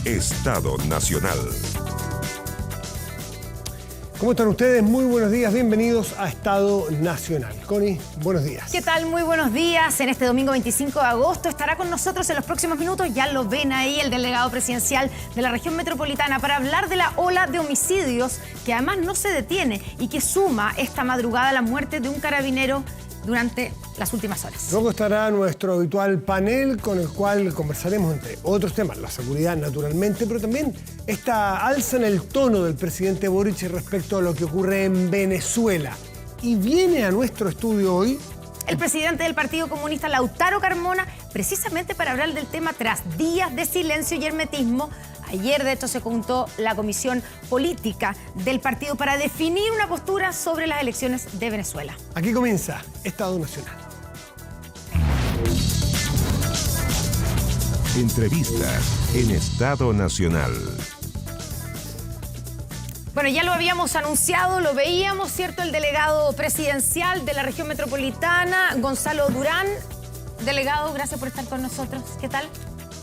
Estado Nacional. ¿Cómo están ustedes? Muy buenos días, bienvenidos a Estado Nacional. Connie, buenos días. ¿Qué tal? Muy buenos días. En este domingo 25 de agosto estará con nosotros en los próximos minutos, ya lo ven ahí, el delegado presidencial de la región metropolitana para hablar de la ola de homicidios que además no se detiene y que suma esta madrugada la muerte de un carabinero durante las últimas horas. Luego estará nuestro habitual panel con el cual conversaremos entre otros temas, la seguridad naturalmente, pero también esta alza en el tono del presidente Boric respecto a lo que ocurre en Venezuela. Y viene a nuestro estudio hoy el presidente del Partido Comunista, Lautaro Carmona, precisamente para hablar del tema tras días de silencio y hermetismo. Ayer, de hecho, se juntó la comisión política del partido para definir una postura sobre las elecciones de Venezuela. Aquí comienza Estado Nacional. Entrevistas en Estado Nacional. Bueno, ya lo habíamos anunciado, lo veíamos, ¿cierto? El delegado presidencial de la región metropolitana, Gonzalo Durán. Delegado, gracias por estar con nosotros. ¿Qué tal?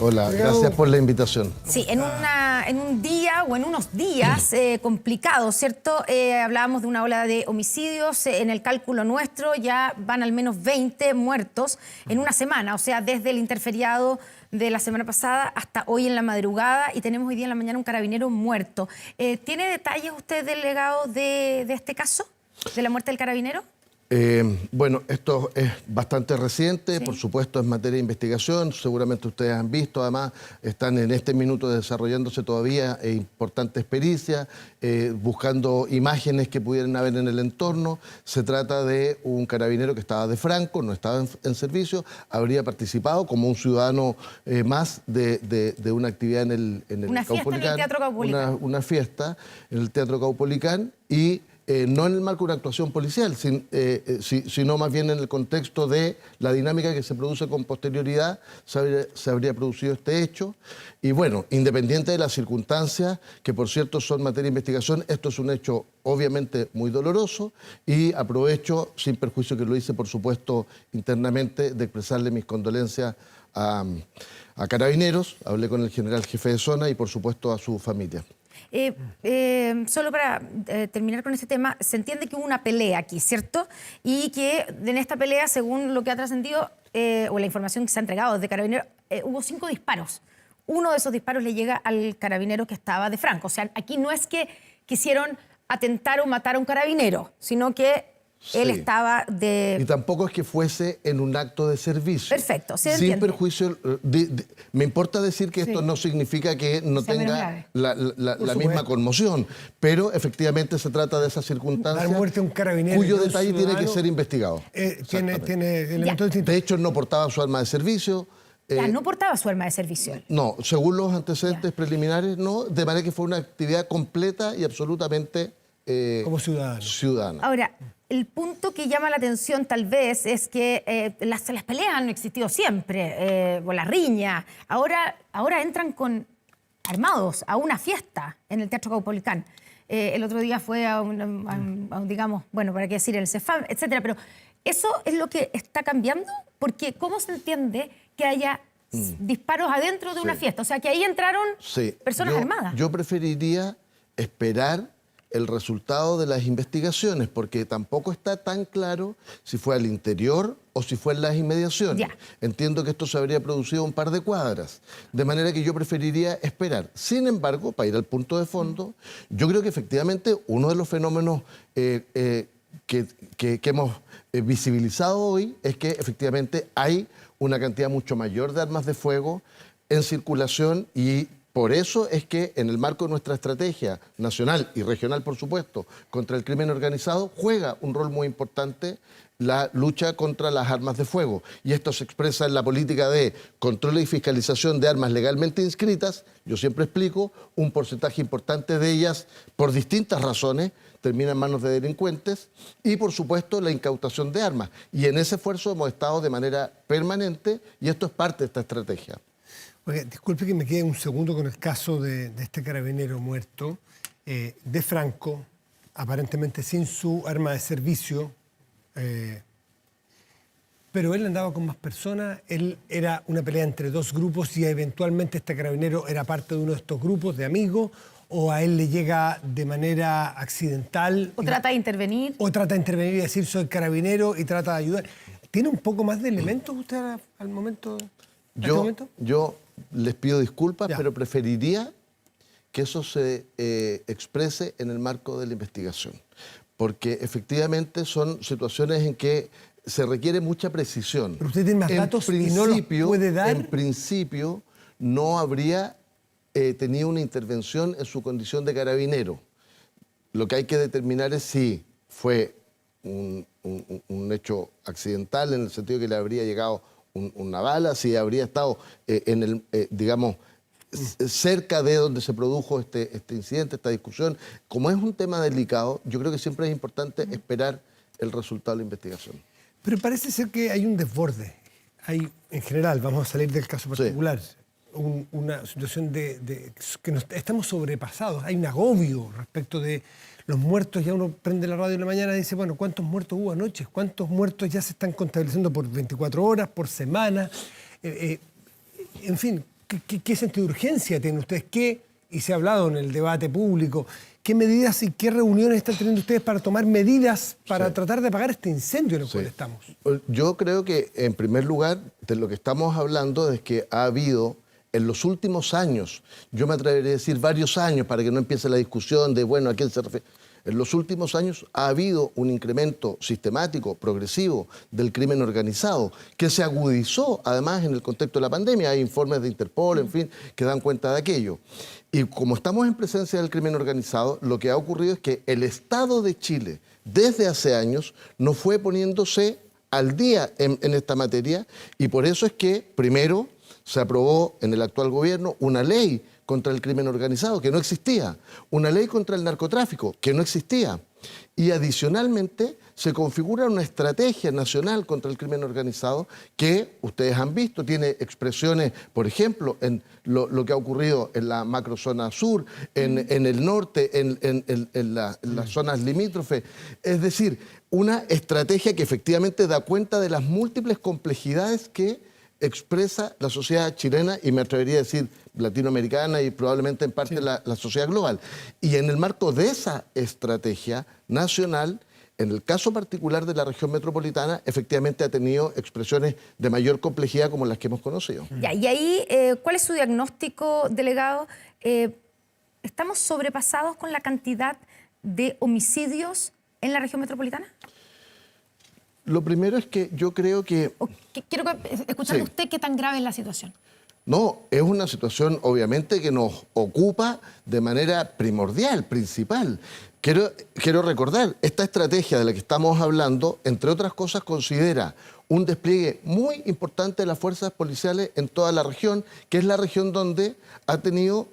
Hola, gracias por la invitación. Sí, en un día o en unos días complicados, ¿cierto? Hablábamos de una ola de homicidios. En el cálculo nuestro ya van al menos 20 muertos en una semana, o sea, desde el interferiado de la semana pasada hasta hoy en la madrugada, y tenemos hoy día en la mañana un carabinero muerto. ¿Tiene detalles usted, delegado, de este caso, de la muerte del carabinero? Bueno, esto es bastante reciente, sí. Por supuesto es materia de investigación, seguramente ustedes han visto, además están en este minuto desarrollándose todavía importantes pericias, buscando imágenes que pudieran haber en el entorno. Se trata de un carabinero que estaba de franco, no estaba en servicio, habría participado como un ciudadano más de una actividad en el una fiesta en el Teatro Caupolicán. Una fiesta en el Teatro Caupolicán y no en el marco de una actuación policial, sino más bien en el contexto de la dinámica que se produce con posterioridad, se habría producido este hecho. Y bueno, independiente de las circunstancias, que por cierto son materia de investigación, esto es un hecho obviamente muy doloroso, y aprovecho, sin perjuicio que lo hice por supuesto internamente, de expresarle mis condolencias a Carabineros. Hablé con el general jefe de zona y por supuesto a su familia. Solo para terminar con este tema, se entiende que hubo una pelea aquí, ¿cierto? Y que en esta pelea, según lo que ha trascendido, o la información que se ha entregado desde Carabineros, hubo 5 disparos. Uno de esos disparos le llega al carabinero que estaba de franco. O sea, aquí no es que quisieron atentar o matar a un carabinero, sino que él estaba de... Y tampoco es que fuese en un acto de servicio. Perfecto, se Sin entiende. perjuicio, me importa decir que esto no significa que no tenga la misma conmoción, pero efectivamente se trata de esas circunstancias dar muerte a un carabinero cuyo detalle tiene que ser investigado. Tiene elementos distintos. De hecho, no portaba su arma de servicio. No portaba su arma de servicio. No, según los antecedentes preliminares, no, de manera que fue una actividad completa y absolutamente como ciudadano. Ahora, el punto que llama la atención tal vez es que las peleas han existido siempre, o la riña. Ahora entran con armados a una fiesta en el Teatro Caupolicán. El otro día fue a un, digamos, bueno, para qué decir, el CEFAM, etcétera. Pero eso es lo que está cambiando, porque ¿cómo se entiende que haya disparos adentro de una fiesta? O sea, que ahí entraron personas armadas. Yo preferiría esperar el resultado de las investigaciones, porque tampoco está tan claro si fue al interior o si fue en las inmediaciones. Entiendo que esto se habría producido a un par de cuadras, de manera que yo preferiría esperar. Sin embargo, para ir al punto de fondo, yo creo que efectivamente uno de los fenómenos que hemos visibilizado hoy es que efectivamente hay una cantidad mucho mayor de armas de fuego en circulación, y por eso es que en el marco de nuestra estrategia nacional y regional, por supuesto, contra el crimen organizado, juega un rol muy importante la lucha contra las armas de fuego. Y esto se expresa en la política de control y fiscalización de armas legalmente inscritas. Yo siempre explico, un porcentaje importante de ellas, por distintas razones, termina en manos de delincuentes, y por supuesto la incautación de armas. Y en ese esfuerzo hemos estado de manera permanente, y esto es parte de esta estrategia. Oiga, disculpe que me quede un segundo con el caso de este carabinero muerto, de franco, aparentemente sin su arma de servicio. Pero él andaba con más personas, él era una pelea entre dos grupos y eventualmente este carabinero era parte de uno de estos grupos de amigos, o a él le llega de manera accidental. O trata de intervenir. O trata de intervenir y decir soy carabinero y trata de ayudar. ¿Tiene un poco más de elementos usted al momento? Yo les pido disculpas, Ya. pero preferiría que eso se exprese en el marco de la investigación. Porque efectivamente son situaciones en que se requiere mucha precisión. Pero usted tiene más datos y no los puede dar. En principio, no habría tenido una intervención en su condición de carabinero. Lo que hay que determinar es si fue un hecho accidental, en el sentido que le habría llegado una bala, si habría estado digamos, cerca de donde se produjo este incidente, esta discusión. Como es un tema delicado, yo creo que siempre es importante esperar el resultado de la investigación. Pero parece ser que hay un desborde. Hay, en general, vamos a salir del caso particular, una situación de que estamos sobrepasados. Hay un agobio respecto de los muertos. Ya uno prende la radio en la mañana y dice, bueno, ¿cuántos muertos hubo anoche? ¿Cuántos muertos ya se están contabilizando por 24 horas, por semana? En fin, ¿qué sentido de urgencia tienen ustedes? Y se ha hablado en el debate público, ¿qué medidas y qué reuniones están teniendo ustedes para tomar medidas para tratar de apagar este incendio en el cual estamos? Yo creo que, en primer lugar, de lo que estamos hablando es que ha habido, en los últimos años, yo me atrevería a decir varios años, para que no empiece la discusión de, bueno, ¿a quién se refiere? En los últimos años ha habido un incremento sistemático, progresivo, del crimen organizado, que se agudizó, además, en el contexto de la pandemia. Hay informes de Interpol, en fin, que dan cuenta de aquello. Y como estamos en presencia del crimen organizado, lo que ha ocurrido es que el Estado de Chile, desde hace años, no fue poniéndose al día en esta materia, y por eso es que, primero, se aprobó en el actual gobierno una ley contra el crimen organizado, que no existía, una ley contra el narcotráfico, que no existía, y adicionalmente se configura una estrategia nacional contra el crimen organizado que, ustedes han visto, tiene expresiones, por ejemplo, en lo que ha ocurrido en la macrozona sur, en el norte, en las zonas limítrofes. Es decir, una estrategia que efectivamente da cuenta de las múltiples complejidades que expresa la sociedad chilena, y me atrevería a decir latinoamericana y probablemente en parte la sociedad global. Y en el marco de esa estrategia nacional, en el caso particular de la región metropolitana, efectivamente ha tenido expresiones de mayor complejidad como las que hemos conocido. Ya, y ahí, ¿cuál es su diagnóstico, delegado? ¿Estamos sobrepasados con la cantidad de homicidios en la región metropolitana? Lo primero es que yo creo que... Quiero escuchar de usted qué tan grave es la situación. No, es una situación obviamente que nos ocupa de manera primordial, principal. Quiero recordar, esta estrategia de la que estamos hablando, entre otras cosas, considera un despliegue muy importante de las fuerzas policiales en toda la región, que es la región donde ha tenido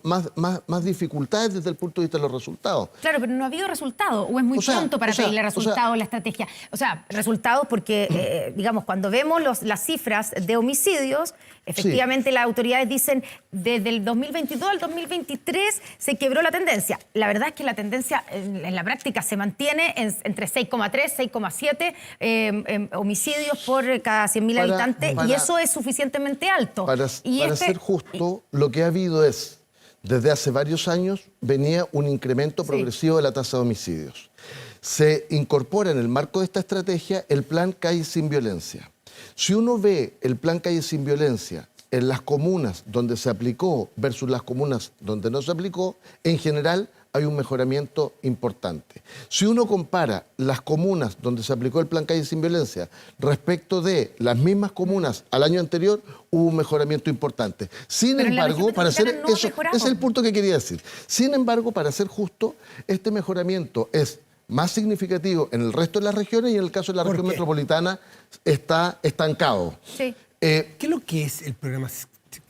más dificultades desde el punto de vista de los resultados. Claro, pero no ha habido resultados, o es muy pronto para pedirle resultados a la estrategia. O sea, resultados porque, digamos, cuando vemos las cifras de homicidios, efectivamente las autoridades dicen desde el 2022 al 2023 se quebró la tendencia. La verdad es que la tendencia en la práctica se mantiene entre 6,3, 6,7 homicidios por cada 100.000 habitantes, y eso es suficientemente alto. Para ser justo, lo que ha habido es, desde hace varios años, venía un incremento progresivo de la tasa de homicidios. Se incorpora en el marco de esta estrategia el Plan Calle Sin Violencia. Si uno ve el Plan Calle Sin Violencia en las comunas donde se aplicó versus las comunas donde no se aplicó, en general hay un mejoramiento importante. Si uno compara las comunas donde se aplicó el Plan Calle Sin Violencia respecto de las mismas comunas al año anterior, hubo un mejoramiento importante. Sin embargo, para ser eso es el punto que quería decir. Sin embargo, para ser justo, este mejoramiento es más significativo en el resto de las regiones, y en el caso de la región metropolitana está estancado. Sí. ¿Qué es lo que es el programa?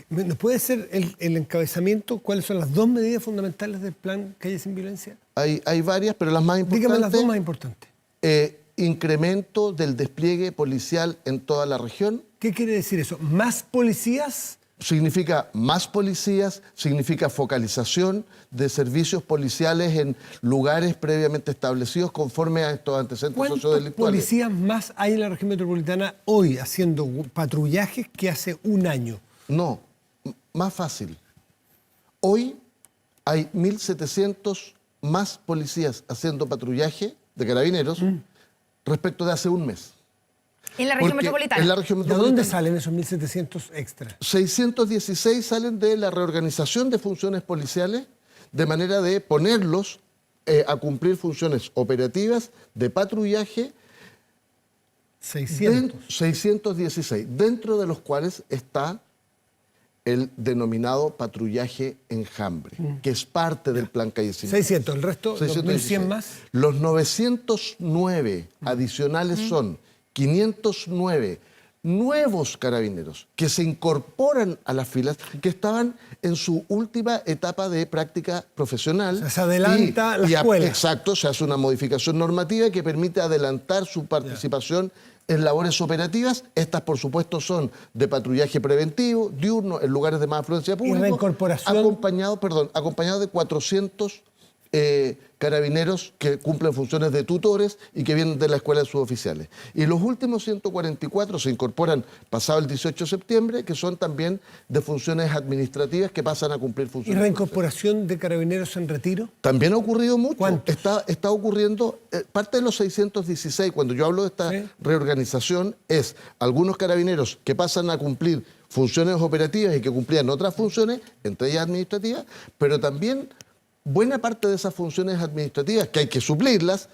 ¿Nos puede ser el encabezamiento? ¿Cuáles son las dos medidas fundamentales del Plan Calle Sin Violencia? Hay varias, pero las más importantes... Dígame las dos más importantes. Incremento del despliegue policial en toda la región. ¿Qué quiere decir eso? ¿Más policías significa más policías, significa focalización de servicios policiales en lugares previamente establecidos conforme a estos antecedentes sociodelictuales. ¿Cuántos policías más hay en la región metropolitana hoy haciendo patrullajes que hace un año? No, más fácil. Hoy hay 1.700 más policías haciendo patrullaje de carabineros respecto de hace un mes. En la región metropolitana. En la región ¿De metropolitana. dónde salen esos 1.700 extras? 616 salen de la reorganización de funciones policiales, de manera de ponerlos a cumplir funciones operativas de patrullaje. 616, dentro de los cuales está el denominado patrullaje enjambre, que es parte del plan Calle Sin Violencia. 600, el resto, 1.100 más. Los 909 adicionales son 509 nuevos carabineros que se incorporan a las filas, que estaban en su última etapa de práctica profesional. O sea, se adelanta la escuela. Exacto, se hace una modificación normativa que permite adelantar su participación en labores operativas. Estas, por supuesto, son de patrullaje preventivo, diurno, en lugares de más afluencia pública. ¿Y reincorporación? Acompañado de 400 carabineros que cumplen funciones de tutores y que vienen de la escuela de suboficiales. Y los últimos 144 se incorporan pasado el 18 de septiembre, que son también de funciones administrativas que pasan a cumplir funciones. ¿Y reincorporación de carabineros en retiro? También ha ocurrido mucho. ¿Cuántos? Está ocurriendo, parte de los 616, cuando yo hablo de esta reorganización, es algunos carabineros que pasan a cumplir funciones operativas y que cumplían otras funciones, entre ellas administrativas, pero también buena parte de esas funciones administrativas, que hay que suplirlas,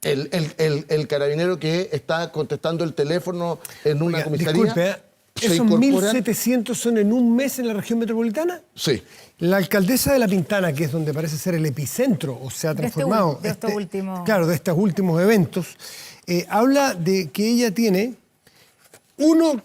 el carabinero que está contestando el teléfono en una comisaría... Disculpe, ¿esos 1.700 son en un mes en la región metropolitana? Sí. La alcaldesa de La Pintana, que es donde parece ser el epicentro, o se ha transformado... de estos últimos... Claro, de estos últimos eventos, habla de que ella tiene un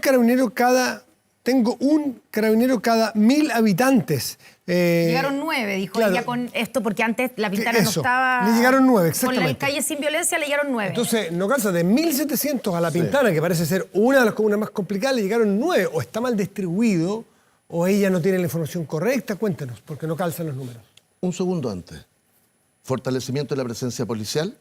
carabinero cada... Tengo un carabinero cada 1.000 habitantes. Llegaron 9, dijo ella con esto, porque antes La Pintana no estaba... Le llegaron 9, exactamente. Con la Calle Sin Violencia le llegaron 9. Entonces, no calza, de 1.700 a La Pintana, que parece ser una de las comunas más complicadas, le llegaron 9. O está mal distribuido, o ella no tiene la información correcta. Cuéntenos, porque no calzan los números. Un segundo antes. Fortalecimiento de la presencia policial,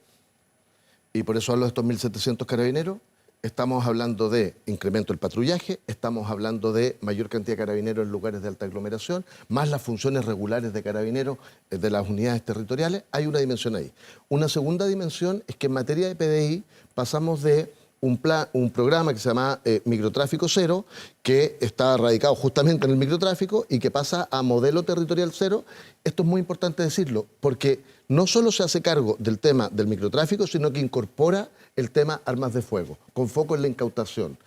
y por eso hablo de estos 1.700 carabineros. Estamos hablando de incremento del patrullaje, estamos hablando de mayor cantidad de carabineros en lugares de alta aglomeración, más las funciones regulares de carabineros de las unidades territoriales. Hay una dimensión ahí. Una segunda dimensión es que en materia de PDI pasamos de un programa que se llama Microtráfico Cero, que está radicado justamente en el microtráfico y que pasa a modelo territorial cero. Esto es muy importante decirlo, porque no solo se hace cargo del tema del microtráfico, sino que incorpora el tema armas de fuego, con foco en la incautación.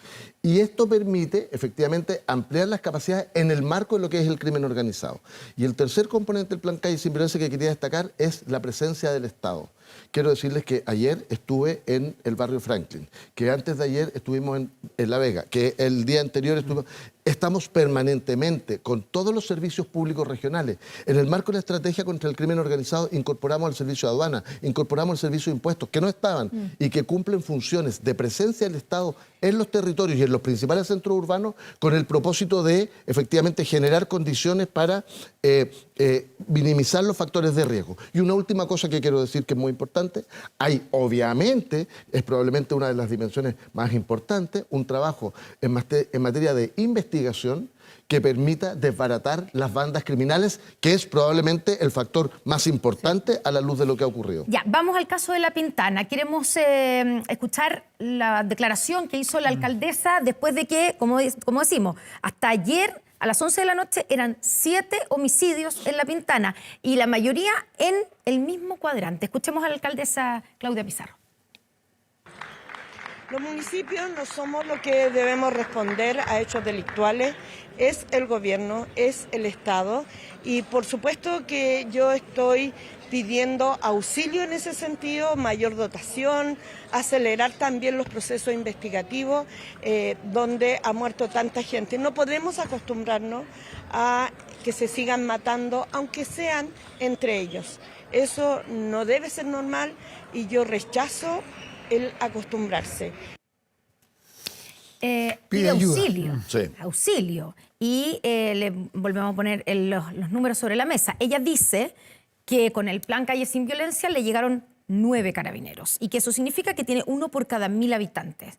Y esto permite, efectivamente, ampliar las capacidades en el marco de lo que es el crimen organizado. Y el tercer componente del Plan Calle Sin Violencia que quería destacar es la presencia del Estado. Quiero decirles que ayer estuve en el barrio Franklin, que antes de ayer estuvimos en La Vega, que el día anterior estuvimos... Estamos permanentemente con todos los servicios públicos regionales. En el marco de la estrategia contra el crimen organizado incorporamos el servicio de aduana, incorporamos el servicio de impuestos, que no estaban y que cumplen funciones de presencia del Estado en los territorios y en los principales centros urbanos con el propósito de, efectivamente, generar condiciones para minimizar los factores de riesgo. Y una última cosa que quiero decir que es muy importante, hay obviamente, es probablemente una de las dimensiones más importantes, un trabajo en materia de investigación que permita desbaratar las bandas criminales, que es probablemente el factor más importante a la luz de lo que ha ocurrido. Ya, vamos al caso de La Pintana. Queremos escuchar la declaración que hizo la alcaldesa después de que, como decimos, hasta ayer a las 11 de la noche eran 7 homicidios en La Pintana y la mayoría en el mismo cuadrante. Escuchemos a la alcaldesa Claudia Pizarro. Los municipios no somos los que debemos responder a hechos delictuales, es el gobierno, es el Estado y por supuesto que yo estoy pidiendo auxilio en ese sentido, mayor dotación, acelerar también los procesos investigativos donde ha muerto tanta gente. No podemos acostumbrarnos a que se sigan matando, aunque sean entre ellos. Eso no debe ser normal y yo rechazo el acostumbrarse. Pide ayuda. auxilio. Sí. Auxilio. Y le volvemos a poner los números sobre la mesa. Ella dice que con el plan Calle Sin Violencia le llegaron 9 carabineros y que eso significa que tiene 1 por cada 1000 habitantes.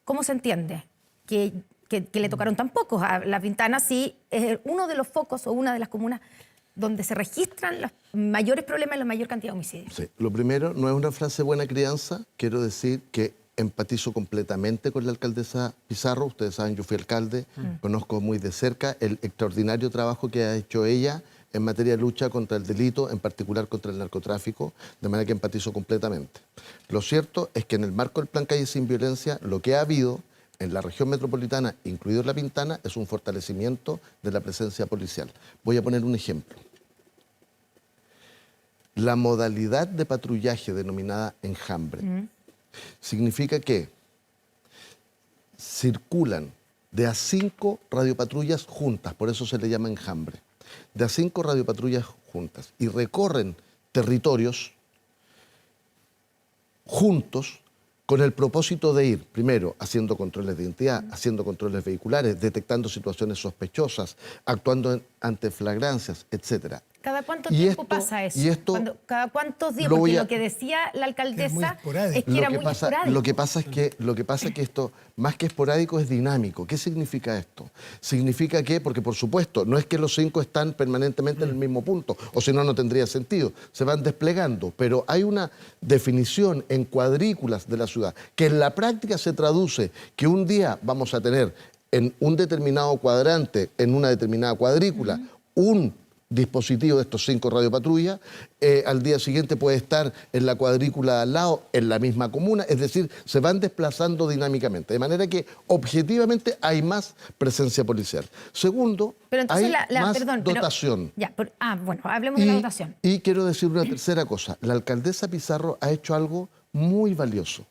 ¿Cómo se entiende que le tocaron tan pocos a La Pintana si es uno de los focos o una de las comunas donde se registran los mayores problemas y la mayor cantidad de homicidios? Sí. Lo primero, no es una frase buena crianza. Quiero decir que empatizo completamente con la alcaldesa Pizarro. Ustedes saben, yo fui alcalde, conozco muy de cerca el extraordinario trabajo que ha hecho ella en materia de lucha contra el delito, en particular contra el narcotráfico, de manera que empatizo completamente. Lo cierto es que en el marco del Plan Calle Sin Violencia, lo que ha habido en la región metropolitana, incluido La Pintana, es un fortalecimiento de la presencia policial. Voy a poner un ejemplo. La modalidad de patrullaje denominada enjambre significa que circulan de a 5 radiopatrullas juntas, por eso se le llama enjambre, de a 5 radiopatrullas juntas y recorren territorios juntos con el propósito de ir, primero, haciendo controles de identidad, haciendo controles vehiculares, detectando situaciones sospechosas, actuando ante flagrancias, etcétera. ¿Cada cuánto tiempo pasa eso? ¿Cada cuántos días? Porque lo que decía la alcaldesa es que era muy esporádico. Lo que pasa es que esto, más que esporádico, es dinámico. ¿Qué significa esto? Significa que, porque por supuesto, no es que los 5 están permanentemente en el mismo punto, o si no, no tendría sentido. Se van desplegando, pero hay una definición en cuadrículas de la ciudad, que en la práctica se traduce que un día vamos a tener en un determinado cuadrante, en una determinada cuadrícula, un dispositivo de estos 5 radiopatrullas, al día siguiente puede estar en la cuadrícula de al lado, en la misma comuna, es decir, se van desplazando dinámicamente, de manera que objetivamente hay más presencia policial. Segundo, hay más dotación. Bueno, hablemos de la dotación. Y quiero decir una tercera cosa, la alcaldesa Pizarro ha hecho algo muy valioso,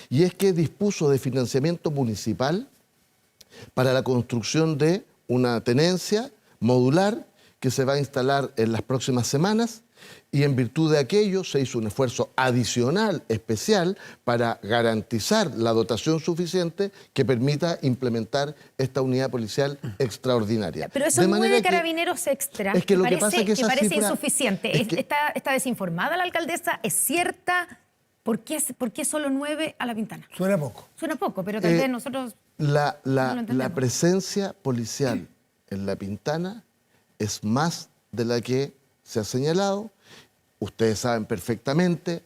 y es que dispuso de financiamiento municipal para la construcción de una tenencia modular que se va a instalar en las próximas semanas, y en virtud de aquello se hizo un esfuerzo adicional, especial, para garantizar la dotación suficiente que permita implementar esta unidad policial extraordinaria. Pero esos 9 carabineros extra, es que lo que pasa es que esa parece cifra, insuficiente. Es que, ¿Está desinformada la alcaldesa? ¿Es cierta? ¿Por qué solo 9 a La Pintana? Suena poco. Suena poco, pero tal vez nosotros la entendemos. presencia policial en La Pintana es más de la que se ha señalado. Ustedes saben perfectamente,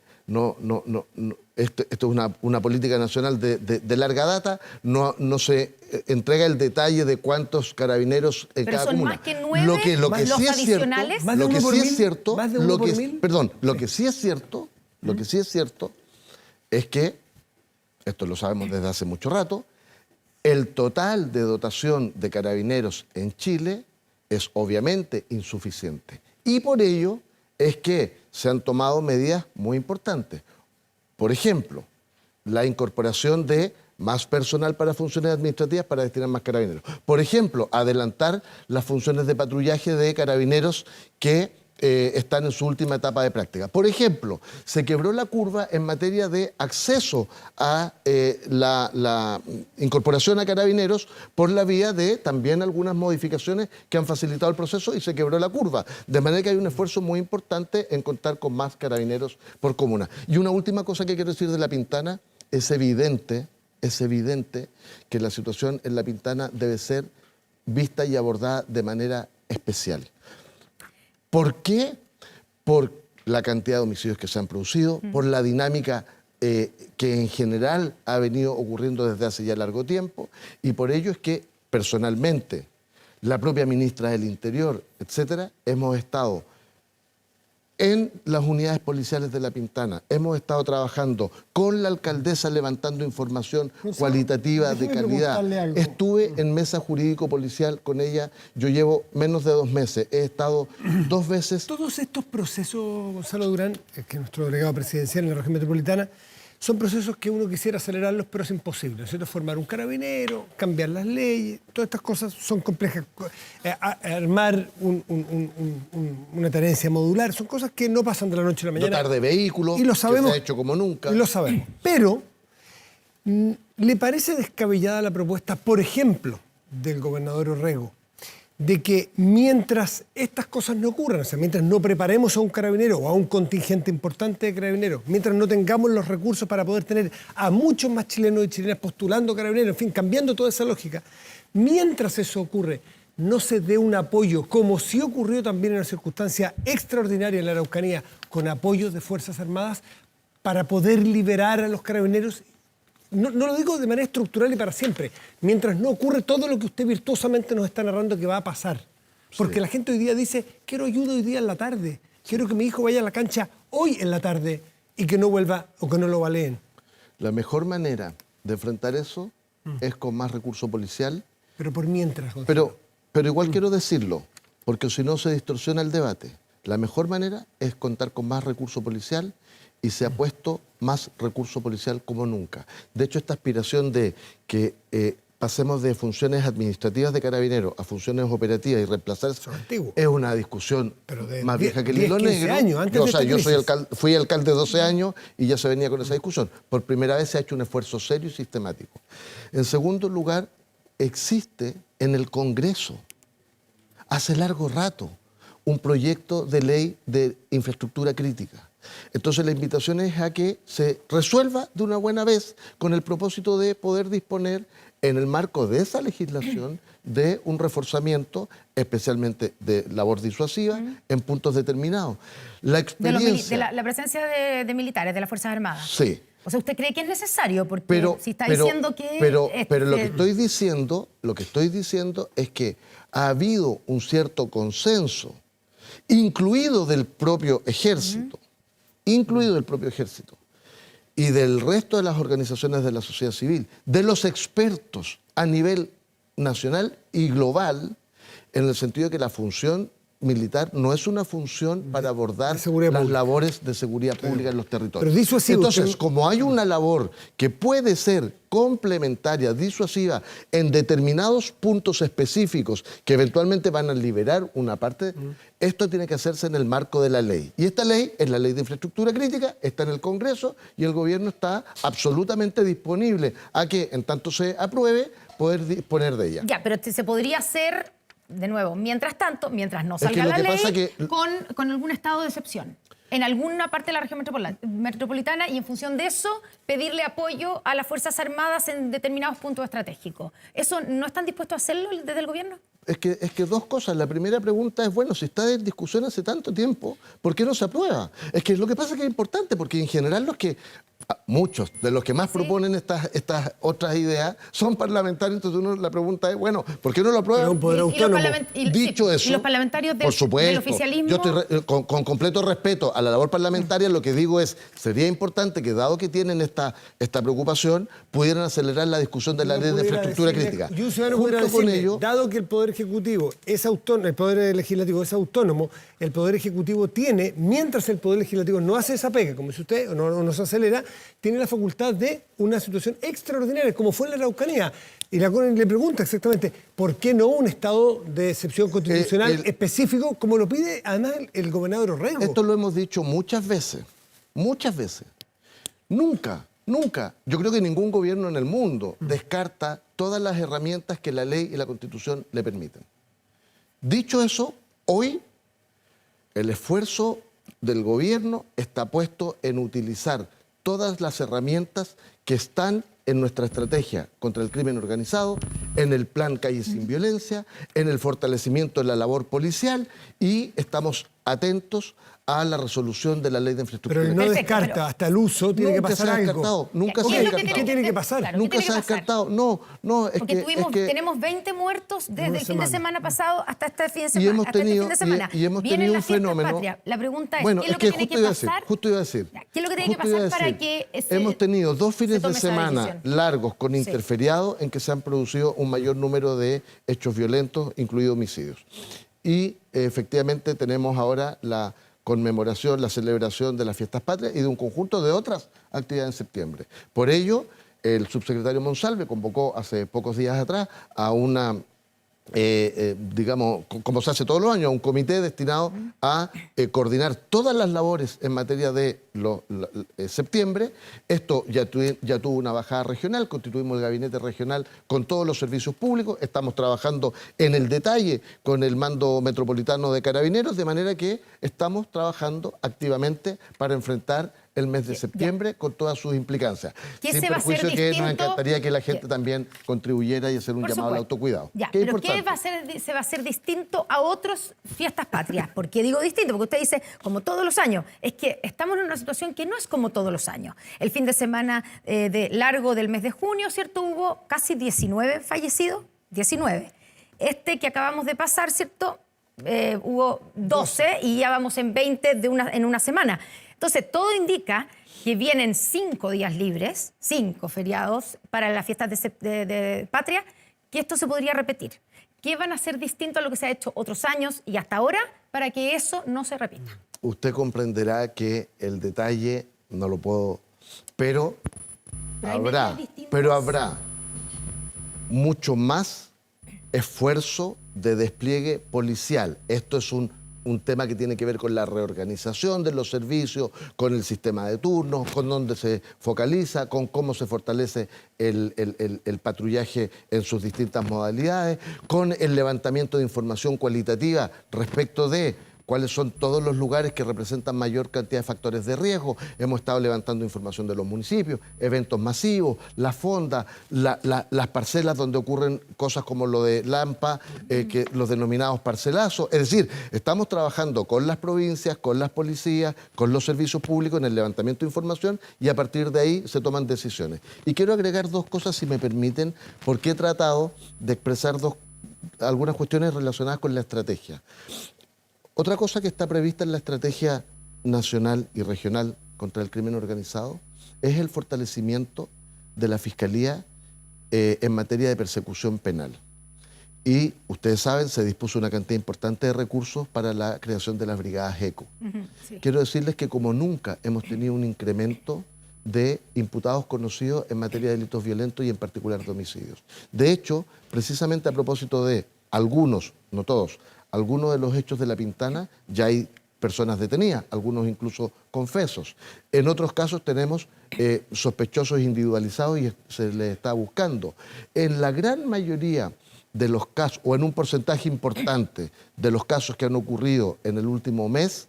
esto es una política nacional de larga data, no se entrega el detalle de cuántos carabineros en cada comuna. Pero son más que 9 lo que los sí es adicionales. cierto, lo que sí es cierto, ¿Más de uno por mil? Perdón, lo que sí es cierto es que, esto lo sabemos desde hace mucho rato, el total de dotación de carabineros en Chile es obviamente insuficiente. Y por ello es que se han tomado medidas muy importantes. Por ejemplo, la incorporación de más personal para funciones administrativas para destinar más carabineros. Por ejemplo, adelantar las funciones de patrullaje de carabineros que están en su última etapa de práctica. Por ejemplo, se quebró la curva en materia de acceso a la incorporación a carabineros por la vía de también algunas modificaciones que han facilitado el proceso, y se quebró la curva. De manera que hay un esfuerzo muy importante en contar con más carabineros por comuna. Y una última cosa que quiero decir de La Pintana: es evidente que la situación en La Pintana debe ser vista y abordada de manera especial. ¿Por qué? Por la cantidad de homicidios que se han producido, por la dinámica que en general ha venido ocurriendo desde hace ya largo tiempo, y por ello es que personalmente, la propia ministra del Interior, etcétera, hemos estado en las unidades policiales de La Pintana, hemos estado trabajando con la alcaldesa levantando información cualitativa de calidad. Estuve en mesa jurídico-policial con ella, yo llevo menos de 2 meses, he estado 2 veces... Todos estos procesos, Gonzalo Durán, que es nuestro delegado presidencial en la región metropolitana, son procesos que uno quisiera acelerarlos, pero es imposible, ¿no es cierto? Formar un carabinero, cambiar las leyes, todas estas cosas son complejas. Armar una tenencia modular, son cosas que no pasan de la noche a la mañana. Dotar de vehículos, y lo sabemos, que se ha hecho como nunca. Y lo sabemos. Pero ¿Le parece descabellada la propuesta, por ejemplo, del gobernador Orrego, de que mientras estas cosas no ocurran, o sea, mientras no preparemos a un carabinero o a un contingente importante de carabineros, mientras no tengamos los recursos para poder tener a muchos más chilenos y chilenas postulando carabineros, en fin, cambiando toda esa lógica, mientras eso ocurre, no se dé un apoyo, como sí ocurrió también en una circunstancia extraordinaria en la Araucanía, con apoyo de Fuerzas Armadas, para poder liberar a los carabineros? No lo digo de manera estructural y para siempre, mientras no ocurre todo lo que usted virtuosamente nos está narrando que va a pasar. Porque sí, la gente hoy día dice, quiero ayuda hoy día en la tarde, quiero que mi hijo vaya a la cancha hoy en la tarde y que no vuelva o que no lo baleen. La mejor manera de enfrentar eso es con más recurso policial. Pero por mientras, Gonzalo. Pero igual quiero decirlo, porque si no se distorsiona el debate. La mejor manera es contar con más recurso policial y se ha puesto más recurso policial como nunca. De hecho, esta aspiración de que pasemos de funciones administrativas de carabineros a funciones operativas y reemplazar es una discusión más vieja que el hilo negro. Años, antes yo fui alcalde 12 años y ya se venía con esa discusión. Por primera vez se ha hecho un esfuerzo serio y sistemático. En segundo lugar, existe en el Congreso, hace largo rato, un proyecto de ley de infraestructura crítica. Entonces la invitación es a que se resuelva de una buena vez con el propósito de poder disponer en el marco de esa legislación de un reforzamiento, especialmente de labor disuasiva, en puntos determinados. La experiencia... De la presencia de militares, de las Fuerzas Armadas. Sí. O sea, ¿usted cree que es necesario? Porque si está diciendo que... Pero lo que estoy diciendo es que ha habido un cierto consenso, incluido del propio ejército, y del resto de las organizaciones de la sociedad civil, de los expertos a nivel nacional y global, en el sentido de que la función militar no es una función para abordar las labores de seguridad pública en los territorios. Pero disuasivo, entonces, como hay una labor que puede ser complementaria, disuasiva, en determinados puntos específicos que eventualmente van a liberar una parte, esto tiene que hacerse en el marco de la ley. Y esta ley es la Ley de Infraestructura Crítica, está en el Congreso y el gobierno está absolutamente disponible a que, en tanto se apruebe, poder disponer de ella. Ya, pero se podría hacer... De nuevo, mientras tanto, mientras no salga la ley, con algún estado de excepción, en alguna parte de la región metropolitana, y en función de eso, pedirle apoyo a las Fuerzas Armadas en determinados puntos estratégicos. ¿Eso no están dispuestos a hacerlo desde el gobierno? Es que dos cosas. La primera pregunta es, bueno, si está en discusión hace tanto tiempo, ¿por qué no se aprueba? Es que lo que pasa es que es importante, porque en general muchos de los que más proponen estas otras ideas son parlamentarios, entonces la pregunta es, bueno, ¿por qué no lo aprueban? Un poder autónomo. Dicho eso, ¿y los parlamentarios por supuesto, del oficialismo? Yo estoy con completo respeto a la labor parlamentaria, lo que digo es, sería importante que, dado que tienen esta preocupación, pudieran acelerar la discusión de la Ley de Infraestructura Crítica. Yo ciudadano pudiera decirle, dado que el Poder Ejecutivo es autónomo, el Poder Legislativo es autónomo, el Poder Ejecutivo tiene, mientras el Poder Legislativo no hace esa pega, como dice usted, o no se acelera, tiene la facultad de una situación extraordinaria, como fue en la Araucanía. Y la CONE le pregunta exactamente, ¿por qué no un estado de excepción constitucional específico, como lo pide además el gobernador Orrego? Esto lo hemos dicho muchas veces. Nunca, yo creo que ningún gobierno en el mundo descarta todas las herramientas que la ley y la Constitución le permiten. Dicho eso, hoy el esfuerzo del gobierno está puesto en utilizar todas las herramientas que están en nuestra estrategia contra el crimen organizado, en el plan Calles sin Violencia, en el fortalecimiento de la labor policial, y estamos atentos a la resolución de la Ley de Infraestructura. Pero no descarta, hasta el uso tiene que pasar algo. Nunca se ha descartado. ¿Qué tiene que pasar? Claro, Nunca se ha descartado. No, es porque que... tenemos 20 muertos desde el fin de semana pasado hasta este fin de semana. Y hemos tenido un fenómeno... La pregunta es, bueno, ¿qué es lo que tiene que pasar? Justo iba a decir. ¿Qué es lo que tiene que pasar para que hemos tenido 2 fines de semana largos con interferiado en que se han producido un mayor número de hechos violentos, incluidos homicidios. Y efectivamente tenemos ahora la conmemoración, la celebración de las fiestas patrias y de un conjunto de otras actividades en septiembre. Por ello, el subsecretario Monsalve convocó hace pocos días atrás a una digamos, como se hace todos los años, un comité destinado a coordinar todas las labores en materia de septiembre. Esto ya tuvo una bajada regional, constituimos el gabinete regional con todos los servicios públicos, estamos trabajando en el detalle con el mando metropolitano de Carabineros, de manera que estamos trabajando activamente para enfrentar el mes de septiembre con todas sus implicancias. Sin perjuicio que nos encantaría que la gente también contribuyera y hacer un llamado al autocuidado. Ya, pero ¿qué se va a hacer distinto a otras fiestas patrias? ¿Por qué digo distinto? Porque usted dice, como todos los años. Es que estamos en una situación que no es como todos los años. El fin de semana largo del mes de junio, ¿cierto? Hubo casi 19 fallecidos. 19. Este que acabamos de pasar, ¿cierto? Hubo 12 y ya vamos en 20 en una semana. Entonces, todo indica que vienen 5 días libres, 5 feriados para las fiestas de patria, que esto se podría repetir. ¿Qué van a hacer distinto a lo que se ha hecho otros años y hasta ahora para que eso no se repita? Usted comprenderá que el detalle no lo puedo, pero habrá mucho más esfuerzo de despliegue policial. Esto es un tema que tiene que ver con la reorganización de los servicios, con el sistema de turnos, con dónde se focaliza, con cómo se fortalece el patrullaje en sus distintas modalidades, con el levantamiento de información cualitativa respecto de cuáles son todos los lugares que representan mayor cantidad de factores de riesgo. Hemos estado levantando información de los municipios, eventos masivos, la fonda, las parcelas donde ocurren cosas como lo de Lampa, que los denominados parcelazos. Es decir, estamos trabajando con las provincias, con las policías, con los servicios públicos en el levantamiento de información y a partir de ahí se toman decisiones. Y quiero agregar 2 cosas, si me permiten, porque he tratado de expresar algunas cuestiones relacionadas con la estrategia. Otra cosa que está prevista en la estrategia nacional y regional contra el crimen organizado es el fortalecimiento de la Fiscalía en materia de persecución penal. Y ustedes saben, se dispuso una cantidad importante de recursos para la creación de las brigadas ECO. Sí. Quiero decirles que como nunca hemos tenido un incremento de imputados conocidos en materia de delitos violentos y en particular de homicidios. De hecho, precisamente a propósito de algunos, no todos, algunos de los hechos de La Pintana ya hay personas detenidas, algunos incluso confesos. En otros casos tenemos sospechosos individualizados y se les está buscando. En la gran mayoría de los casos, o en un porcentaje importante de los casos que han ocurrido en el último mes,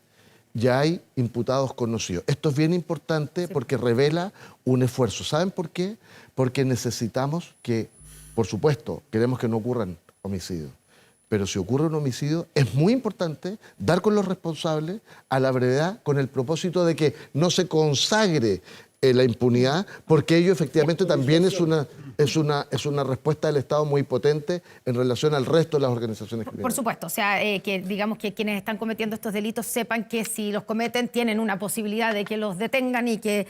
ya hay imputados conocidos. Esto es bien importante porque revela un esfuerzo. ¿Saben por qué? Porque necesitamos que, por supuesto, queremos que no ocurran homicidios. Pero si ocurre un homicidio, es muy importante dar con los responsables a la brevedad con el propósito de que no se consagre la impunidad, porque ello efectivamente también es una respuesta del Estado muy potente en relación al resto de las organizaciones criminales. Por supuesto, o sea, que digamos que quienes están cometiendo estos delitos sepan que si los cometen tienen una posibilidad de que los detengan y que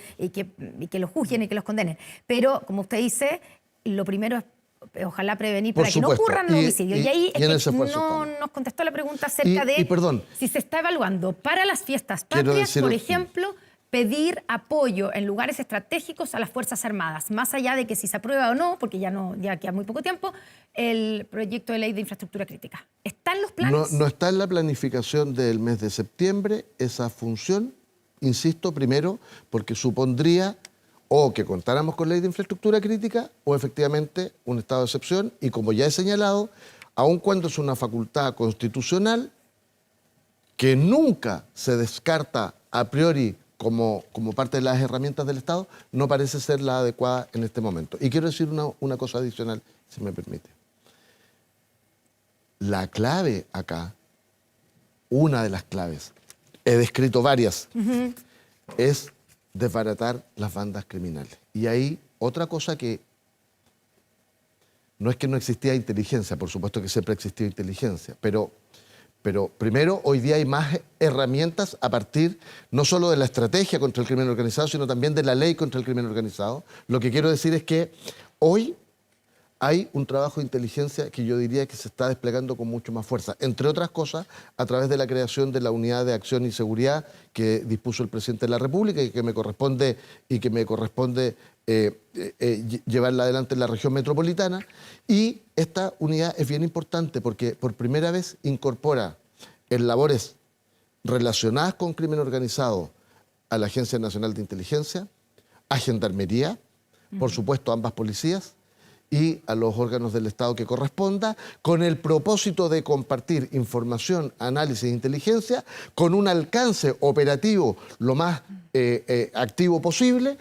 los juzguen y que los condenen. Pero, como usted dice, lo primero es ojalá prevenir para que no ocurran los homicidios. Y ahí es que no nos contestó la pregunta acerca de si se está evaluando para las fiestas patrias, por ejemplo, pedir apoyo en lugares estratégicos a las Fuerzas Armadas, más allá de que si se aprueba o no, porque ya queda muy poco tiempo, el proyecto de ley de infraestructura crítica. ¿Están los planes? No está en la planificación del mes de septiembre esa función, insisto, primero, porque supondría o que contáramos con ley de infraestructura crítica o efectivamente un estado de excepción y como ya he señalado, aun cuando es una facultad constitucional que nunca se descarta a priori como parte de las herramientas del Estado, no parece ser la adecuada en este momento. Y quiero decir una cosa adicional, si me permite. La clave acá, una de las claves, he descrito varias, es desbaratar las bandas criminales. Y ahí otra cosa que no es que no existía inteligencia, por supuesto que siempre ha existido inteligencia, pero primero hoy día hay más herramientas a partir no solo de la estrategia contra el crimen organizado, sino también de la ley contra el crimen organizado. Lo que quiero decir es que hoy hay un trabajo de inteligencia que yo diría que se está desplegando con mucho más fuerza, entre otras cosas, a través de la creación de la Unidad de Acción y Seguridad que dispuso el Presidente de la República y que me corresponde llevarla adelante en la región metropolitana. Y esta unidad es bien importante porque por primera vez incorpora en labores relacionadas con crimen organizado a la Agencia Nacional de Inteligencia, a Gendarmería, por supuesto a ambas policías, y a los órganos del Estado que corresponda, con el propósito de compartir información, análisis e inteligencia con un alcance operativo lo más activo posible,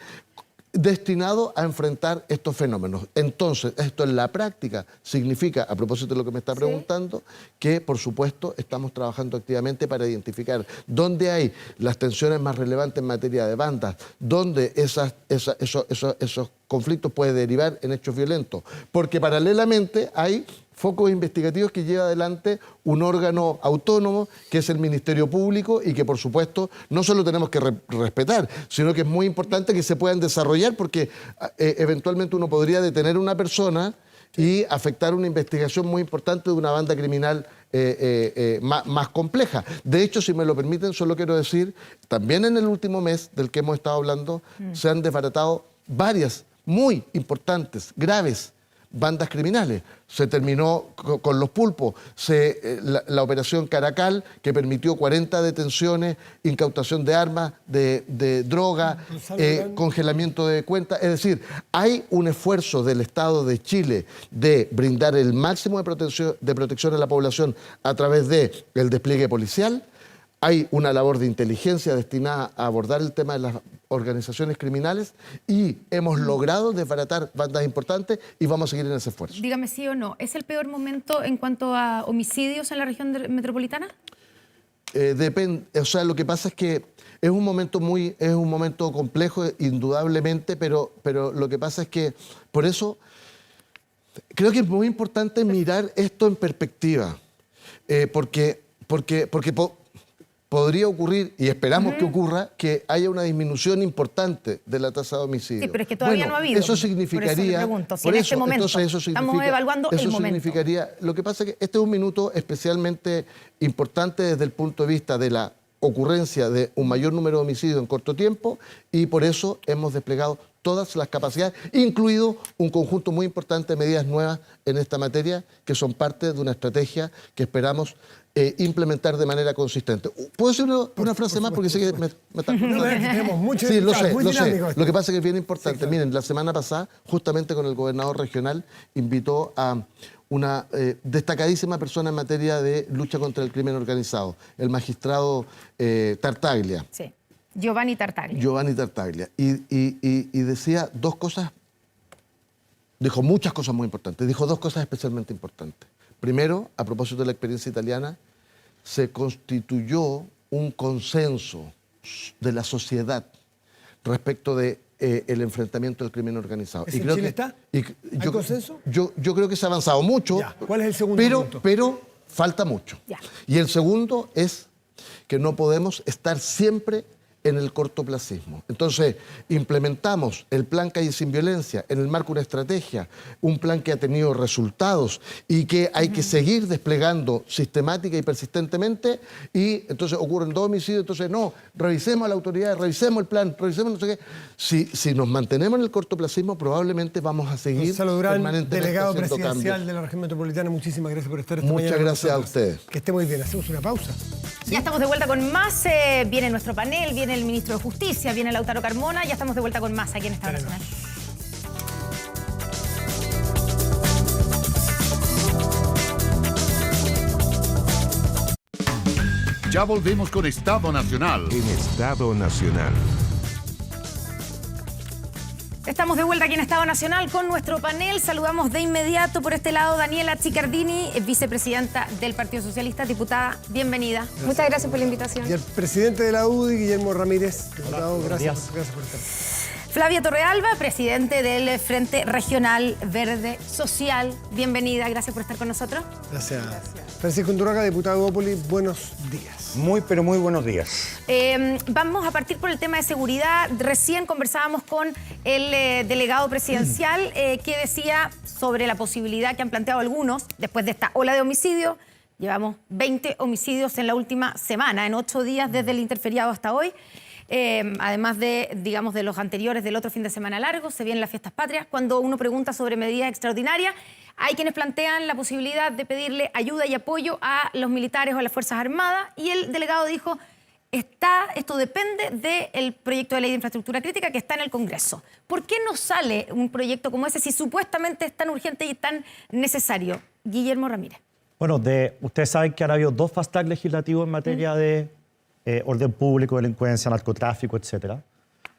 destinado a enfrentar estos fenómenos. Entonces, esto en la práctica significa, a propósito de lo que me está preguntando, que por supuesto estamos trabajando activamente para identificar dónde hay las tensiones más relevantes en materia de bandas, dónde esos conflictos pueden derivar en hechos violentos. Porque paralelamente hay focos investigativos que lleva adelante un órgano autónomo que es el Ministerio Público y que por supuesto no solo tenemos que respetar, sino que es muy importante que se puedan desarrollar porque eventualmente uno podría detener a una persona y afectar una investigación muy importante de una banda criminal más compleja. De hecho, si me lo permiten, solo quiero decir, también en el último mes del que hemos estado hablando, se han desbaratado varias muy importantes, graves bandas criminales. Se terminó con los pulpos, la operación Caracal, que permitió 40 detenciones, incautación de armas, de droga, congelamiento de cuentas. Es decir, hay un esfuerzo del Estado de Chile de brindar el máximo de protección a la población a través del despliegue policial. Hay una labor de inteligencia destinada a abordar el tema de las organizaciones criminales y hemos logrado desbaratar bandas importantes y vamos a seguir en ese esfuerzo. Dígame sí o no, ¿es el peor momento en cuanto a homicidios en la región metropolitana? Depende, o sea, lo que pasa es que es un momento complejo, indudablemente, pero lo que pasa es que por eso creo que es muy importante mirar esto en perspectiva, porque podría ocurrir, y esperamos que ocurra, que haya una disminución importante de la tasa de homicidio. Sí, pero es que todavía no ha habido. Eso significaría... Por eso le pregunto, si en este momento estamos evaluando el momento. Significaría... Lo que pasa es que este es un minuto especialmente importante desde el punto de vista de la ocurrencia de un mayor número de homicidios en corto tiempo y por eso hemos desplegado todas las capacidades, incluido un conjunto muy importante de medidas nuevas en esta materia que son parte de una estrategia que esperamos implementar de manera consistente. ¿Puedo decir una frase más? Porque sé que me están... Tenemos mucho. Sí, lo sé. Dinámico. Lo que pasa es que es bien importante. Sí, claro. Miren, la semana pasada, justamente con el gobernador regional, invitó a una destacadísima persona en materia de lucha contra el crimen organizado, el magistrado Tartaglia. Sí, Giovanni Tartaglia. Giovanni Tartaglia. Y decía dos cosas, dijo muchas cosas muy importantes, dijo dos cosas especialmente importantes. Primero, a propósito de la experiencia italiana, se constituyó un consenso de la sociedad respecto de el enfrentamiento del crimen organizado. ¿En Chile está? ¿Hay consenso? Yo creo que se ha avanzado mucho. Ya. ¿Cuál es el segundo punto? Pero falta mucho. Ya. Y el segundo es que no podemos estar siempre en el cortoplacismo. Entonces, implementamos el Plan Calle Sin Violencia en el marco de una estrategia, un plan que ha tenido resultados y que hay que seguir desplegando sistemática y persistentemente, y entonces ocurren dos homicidios, entonces no, revisemos a la autoridad, revisemos el plan, revisemos no sé qué. Si nos mantenemos en el cortoplacismo, probablemente vamos a seguir Gonzalo Durán, permanentemente delegado haciendo presidencial cambios. de la región metropolitana, muchísimas gracias por estar esta mañana. Muchas con gracias a nosotros. ustedes. Que esté muy bien. Hacemos una pausa. Ya estamos de vuelta con más. Viene nuestro panel, viene el ministro de Justicia, viene Lautaro Carmona. Ya estamos de vuelta con más aquí en Estado Nacional. Ya volvemos con Estado Nacional. En Estado Nacional. Estamos de vuelta aquí en Estado Nacional con nuestro panel. Saludamos de inmediato por este lado Daniela Chiccardini, vicepresidenta del Partido Socialista. Diputada, bienvenida. Gracias. Muchas gracias por la invitación. Y el presidente de la UDI, Guillermo Ramírez. Diputado, gracias por estar. Flavia Torrealba, presidente del Frente Regional Verde Social. Bienvenida, gracias por estar con nosotros. Gracias. Francisco Undurraga, diputado de Bópoli, buenos días. Muy, pero muy buenos días. Vamos a partir por el tema de seguridad. Recién conversábamos con el delegado presidencial que decía sobre la posibilidad que han planteado algunos, después de esta ola de homicidios. Llevamos 20 homicidios en la última semana, en 8 días desde el interferiado hasta hoy. además de, digamos, de los anteriores del otro fin de semana largo, se vienen las fiestas patrias. Cuando uno pregunta sobre medidas extraordinarias, hay quienes plantean la posibilidad de pedirle ayuda y apoyo a los militares o a las Fuerzas Armadas, y el delegado dijo, esto depende del proyecto de ley de infraestructura crítica que está en el Congreso. ¿Por qué no sale un proyecto como ese si supuestamente es tan urgente y tan necesario? Guillermo Ramírez. Bueno, ustedes saben que han habido 2 fast track legislativos en materia de orden público, delincuencia, narcotráfico, etc.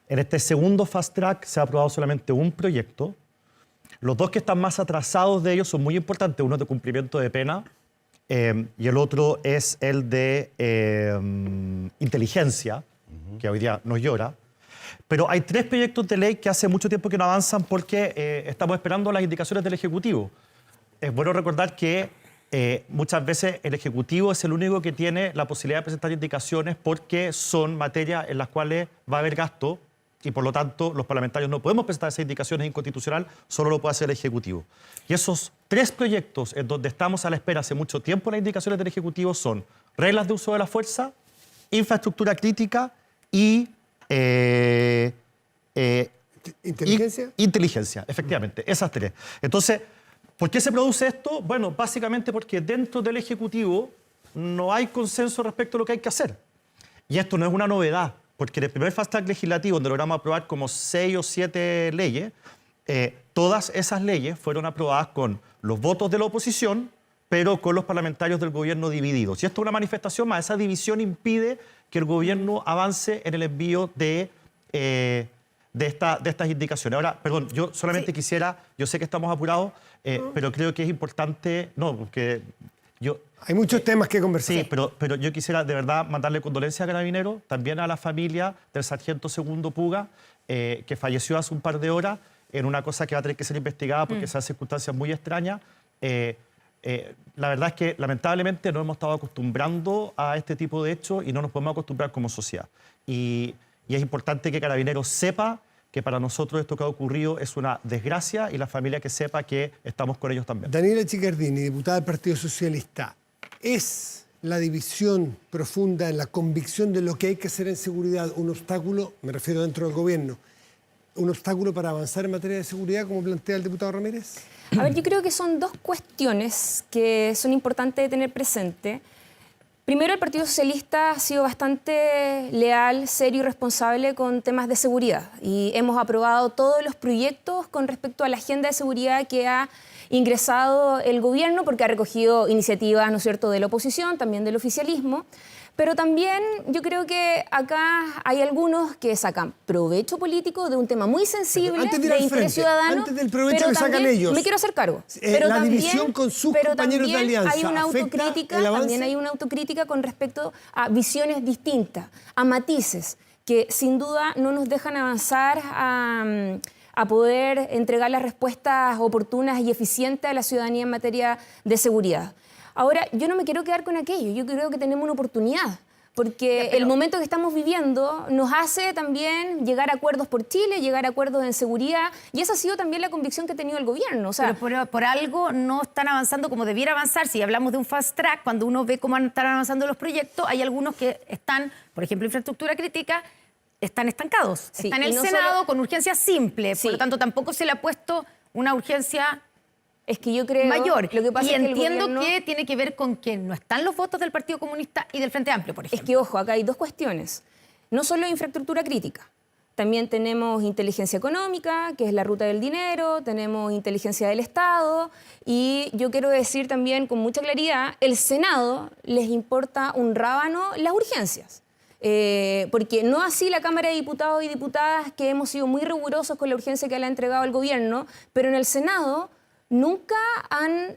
En este segundo fast track se ha aprobado solamente un proyecto. Los 2 que están más atrasados de ellos son muy importantes. Uno es de cumplimiento de pena y el otro es el de inteligencia, que hoy día nos llora. Pero hay 3 proyectos de ley que hace mucho tiempo que no avanzan porque estamos esperando las indicaciones del Ejecutivo. Es bueno recordar que muchas veces el Ejecutivo es el único que tiene la posibilidad de presentar indicaciones porque son materias en las cuales va a haber gasto y por lo tanto los parlamentarios no podemos presentar esas indicaciones, es inconstitucional, solo lo puede hacer el Ejecutivo. Y esos 3 proyectos en donde estamos a la espera hace mucho tiempo las indicaciones del Ejecutivo son reglas de uso de la fuerza, infraestructura crítica y ¿Inteligencia? Inteligencia, efectivamente, esas 3. Entonces, ¿por qué se produce esto? Bueno, básicamente porque dentro del Ejecutivo no hay consenso respecto a lo que hay que hacer. Y esto no es una novedad, porque en el primer fast track legislativo, donde logramos aprobar como 6 o 7 leyes, todas esas leyes fueron aprobadas con los votos de la oposición, pero con los parlamentarios del gobierno divididos. Y esto es una manifestación más. Esa división impide que el gobierno avance en el envío de estas indicaciones. Ahora, perdón, yo solamente quisiera, yo sé que estamos apurados, pero creo que es importante, porque yo... Hay muchos temas que conversar. Sí, pero yo quisiera de verdad mandarle condolencias a Carabineros, también a la familia del sargento Segundo Puga, que falleció hace un par de horas en una cosa que va a tener que ser investigada porque son circunstancias muy extrañas. La verdad es que lamentablemente no hemos estado acostumbrando a este tipo de hechos y no nos podemos acostumbrar como sociedad. Y es importante que Carabineros sepa que para nosotros esto que ha ocurrido es una desgracia y la familia que sepa que estamos con ellos también. Daniela Chiccardini, diputada del Partido Socialista, ¿es la división profunda en la convicción de lo que hay que hacer en seguridad un obstáculo, me refiero dentro del gobierno, un obstáculo para avanzar en materia de seguridad, como plantea el diputado Ramírez? A ver, yo creo que son 2 cuestiones que son importantes de tener presente. Primero, el Partido Socialista ha sido bastante leal, serio y responsable con temas de seguridad. Y hemos aprobado todos los proyectos con respecto a la agenda de seguridad que ha ingresado el gobierno, porque ha recogido iniciativas, ¿no es cierto?, de la oposición, también del oficialismo. Pero también yo creo que acá hay algunos que sacan provecho político de un tema muy sensible, de interés ciudadano. Antes del provecho que sacan ellos. Me quiero hacer cargo. La división con sus compañeros de alianza hay una autocrítica, también hay una autocrítica con respecto a visiones distintas, a matices, que sin duda no nos dejan avanzar a poder entregar las respuestas oportunas y eficientes a la ciudadanía en materia de seguridad. Ahora, yo no me quiero quedar con aquello, yo creo que tenemos una oportunidad, porque el momento que estamos viviendo nos hace también llegar a acuerdos por Chile, llegar a acuerdos en seguridad, y esa ha sido también la convicción que ha tenido el gobierno. O sea, pero por algo no están avanzando como debiera avanzar. Si hablamos de un fast track, cuando uno ve cómo están avanzando los proyectos, hay algunos que están, por ejemplo, infraestructura crítica, están estancados. Sí, están en el Senado con urgencia simple, por lo tanto tampoco se le ha puesto una urgencia es que yo creo mayor. Lo que pasa y es que entiendo el gobierno... que tiene que ver con que no están los votos del Partido Comunista y del Frente Amplio, por ejemplo. Es que, ojo, acá hay 2 cuestiones. No solo infraestructura crítica. También tenemos inteligencia económica, que es la ruta del dinero, tenemos inteligencia del Estado, y yo quiero decir también con mucha claridad, el Senado les importa un rábano las urgencias. Porque no así la Cámara de Diputados y Diputadas, que hemos sido muy rigurosos con la urgencia que le ha entregado el gobierno, pero en el Senado nunca han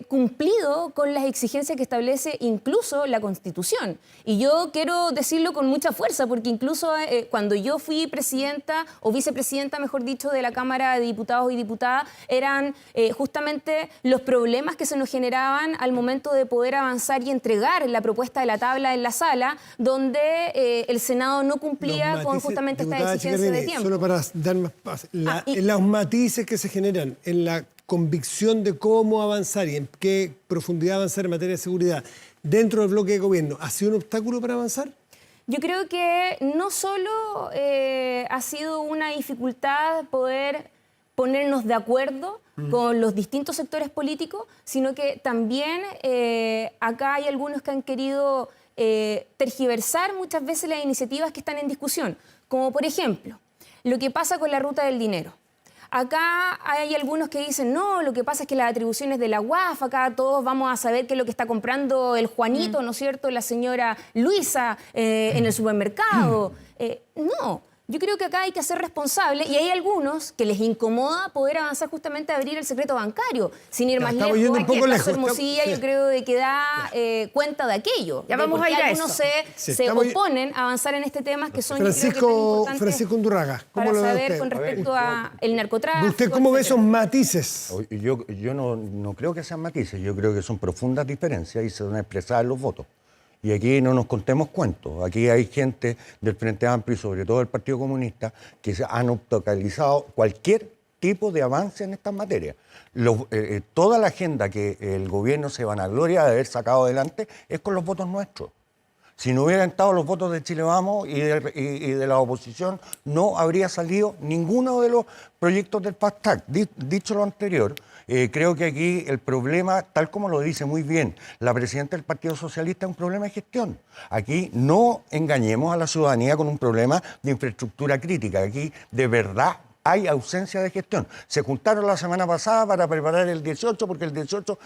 cumplido con las exigencias que establece incluso la Constitución. Y yo quiero decirlo con mucha fuerza, porque incluso cuando yo fui presidenta, o vicepresidenta, mejor dicho, de la Cámara de Diputados y Diputadas, eran justamente los problemas que se nos generaban al momento de poder avanzar y entregar la propuesta de la tabla en la sala, donde el Senado no cumplía con justamente esta exigencia de tiempo. Solo para dar más los matices que se generan en la convicción de cómo avanzar y en qué profundidad avanzar en materia de seguridad dentro del bloque de gobierno, ¿ha sido un obstáculo para avanzar? Yo creo que no solo ha sido una dificultad poder ponernos de acuerdo con los distintos sectores políticos, sino que también acá hay algunos que han querido tergiversar muchas veces las iniciativas que están en discusión, como por ejemplo lo que pasa con la ruta del dinero. Acá hay algunos que dicen, no, lo que pasa es que las atribuciones de la UAF, acá todos vamos a saber qué es lo que está comprando el Juanito, ¿no es cierto?, la señora Luisa en el supermercado. No, yo creo que acá hay que ser responsable y hay algunos que les incomoda poder avanzar justamente a abrir el secreto bancario. Sin ir más lejos, aquí el caso Hermosilla yo creo de que da cuenta de aquello. Ya vamos a ir a eso. Algunos se oponen a avanzar en este tema que son Francisco Undurraga, ¿cómo para lo ve saber usted? con respecto al narcotráfico. ¿Usted cómo ve esos matices? Yo no creo que sean matices, yo creo que son profundas diferencias y se van a expresar en los votos. Y aquí no nos contemos cuentos. Aquí hay gente del Frente Amplio y sobre todo del Partido Comunista que han obstaculizado cualquier tipo de avance en estas materias. Toda la agenda que el gobierno se vanagloria de haber sacado adelante es con los votos nuestros. Si no hubieran estado los votos de Chile Vamos y de la oposición, no habría salido ninguno de los proyectos del Fast Track. Dicho lo anterior, creo que aquí el problema, tal como lo dice muy bien la presidenta del Partido Socialista, es un problema de gestión. Aquí no engañemos a la ciudadanía con un problema de infraestructura crítica. Aquí de verdad hay ausencia de gestión. Se juntaron la semana pasada para preparar el 18, porque el 18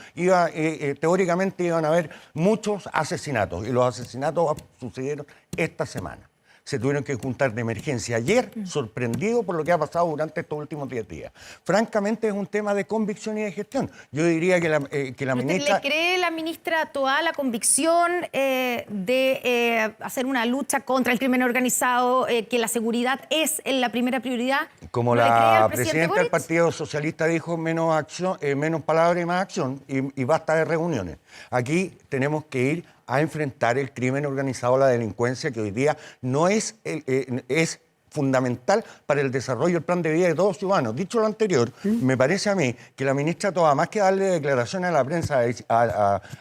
teóricamente iban a haber muchos asesinatos, y los asesinatos sucedieron esta semana. Se tuvieron que juntar de emergencia ayer, sorprendido por lo que ha pasado durante estos últimos 10 días. Francamente, es un tema de convicción y de gestión. Yo diría que la ministra... ¿Le cree la ministra toda la convicción de hacer una lucha contra el crimen organizado, que la seguridad es la primera prioridad? Como la presidenta del Partido Socialista dijo, menos acción, menos palabras y más acción, y basta de reuniones. Aquí tenemos que ir a enfrentar el crimen organizado, la delincuencia, que hoy día no es fundamental para el desarrollo del plan de vida de todos los ciudadanos. Dicho lo anterior, me parece a mí que la ministra Toa, más que darle declaraciones a la prensa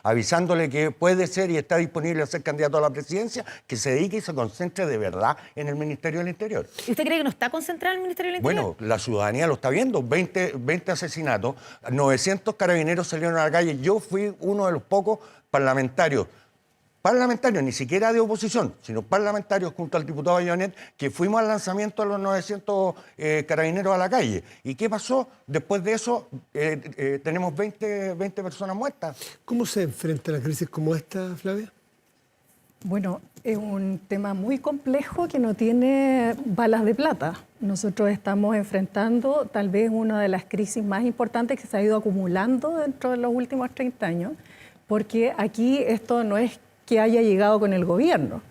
avisándole que puede ser y está disponible a ser candidato a la presidencia, que se dedique y se concentre de verdad en el Ministerio del Interior. ¿Y usted cree que no está concentrado en el Ministerio del Interior? Bueno, la ciudadanía lo está viendo, 20 asesinatos, 900 carabineros salieron a la calle. Yo fui uno de los pocos parlamentarios, ni siquiera de oposición, sino parlamentarios junto al diputado Jonet, que fuimos al lanzamiento de los 900 carabineros a la calle. ¿Y qué pasó? Después de eso tenemos 20 personas muertas. ¿Cómo se enfrenta a la crisis como esta, Flavia? Bueno, es un tema muy complejo que no tiene balas de plata. Nosotros estamos enfrentando tal vez una de las crisis más importantes que se ha ido acumulando dentro de los últimos 30 años, porque aquí esto no es que haya llegado con el gobierno.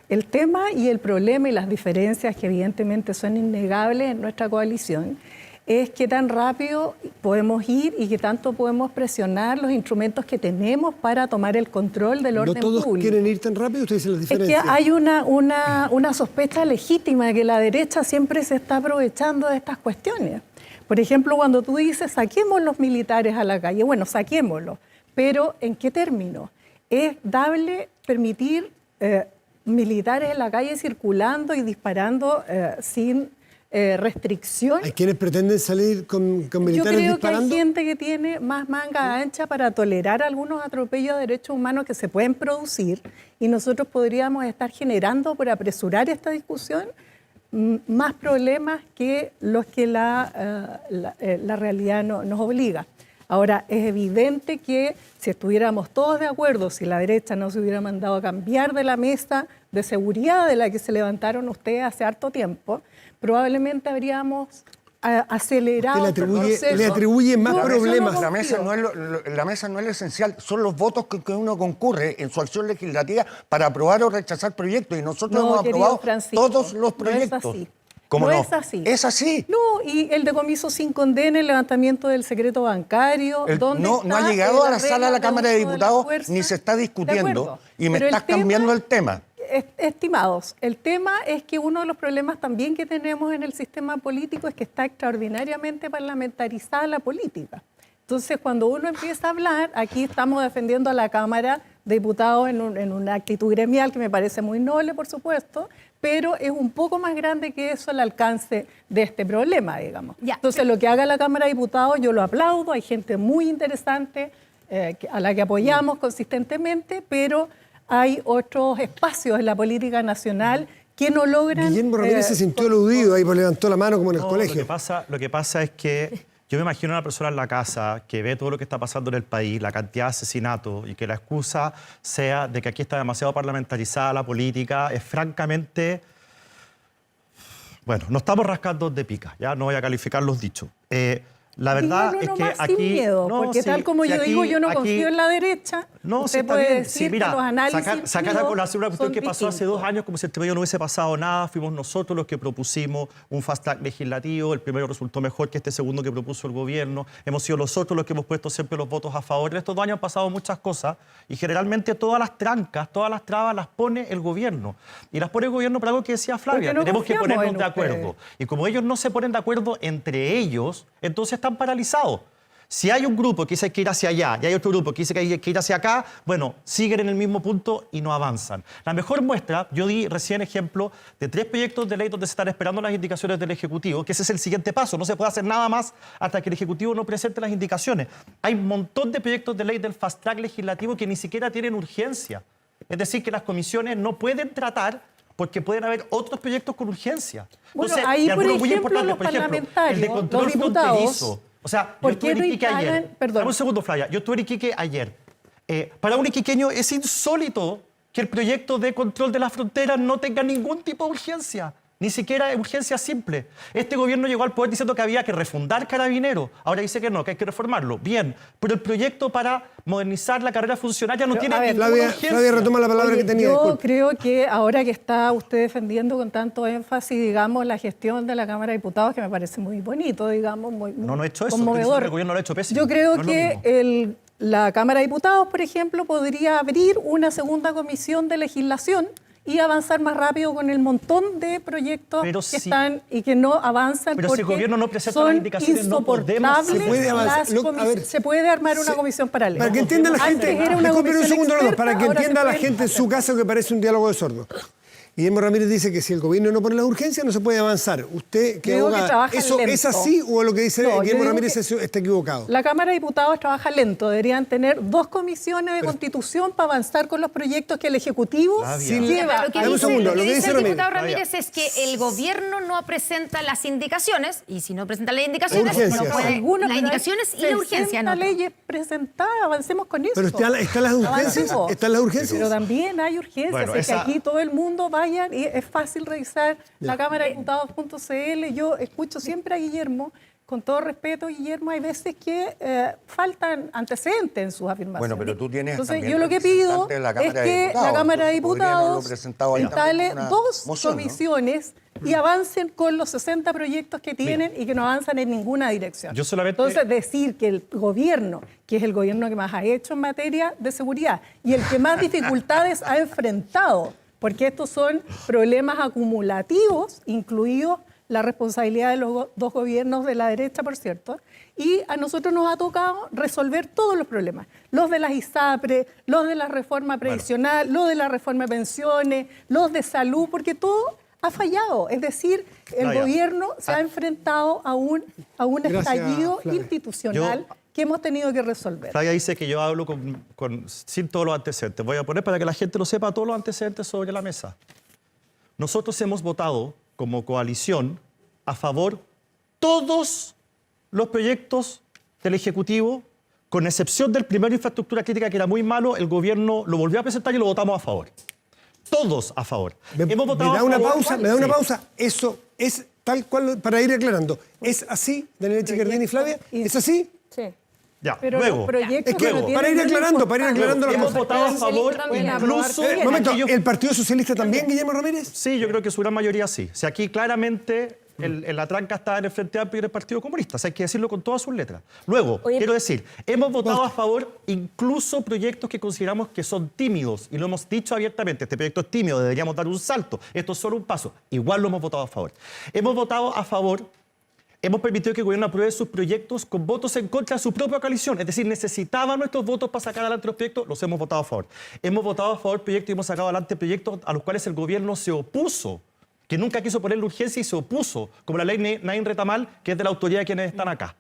El tema y el problema y las diferencias que evidentemente son innegables en nuestra coalición es qué tan rápido podemos ir y qué tanto podemos presionar los instrumentos que tenemos para tomar el control del orden público. ¿No todos quieren ir tan rápido? Usted dice las diferencias. Es que hay una sospecha legítima de que la derecha siempre se está aprovechando de estas cuestiones. Por ejemplo, cuando tú dices, saquemos los militares a la calle, bueno, saquémoslos, pero ¿en qué término? ¿Es dable permitir militares en la calle circulando y disparando sin restricción? ¿Hay quienes pretenden salir con militares disparando? Yo creo que hay gente que tiene más manga ancha para tolerar algunos atropellos de derechos humanos que se pueden producir, y nosotros podríamos estar generando, por apresurar esta discusión, más problemas que los que la realidad nos obliga. Ahora, es evidente que si estuviéramos todos de acuerdo, si la derecha no se hubiera mandado a cambiar de la mesa de seguridad de la que se levantaron ustedes hace harto tiempo, probablemente habríamos acelerado el proceso. Le atribuye más problemas. La mesa no es lo esencial, son los votos que uno concurre en su acción legislativa para aprobar o rechazar proyectos, y nosotros hemos aprobado todos los proyectos. No es así. ¿Cómo no no? es así. Es así. No, y el decomiso sin condena, el levantamiento del secreto bancario. No ha llegado a la sala de la Cámara de Diputados ni se está discutiendo, y me estás cambiando el tema. Estimados, el tema es que uno de los problemas también que tenemos en el sistema político es que está extraordinariamente parlamentarizada la política. Entonces, cuando uno empieza a hablar, aquí estamos defendiendo a la Cámara de diputados en una actitud gremial que me parece muy noble, por supuesto, pero es un poco más grande que eso el alcance de este problema, digamos. Ya. Entonces, lo que haga la Cámara de Diputados, yo lo aplaudo, hay gente muy interesante a la que apoyamos consistentemente, pero hay otros espacios en la política nacional que no logran... Guillermo Ramírez se sintió aludido ahí, pues levantó la mano como en el No, colegio. Lo que pasa es que yo me imagino a una persona en la casa que ve todo lo que está pasando en el país, la cantidad de asesinatos, y que la excusa sea de que aquí está demasiado parlamentarizada la política, es francamente... Bueno, nos estamos rascando de pica, ya no voy a calificar los dichos. La verdad Dígalo es que nomás aquí... sin miedo, no, porque sí, tal como sí, yo aquí- digo, yo no aquí- confío en la derecha. No, sí, usted está puede bien. decir Sí, mira, que los análisis sacar a incluidos colación una cuestión son que pasó hace distintos. 2 años como si entre medio no hubiese pasado nada. Fuimos nosotros los que propusimos un fast track legislativo. El primero resultó mejor que este segundo que propuso el gobierno. Hemos sido nosotros los que hemos puesto siempre los votos a favor. En estos 2 años han pasado muchas cosas y generalmente todas las trancas, todas las trabas las pone el gobierno. Y las pone el gobierno por algo que decía Flavia. Porque no Tenemos que confiamos ponernos en de ustedes. acuerdo. Y como ellos no se ponen de acuerdo entre ellos, entonces están paralizados. Si hay un grupo que dice que hay que ir hacia allá y hay otro grupo que dice que hay que ir hacia acá, bueno, siguen en el mismo punto y no avanzan. La mejor muestra, yo di recién ejemplo de 3 proyectos de ley donde se están esperando las indicaciones del Ejecutivo, que ese es el siguiente paso. No se puede hacer nada más hasta que el Ejecutivo no presente las indicaciones. Hay un montón de proyectos de ley del fast track legislativo que ni siquiera tienen urgencia. Es decir, que las comisiones no pueden tratar porque pueden haber otros proyectos con urgencia. Bueno, Entonces, ahí, y por algunos muy ejemplo, importantes, los por ejemplo, parlamentarios, el de control los diputados, fronterizo. O sea, ¿por yo estuve qué en no Iquique instalan- ayer. perdón. Dame un segundo, Flavia. Yo estuve en Iquique ayer. Para un iquiqueño es insólito que el proyecto de control de las fronteras no tenga ningún tipo de urgencia. Ni siquiera urgencia simple. Este gobierno llegó al poder diciendo que había que refundar Carabineros. Ahora dice que no, que hay que reformarlo. Bien, pero el proyecto para modernizar la carrera funcionaria no tiene a ver, ninguna urgencia. Flavia retoma la palabra Oye, que tenía. yo disculpe. creo que ahora que está usted defendiendo con tanto énfasis, digamos, la gestión de la Cámara de Diputados, que me parece muy bonito, digamos, muy No he hecho eso. Estoy conmovedor. diciendo que el gobierno lo ha hecho pésimo. Yo creo No es lo que mismo. la Cámara de Diputados, por ejemplo, podría abrir una segunda comisión de legislación y avanzar más rápido con el montón de proyectos Pero que si- están y que no avanzan Pero si el porque gobierno no presenta son las indicaciones, no podemos insoportables hacer. Se puede avanzar. las A ver, se puede armar una comisión paralela. Para que entienda la Antes gente, era una disculpen un comisión segundo, Lola, experta, para que ahora se entienda la pueden gente en su hacer. casa que parece un diálogo de sordos. Guillermo Ramírez dice que si el gobierno no pone las urgencias no se puede avanzar. ¿Usted que Digo que abogada, trabajan eso es lento. así o lo que dice No, yo Guillermo digo Ramírez que está equivocado? La Cámara de Diputados trabaja lento. Deberían tener 2 comisiones de constitución para avanzar con los proyectos que el Ejecutivo Flavia. lleva. Lo que Dame un dice, segundo, lo que dice el Ramírez. diputado Ramírez es que el gobierno no presenta las indicaciones y si no presenta las indicaciones, Urgencias. no puede- Algunas, las pero indicaciones hay y la urgencia. 60 No. leyes presentadas, avancemos con eso. Pero están las urgencias. Avancemos. Están las urgencias. Pero también hay urgencias. Bueno, es que esa- aquí todo el mundo vaya y es fácil revisar la Cámara de Diputados.cl. Yo escucho siempre a Guillermo, con todo respeto, Guillermo, hay veces que faltan antecedentes en sus afirmaciones. Bueno, pero tú tienes Entonces, también yo lo que pido representante de la es Cámara de que Diputados, la Cámara de entonces podrían haberlo Diputados presentado ahí también instale como una 2 moción, ¿no? comisiones y avancen con los 60 proyectos que tienen y que no avanzan en ninguna dirección. Yo solamente- Entonces, decir que el gobierno, que es el gobierno que más ha hecho en materia de seguridad y el que más dificultades ha enfrentado, porque estos son problemas acumulativos, incluidos la responsabilidad de los 2 gobiernos de la derecha, por cierto, y a nosotros nos ha tocado resolver todos los problemas, los de las ISAPRE, los de la reforma previsional, los de la reforma de pensiones, los de salud, porque todo ha fallado. Es decir, el Flavia, gobierno se ha enfrentado a un Gracias, estallido Flavia. institucional que hemos tenido que resolver. Flavia dice que yo hablo sin todos los antecedentes. Voy a poner para que la gente lo sepa todos los antecedentes sobre la mesa. Nosotros hemos votado como coalición a favor todos los proyectos del Ejecutivo, con excepción del primero, infraestructura crítica, que era muy malo, el gobierno lo volvió a presentar y lo votamos a favor. Todos a favor. ¿Me Hemos votado da a una favor- pausa? ¿Me da una Sí. pausa? Eso es tal cual, para ir aclarando. ¿Es así, Daniela Chiquerdini y Flavia? ¿Es así? Sí. Ya, Pero luego. los proyectos Es que no tienen para ir menos aclarando las Hemos cosas. votado a favor También. incluso... Pueden Un momento, aquellos- ¿el Partido Socialista también, Guillermo Ramírez? Sí, yo creo que su gran mayoría sí. O sea, aquí claramente en la tranca está en el Frente Amplio y en el Partido Comunista. O sea, hay que decirlo con todas sus letras. Luego, Oye, quiero decir, hemos votado a favor incluso proyectos que consideramos que son tímidos. Y lo hemos dicho abiertamente, este proyecto es tímido, deberíamos dar un salto. Esto es solo un paso. Igual lo hemos votado a favor. Hemos votado a favor hemos permitido que el gobierno apruebe sus proyectos con votos en contra de su propia coalición. Es decir, necesitaban nuestros votos para sacar adelante los proyectos, los hemos votado a favor. Hemos votado a favor del proyecto y hemos sacado adelante proyectos a los cuales el gobierno se opuso, que nunca quiso ponerle urgencia y se opuso, como la ley Nain Retamal, que es de la autoridad de quienes están acá.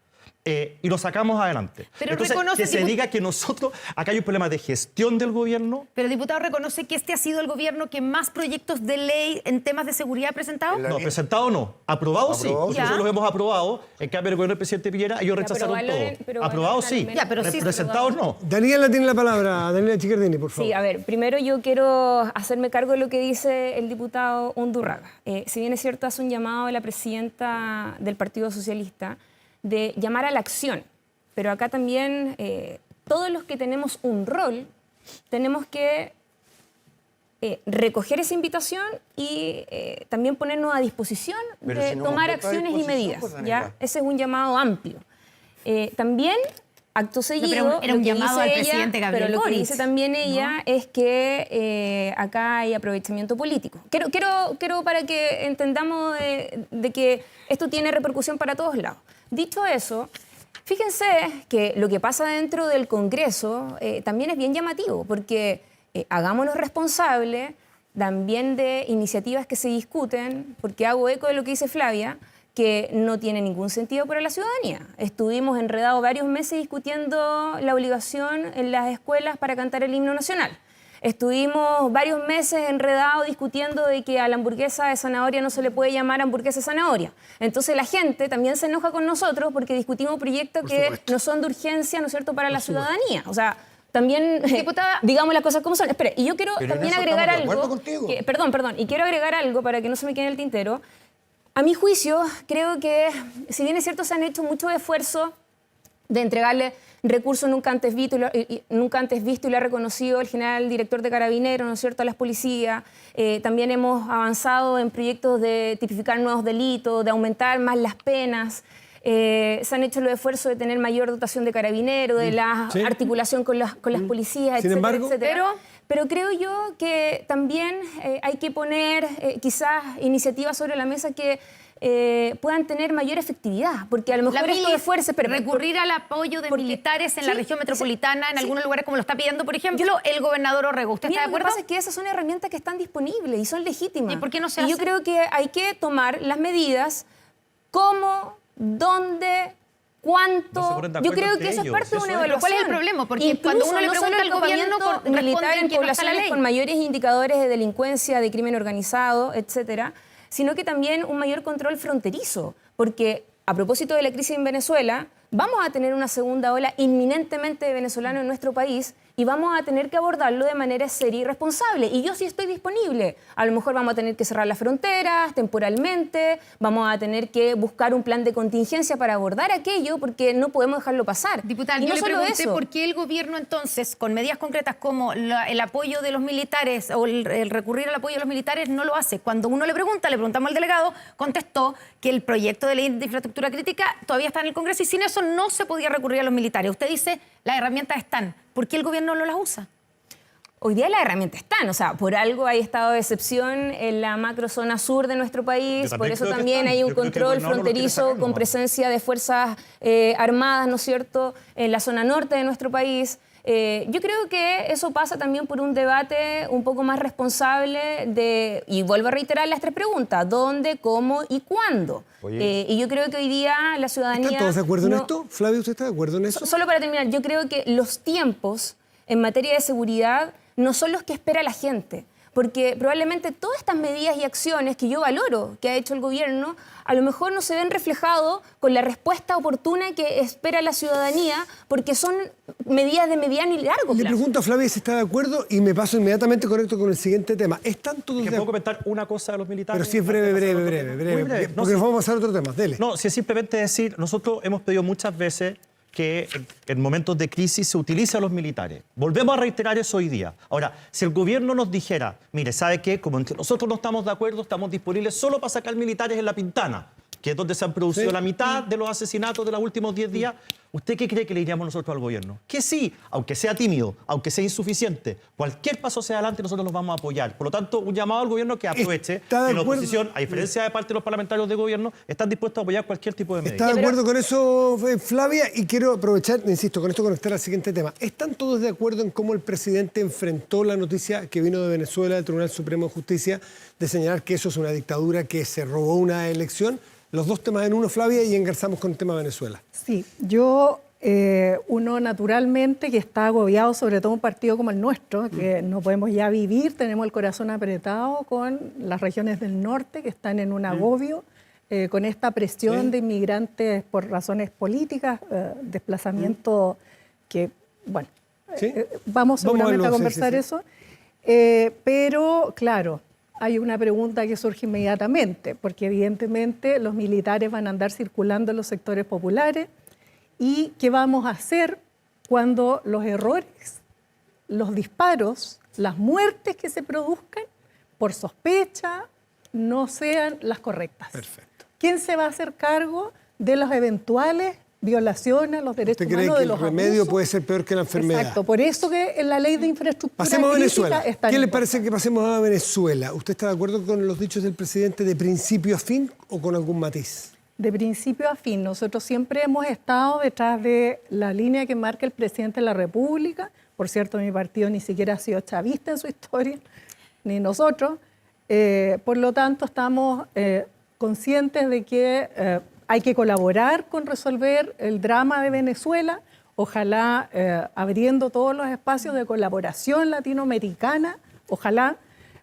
Y lo sacamos adelante. Pero entonces, que se diga que nosotros, acá hay un problema de gestión del gobierno. Pero el diputado reconoce que este ha sido el gobierno que más proyectos de ley en temas de seguridad ha presentado. No, presentado no. Aprobado sí. Ya. Nosotros los hemos aprobado. En cambio, el gobierno del presidente Piñera, ellos rechazaron todo. Aprobado sí. Ya, pero sí, presentados no. Daniela tiene la palabra. Daniela Chiquerdini, por favor. Sí, a ver, primero yo quiero hacerme cargo de lo que dice el diputado Undurraga. Si bien es cierto, hace un llamado a la presidenta del Partido Socialista de llamar a la acción. Pero acá también todos los que tenemos un rol tenemos que recoger esa invitación y también ponernos a disposición de tomar acciones y medidas. ¿Ya? Ese es un llamado amplio. También, acto seguido, era un llamado al ella, presidente Gabriel pero lo que Boric, dice también ella es que acá hay aprovechamiento político. Quiero para que entendamos de que esto tiene repercusión para todos lados. Dicho eso, fíjense que lo que pasa dentro del Congreso también es bien llamativo, porque hagámonos responsables también de iniciativas que se discuten, porque hago eco de lo que dice Flavia, que no tiene ningún sentido para la ciudadanía. Estuvimos enredados varios meses discutiendo la obligación en las escuelas para cantar el himno nacional. Estuvimos varios meses enredados discutiendo de que a la hamburguesa de zanahoria no se le puede llamar hamburguesa de zanahoria. Entonces la gente también se enoja con nosotros porque discutimos proyectos que no son de urgencia, ¿no es cierto?, para la ciudadanía. O sea, también, digamos las cosas como son. Espera, y yo quiero también agregar algo. Perdón, y quiero agregar algo para que no se me quede en el tintero. A mi juicio, creo que, si bien es cierto, se han hecho muchos esfuerzos de entregarle recursos nunca antes visto y lo ha reconocido el general director de Carabineros, ¿no es cierto?, a las policías. También hemos avanzado en proyectos de tipificar nuevos delitos, de aumentar más las penas. Se han hecho los esfuerzos de tener mayor dotación de Carabineros, de la articulación con las policías, Sin embargo, Pero creo yo que también hay que poner quizás iniciativas sobre la mesa que puedan tener mayor efectividad, porque a lo mejor esto de fuerza... recurrir al apoyo de militares en la región metropolitana, en algunos lugares como lo está pidiendo, por ejemplo, el gobernador Orrego. ¿Usted está de acuerdo? Lo que pasa es que esas son herramientas que están disponibles y son legítimas. ¿Y por qué no se hace? Yo creo que hay que tomar las medidas cómo, dónde, cuánto. Yo creo que eso es parte de una evaluación. ¿Cuál es el problema? Porque incluso, cuando uno le pregunta al gobierno, militar en responden que no está la poblaciones ley. con mayores indicadores de delincuencia, de crimen organizado, etcétera, sino que también un mayor control fronterizo, porque a propósito de la crisis en Venezuela, vamos a tener una segunda ola inminentemente de venezolanos en nuestro país y vamos a tener que abordarlo de manera seria y responsable. Y yo sí estoy disponible. A lo mejor vamos a tener que cerrar las fronteras temporalmente, vamos a tener que buscar un plan de contingencia para abordar aquello, porque no podemos dejarlo pasar. Diputada, y yo no le solo pregunté eso. por qué el gobierno entonces, con medidas concretas como el apoyo de los militares o el recurrir al apoyo de los militares, no lo hace. Cuando uno le preguntamos al delegado, contestó que el proyecto de ley de infraestructura crítica todavía está en el Congreso y sin eso no se podía recurrir a los militares. Usted dice, las herramientas están. ¿Por qué el gobierno no las usa? Hoy día las herramientas están, o sea, por algo hay estado de excepción en la macrozona sur de nuestro país, por eso también hay un control fronterizo con presencia de fuerzas armadas, ¿no es cierto?, en la zona norte de nuestro país. Yo creo que eso pasa también por un debate un poco más responsable y vuelvo a reiterar las tres preguntas: ¿dónde, cómo y cuándo? Y yo creo que hoy día la ciudadanía... ¿Están todos de acuerdo en esto? Flavio, ¿usted está de acuerdo en eso? Solo para terminar, yo creo que los tiempos en materia de seguridad no son los que espera la gente. Porque probablemente todas estas medidas y acciones que yo valoro que ha hecho el gobierno, a lo mejor no se ven reflejados con la respuesta oportuna que espera la ciudadanía, porque son medidas de mediano y largo plazo. Le pregunto a Flavia si está de acuerdo y me paso inmediatamente correcto con el siguiente tema. ¿Están todos de ¿Puedo acuerdo? comentar una cosa de los militares? Pero sí es breve, porque nos vamos a pasar a otro tema. Dele. No, si es simplemente decir, nosotros hemos pedido muchas veces que en momentos de crisis se utilice a los militares. Volvemos a reiterar eso hoy día. Ahora, si el gobierno nos dijera, mire, ¿sabe qué? Como entre nosotros no estamos de acuerdo, estamos disponibles solo para sacar militares en La Pintana. que es donde se han producido la mitad de los asesinatos de los últimos 10 días, ¿usted qué cree que le diríamos nosotros al gobierno? Que sí, aunque sea tímido, aunque sea insuficiente, cualquier paso hacia adelante nosotros los vamos a apoyar. Por lo tanto, un llamado al gobierno que aproveche que la oposición, a diferencia de parte de los parlamentarios de gobierno, están dispuestos a apoyar cualquier tipo de medida. ¿Está de acuerdo con eso, Flavia? Y quiero aprovechar, insisto, con esto conectar al siguiente tema. ¿Están todos de acuerdo en cómo el presidente enfrentó la noticia que vino de Venezuela, del Tribunal Supremo de Justicia, de señalar que eso es una dictadura que se robó una elección? Los dos temas en uno, Flavia, y engarzamos con el tema de Venezuela. Sí, uno naturalmente que está agobiado, sobre todo un partido como el nuestro, que no podemos ya vivir, tenemos el corazón apretado con las regiones del norte que están en un agobio, con esta presión de inmigrantes por razones políticas, desplazamiento que, bueno, vamos seguramente a conversar eso, pero claro, hay una pregunta que surge inmediatamente, porque evidentemente los militares van a andar circulando en los sectores populares. ¿Y qué vamos a hacer cuando los errores, los disparos, las muertes que se produzcan por sospecha no sean las correctas? Perfecto. ¿Quién se va a hacer cargo de las eventuales violaciones a los derechos humanos, de los abusos? ¿Usted cree que el remedio puede ser peor que la enfermedad? Exacto, por eso que en la ley de infraestructura pasemos a Venezuela. está ¿Qué le parece que pasemos a Venezuela? ¿Usted está de acuerdo con los dichos del presidente de principio a fin o con algún matiz? De principio a fin, nosotros siempre hemos estado detrás de la línea que marca el presidente de la República. Por cierto, mi partido ni siquiera ha sido chavista en su historia, ni nosotros. Por lo tanto, estamos conscientes de que hay que colaborar con resolver el drama de Venezuela, ojalá abriendo todos los espacios de colaboración latinoamericana, ojalá,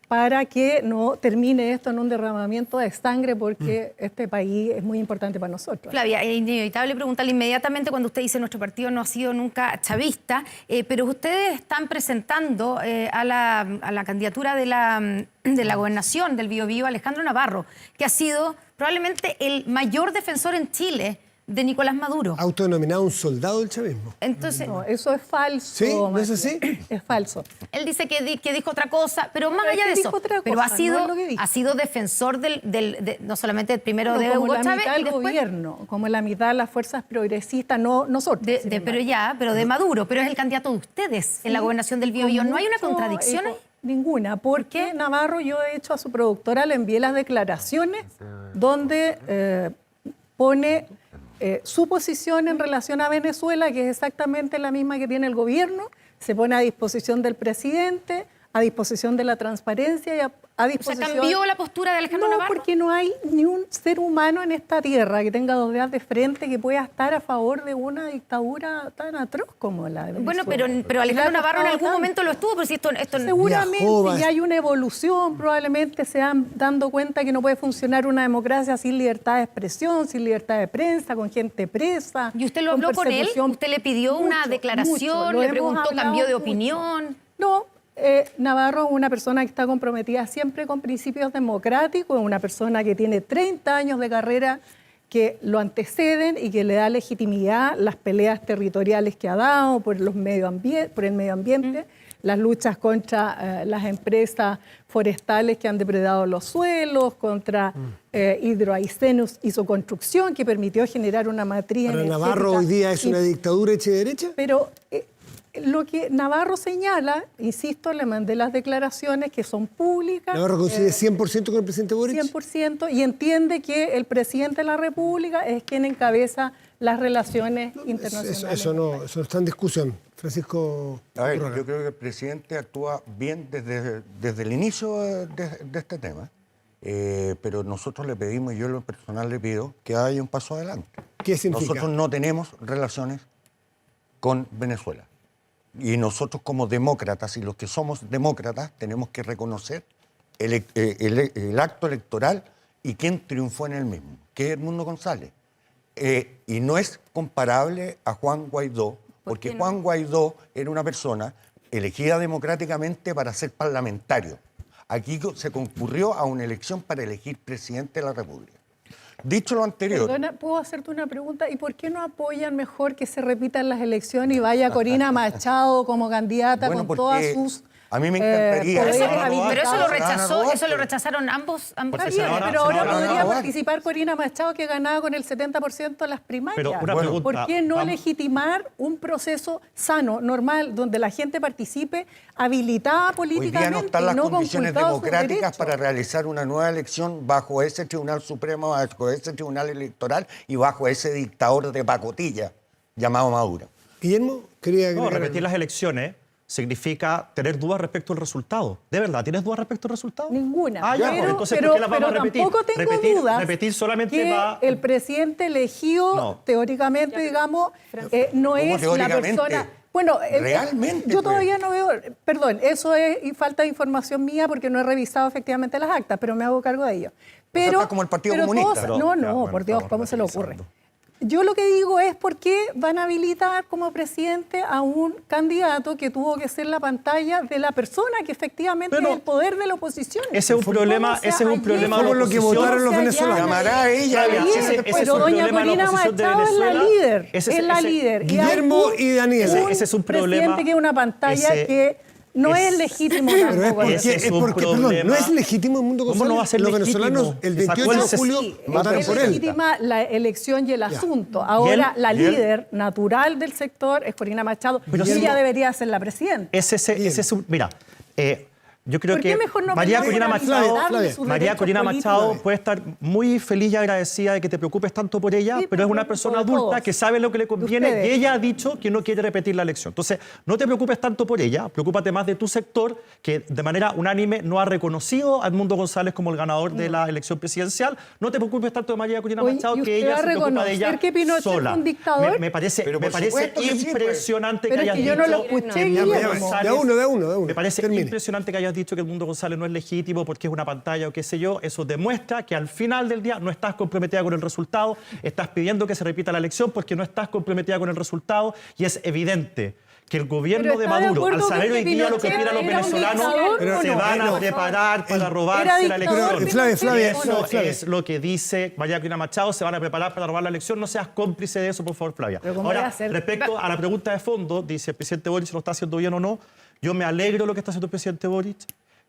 para que no termine esto en un derramamiento de sangre, porque este país es muy importante para nosotros. Flavia, es inevitable preguntarle inmediatamente cuando usted dice nuestro partido no ha sido nunca chavista, pero ustedes están presentando a la candidatura de la gobernación del Biobío, Alejandro Navarro, que ha sido probablemente el mayor defensor en Chile de Nicolás Maduro. Autodenominado un soldado del chavismo. Entonces, no, eso es falso. ¿Sí? ¿No es así? Es falso. Él dice que dijo otra cosa, pero más allá de eso, pero ha sido defensor no solamente el primero de Hugo Chávez, y después gobierno, como la mitad de las fuerzas progresistas, no nosotros. Pero de Maduro, pero es el candidato de ustedes en la gobernación del Biobío. ¿No hay una contradicción ahí? Ninguna, porque Navarro, yo de hecho a su productora le envié las declaraciones donde pone su posición en relación a Venezuela, que es exactamente la misma que tiene el gobierno, se pone a disposición del presidente, a disposición de la transparencia y a disposición... ¿Se cambió la postura de Alejandro Navarro? No, porque no hay ni un ser humano en esta tierra que tenga dos dedos de frente que pueda estar a favor de una dictadura tan atroz como la de Venezuela. Bueno, pero Alejandro Navarro en algún momento lo estuvo, pero si esto seguramente ya hay una evolución, probablemente se van dando cuenta que no puede funcionar una democracia sin libertad de expresión, sin libertad de prensa, con gente presa. ¿Y usted lo habló con él? ¿Usted le pidió una declaración? ¿Le preguntó, cambió de opinión? No. Navarro es una persona que está comprometida siempre con principios democráticos, es una persona que tiene 30 años de carrera que lo anteceden y que le da legitimidad las peleas territoriales que ha dado por el medio ambiente, las luchas contra las empresas forestales que han depredado los suelos, contra Hidroaizenus y su construcción que permitió generar una matriz energética. ¿Para Navarro hoy día es una dictadura hecha de derecha? Pero... lo que Navarro señala, insisto, le mandé las declaraciones que son públicas. ¿Navarro coincide 100% con el presidente Boric? 100%, y entiende que el presidente de la República es quien encabeza las relaciones internacionales. Eso no está en discusión. Francisco. A ver, yo creo que el presidente actúa bien desde el inicio de este tema, pero nosotros le pedimos, y yo en lo personal le pido, que haya un paso adelante. ¿Qué significa? Nosotros no tenemos relaciones con Venezuela. Y nosotros como demócratas, y los que somos demócratas, tenemos que reconocer el acto electoral y quién triunfó en el mismo, que es Edmundo González. Y no es comparable a Juan Guaidó, porque Juan Guaidó era una persona elegida democráticamente para ser parlamentario. Aquí se concurrió a una elección para elegir presidente de la República. Dicho lo anterior... Perdona, ¿puedo hacerte una pregunta? ¿Y por qué no apoyan mejor que se repitan las elecciones y vaya Corina Machado como candidata con todas sus A mí me encantaría. poderes Pero habilitados. Pero eso Está lo rechazaron ambos bien, senadora- pero ahora senadora podría Navarro. participar Corina Machado, que ganaba con el 70% de las primarias. Pero una pregunta, ¿Por qué no vamos- legitimar un proceso sano, normal, donde la gente participe habilitada Hoy políticamente día no están y las no condiciones conculcados sus democráticas derechos? para realizar una nueva elección bajo ese Tribunal Supremo, bajo ese Tribunal Electoral y bajo ese dictador de pacotilla llamado Maduro? Guillermo, quería No, agregar repetir algo. las elecciones significa tener dudas respecto al resultado. ¿De verdad tienes dudas respecto al resultado? Ninguna. Ah, ya, pues, pero entonces, ¿por qué las vamos a pero repetir? tampoco tengo dudas Repetir solamente que va... el presidente elegido, No. teóricamente, digamos, no ¿Cómo es la teóricamente? persona... Bueno, Realmente, yo pues. todavía no veo... Perdón, eso es falta de información mía porque no he revisado efectivamente las actas, pero me hago cargo de ello. Pero, está como el Partido pero Comunista. todos- Pero, no, ya, bueno, por Dios, estamos ¿cómo se le ocurre? relativizando. Yo lo que digo es por qué van a habilitar como presidente a un candidato que tuvo que ser la pantalla de la persona que efectivamente Pero es el poder de la oposición. Ese es un problema, ¿Cómo se ese es un allana? problema de la Fue por lo que oposición. votaron los ¿Cómo se venezolanos. allana? Llamará a ella. Flavia, Bien, ese es pero un doña problema de la Corina oposición de Machado es la Venezuela. líder, Ese- es la ese- líder. Y Guillermo hay y Daniela. Ese es un problema- presidente que es una pantalla ese- que no es es- legítimo Pero es tampoco. porque, Ese es un perdón, problema. no es legítimo el mundo ¿Cómo González. no va a ser Los legítimo? venezolanos el Sacó 28 de el julio Sí, votaron es por él. legítima la elección y el asunto. Ahora, la ¿Y él? líder natural del sector es Corina Machado Pero y sí- ella debería ser la presidenta. Ese es un... Mira, yo creo ¿Por qué que mejor no María permitir Corina a Machado, darle sus María derechos Corina políticos? Machado puede estar muy feliz y agradecida de que te preocupes tanto por ella, Sí, pero es me una preocupo persona de adulta todos. que sabe lo que le conviene ustedes. y ella ha dicho que no quiere repetir la elección. Entonces, no te preocupes tanto por ella, preocúpate más de tu sector, que de manera unánime no ha reconocido a Edmundo González como el ganador de la elección presidencial. No te preocupes tanto de María Corina Oye, Machado, ¿y que usted ella va a se preocupa de ella reconocer que Pinochet sola. fue un dictador? Me parece, Pero me por parece supuesto que sí, pues. impresionante Pero que es hayas que yo no lo dicho escuché, que Guillermo. Edmundo De González- a uno. Me parece Termine. impresionante que hayas dicho que Edmundo González no es legítimo porque es una pantalla o qué sé yo. Eso demuestra que al final del día no estás comprometida con el resultado, estás pidiendo que se repita la elección porque no estás comprometida con el resultado y es evidente que el gobierno Pero de ¿está de Maduro, al acuerdo saber que hoy día lo que Pinochet opinan los era un venezolanos, dictador se o no? van a No. preparar para Era robarse la dictador, elección. Flavia, Eso Flavia. es lo que dice María Corina Machado, se van a preparar para robar la elección. No seas cómplice de eso, por favor, Flavia. Pero ¿cómo voy a Ahora, hacer? respecto a la pregunta de fondo, dice el presidente Boric lo está haciendo bien o no. Yo me alegro de lo que está haciendo el presidente Boric.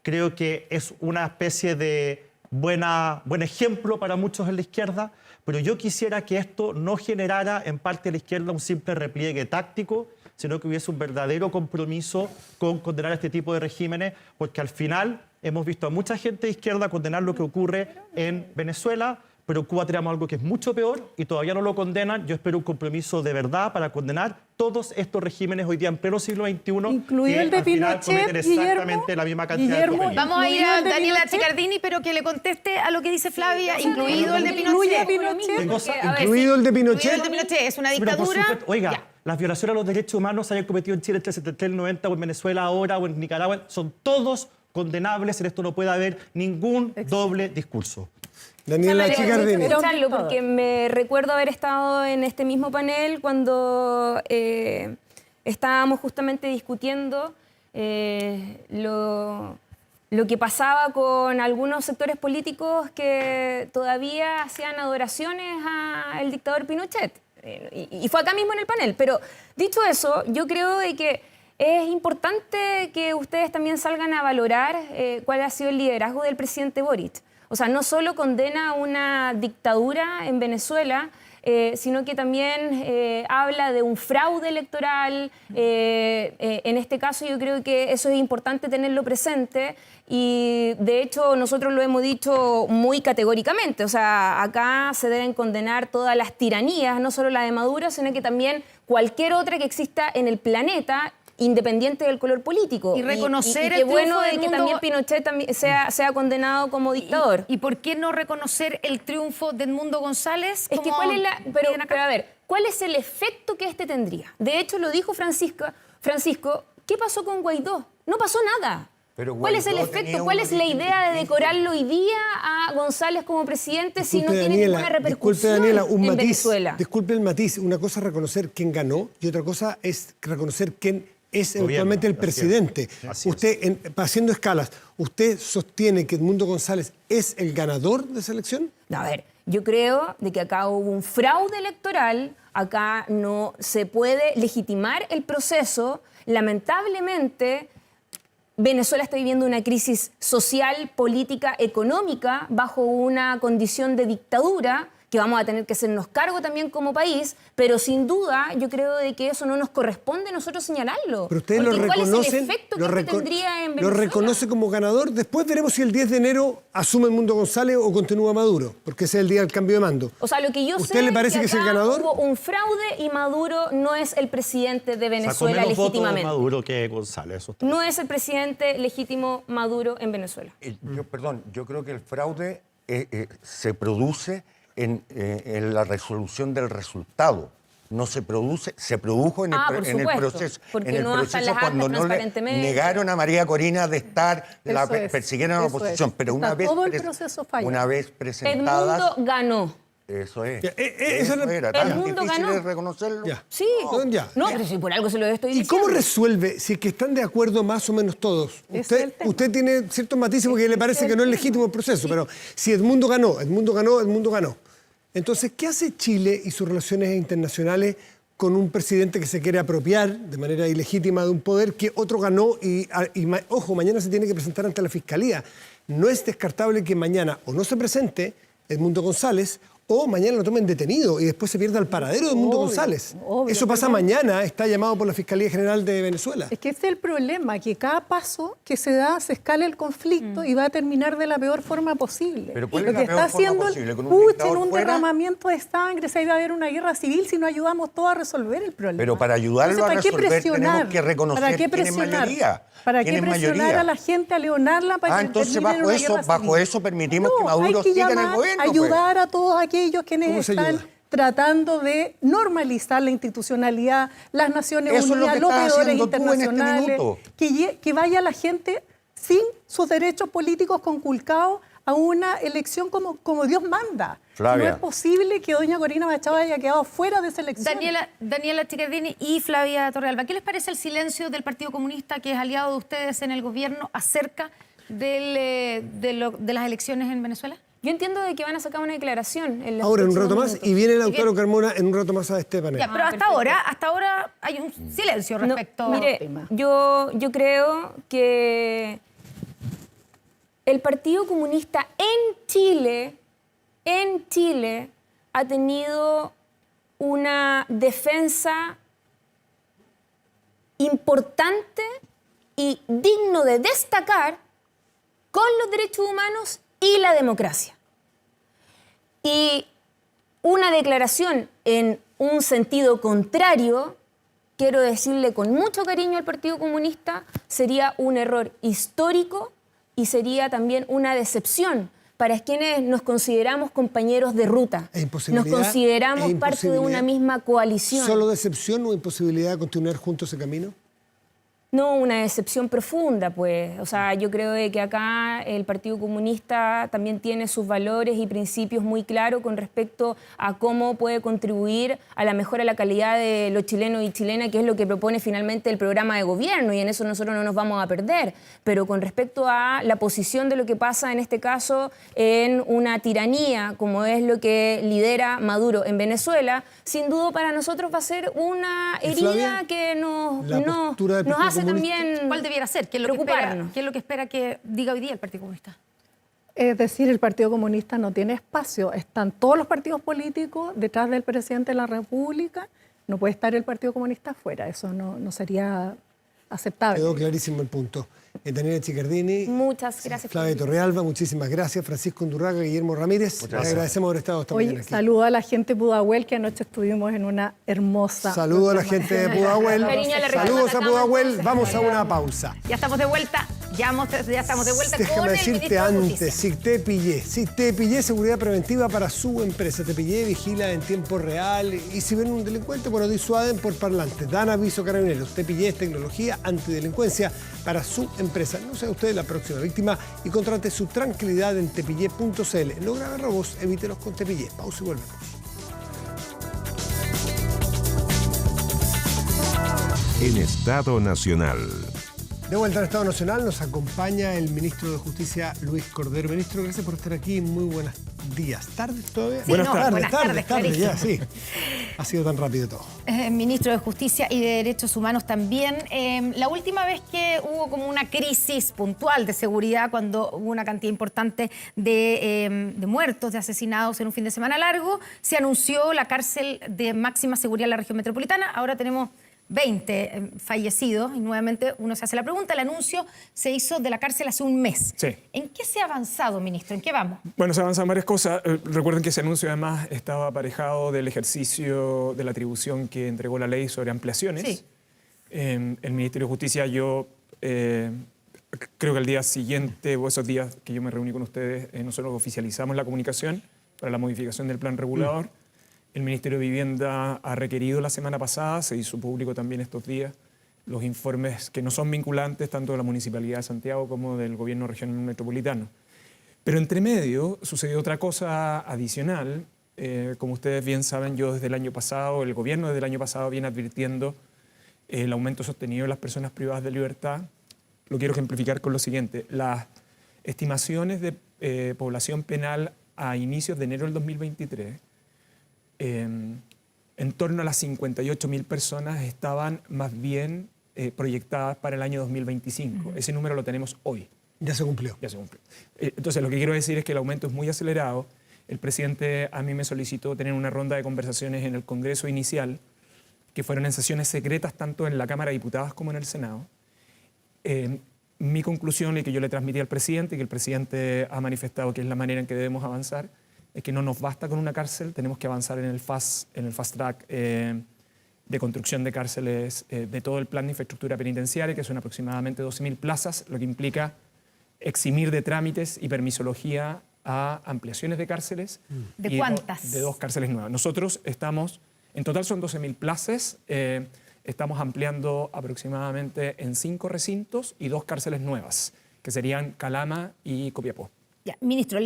Creo que es una especie de buen ejemplo para muchos en la izquierda, pero yo quisiera que esto no generara en parte de la izquierda un simple repliegue táctico, sino que hubiese un verdadero compromiso con condenar este tipo de regímenes, porque al final hemos visto a mucha gente de izquierda condenar lo que ocurre en Venezuela, pero en Cuba tenemos algo que es mucho peor y todavía no lo condenan. Yo espero un compromiso de verdad para condenar todos estos regímenes hoy día en pleno siglo XXI, Incluido que el de al final Pinochet, cometen exactamente la misma cantidad Guillermo, de crímenes. Vamos a ir ¿Incluido a el de Daniela Pinochet? Chicardini, pero que le conteste a lo que dice Flavia, o sea, incluido el de incluye a Pinochet. Pinochet. ¿Qué cosa? Porque, a ver, Incluido el de Incluido Pinochet. el de Pinochet. Es una Sí, pero por dictadura. supuesto, oiga, Ya. las violaciones a los derechos humanos se hayan cometido en Chile entre el 73 y el 90, o en Venezuela ahora, o en Nicaragua, son todos condenables. En esto no puede haber ningún doble discurso. Daniela Me gustaría Chicardini. escucharlo porque me recuerdo haber estado en este mismo panel cuando estábamos justamente discutiendo lo que pasaba con algunos sectores políticos que todavía hacían adoraciones al dictador Pinochet. Y fue acá mismo en el panel. Pero dicho eso, yo creo de que es importante que ustedes también salgan a valorar cuál ha sido el liderazgo del presidente Boric. O sea, no solo condena una dictadura en Venezuela, sino que también habla de un fraude electoral. En este caso yo creo que eso es importante tenerlo presente y de hecho nosotros lo hemos dicho muy categóricamente. O sea, acá se deben condenar todas las tiranías, no solo la de Maduro, sino que también cualquier otra que exista en el planeta, independiente del color político. Y reconocer y el qué bueno triunfo de del que mundo- también Pinochet también sea condenado como dictador. ¿Y por qué no reconocer el triunfo de Edmundo González? Es que como cuál es la... Pero, piden acá? pero a ver, ¿cuál es el efecto que este tendría? De hecho, lo dijo Francisco, ¿qué pasó con Guaidó? No pasó nada. Pero ¿Cuál es el Guaidó efecto? tenía ¿Cuál una es la idea de decorarlo hoy día a González como presidente si no tiene ninguna repercusión Daniela, un en matiz. Venezuela? Disculpe el matiz. Una cosa es reconocer quién ganó y otra cosa es reconocer quién es Gobierno, eventualmente el así es. presidente. Así es. Usted, haciendo escalas, ¿usted sostiene que Edmundo González es el ganador de esa elección? A ver, yo creo de que acá hubo un fraude electoral, acá no se puede legitimar el proceso. Lamentablemente, Venezuela está viviendo una crisis social, política, económica, bajo una condición de dictadura que vamos a tener que hacernos cargo también como país, pero sin duda yo creo de que eso no nos corresponde a nosotros señalarlo. Pero ustedes porque lo ¿cuál reconocen, es el efecto que esto tendría en Venezuela? lo reconoce como ganador. Después veremos si el 10 de enero asume Edmundo González o continúa Maduro, porque ese es el día del cambio de mando. O sea, lo que yo sé ¿Usted le parece que es el acá ganador? hubo un fraude y Maduro no es el presidente de Venezuela Sacó menos votos de legítimamente. Maduro que González. Eso está. No es el presidente legítimo Maduro en Venezuela. Yo creo que el fraude se produce en la resolución del resultado. No se produce, se produjo en por el supuesto, proceso. porque En el no están proceso las actas cuando no le transparentemente. negaron a María Corina de estar, persiguieron a la eso oposición. es. Pero Está una vez, todo el proceso fallado. una vez presentadas. Edmundo ganó. Eso es. Esa es la- Era tan Edmundo difícil ganó. de reconocerlo. Ya. Sí. Ya. No, pero si por algo se lo estoy ¿Y diciendo. cómo resuelve, si es que están de acuerdo más o menos todos? Ese es el tema. Usted tiene ciertos matices porque le parece es que el no es tema. legítimo el proceso, pero si Edmundo ganó, Edmundo ganó, Edmundo ganó. Entonces, ¿qué hace Chile y sus relaciones internacionales con un presidente que se quiere apropiar de manera ilegítima de un poder que otro ganó ojo, mañana se tiene que presentar ante la Fiscalía? No es descartable que mañana o no se presente Edmundo González o mañana lo tomen detenido y después se pierda el paradero de Edmundo Obvio, González. obvio, Eso pasa pero- mañana, está llamado por la Fiscalía General de Venezuela. Es que ese es el problema, que cada paso que se da se escala el conflicto y va a terminar de la peor forma posible. Pero ¿cuál Lo es la que peor está forma haciendo posible? ¿Con un pucha, en dictador un fuera? derramamiento de sangre, se va a haber una guerra civil si no ayudamos todos a resolver el problema. Pero para ayudarlo Entonces, a ¿para qué resolver presionar? tenemos que reconocer ¿Para qué quién es presionar? mayoría. ¿Para ¿Quién qué es presionar mayoría? a la gente, a leonarla para que Entonces termine en una guerra bajo civil? eso permitimos que No, Maduro hay que siga en el llamar, gobierno. pues. ayudar a todos aquellos quienes ¿Cómo se están ayuda? tratando de normalizar la institucionalidad, las Naciones Eso es lo Unidas, que los estás veedores haciendo tú en este internacionales, minuto. que vaya la gente sin sus derechos políticos conculcados a una elección como Dios manda. Flavia. No es posible que doña Corina Machado haya quedado fuera de esa elección. Daniela Chiquerdini y Flavia Torrealba, ¿qué les parece el silencio del Partido Comunista, que es aliado de ustedes en el gobierno, acerca de las elecciones en Venezuela? Yo entiendo de que van a sacar una declaración en los Ahora, en un rato próximos más, minutos. y viene Lautaro Carmona en un rato más a este panel. Ya, pero hasta ahora hay un silencio No, respecto mire, tema. yo creo que el Partido Comunista en Chile ha tenido una defensa importante y digno de destacar con los derechos humanos y la democracia. Y una declaración en un sentido contrario, quiero decirle con mucho cariño al Partido Comunista, sería un error histórico y sería también una decepción para quienes nos consideramos compañeros de ruta. Nos consideramos parte de una misma coalición. ¿Solo decepción o imposibilidad de continuar juntos ese camino? No, una decepción profunda, pues. O sea, yo creo de que acá el Partido Comunista también tiene sus valores y principios muy claros con respecto a cómo puede contribuir a la mejora de la calidad de los chilenos y chilenas, que es lo que propone finalmente el programa de gobierno, y en eso nosotros no nos vamos a perder. Pero con respecto a la posición de lo que pasa en este caso en una tiranía, como es lo que lidera Maduro en Venezuela, sin duda para nosotros va a ser una herida Flavia, que la postura del nos Partido hace Comunista, también ¿Cuál debiera ser? ¿Qué es lo preocuparnos. que espera que diga hoy día el Partido Comunista? Es decir, el Partido Comunista no tiene espacio. Están todos los partidos políticos detrás del presidente de la República. No puede estar el Partido Comunista afuera. Eso no sería aceptable. Quedó clarísimo el punto. Daniela Chiquerdini, Muchas gracias. Flavia Torrealba, muchísimas gracias. Francisco Undurraga, Guillermo Ramírez. Les agradecemos haber estado esta mañana Oye, aquí. saludo a la gente de Pudahuel, que anoche estuvimos en una hermosa... Saludos a la gente de Pudahuel. Cariño a la Saludos a Región Pudahuel. Atacama, Vamos a una pausa. Ya estamos de vuelta. Ya estamos de vuelta con Déjame el decirte ministro de antes, Justicia. si te pillé seguridad preventiva para su empresa, te pillé, vigila en tiempo real y si ven un delincuente, bueno, disuaden por parlantes, dan aviso a carabineros, te pillé es tecnología antidelincuencia para su empresa. No sea usted la próxima víctima y contrate su tranquilidad en tepillé.cl. No grabe robos, evítelos con Tepillé. Pausa y volvemos. En Estado Nacional. De vuelta al Estado Nacional nos acompaña el ministro de Justicia, Luis Cordero. Ministro, gracias por estar aquí. Muy buenos días. ¿Tardes todavía? Sí, buenas tardes, ya, sí. Ha sido tan rápido todo. Ministro de Justicia y de Derechos Humanos también. La última vez que hubo como una crisis puntual de seguridad, cuando hubo una cantidad importante de muertos, de asesinados en un fin de semana largo, se anunció la cárcel de máxima seguridad en la región metropolitana. Ahora tenemos 20 fallecidos y nuevamente uno se hace la pregunta. El anuncio se hizo de la cárcel hace un mes. Sí. ¿En qué se ha avanzado, ministro? ¿En qué vamos? Bueno, se avanzan varias cosas. Recuerden que ese anuncio además estaba aparejado del ejercicio de la atribución que entregó la ley sobre ampliaciones. Sí. El Ministerio de Justicia, yo creo que al día siguiente o esos días que yo me reuní con ustedes, nosotros oficializamos la comunicación para la modificación del plan regulador. El Ministerio de Vivienda ha requerido la semana pasada, se hizo público también estos días, los informes que no son vinculantes tanto de la Municipalidad de Santiago como del Gobierno Regional Metropolitano. Pero entre medio sucedió otra cosa adicional. Como ustedes bien saben, yo desde el año pasado, el Gobierno desde el año pasado viene advirtiendo el aumento sostenido de las personas privadas de libertad. Lo quiero ejemplificar con lo siguiente. Las estimaciones de población penal a inicios de enero del 2023 en torno a las 58.000 personas estaban más bien proyectadas para el año 2025. Ese número lo tenemos hoy. Ya se cumplió. Ya se cumplió. Entonces, lo que quiero decir es que el aumento es muy acelerado. El presidente a mí me solicitó tener una ronda de conversaciones en el Congreso inicial, que fueron en sesiones secretas tanto en la Cámara de Diputados como en el Senado. Mi conclusión, y que yo le transmití al presidente, y que el presidente ha manifestado que es la manera en que debemos avanzar, es que no nos basta con una cárcel, tenemos que avanzar en el fast track de construcción de cárceles de todo el plan de infraestructura penitenciaria, que son aproximadamente 12.000 plazas, lo que implica eximir de trámites y permisología a ampliaciones de cárceles. ¿De cuántas? De 2 cárceles nuevas. Nosotros estamos, en total son 12.000 plazas, estamos ampliando aproximadamente en 5 recintos y 2 cárceles nuevas, que serían Calama y Copiapó. Ya, ministro,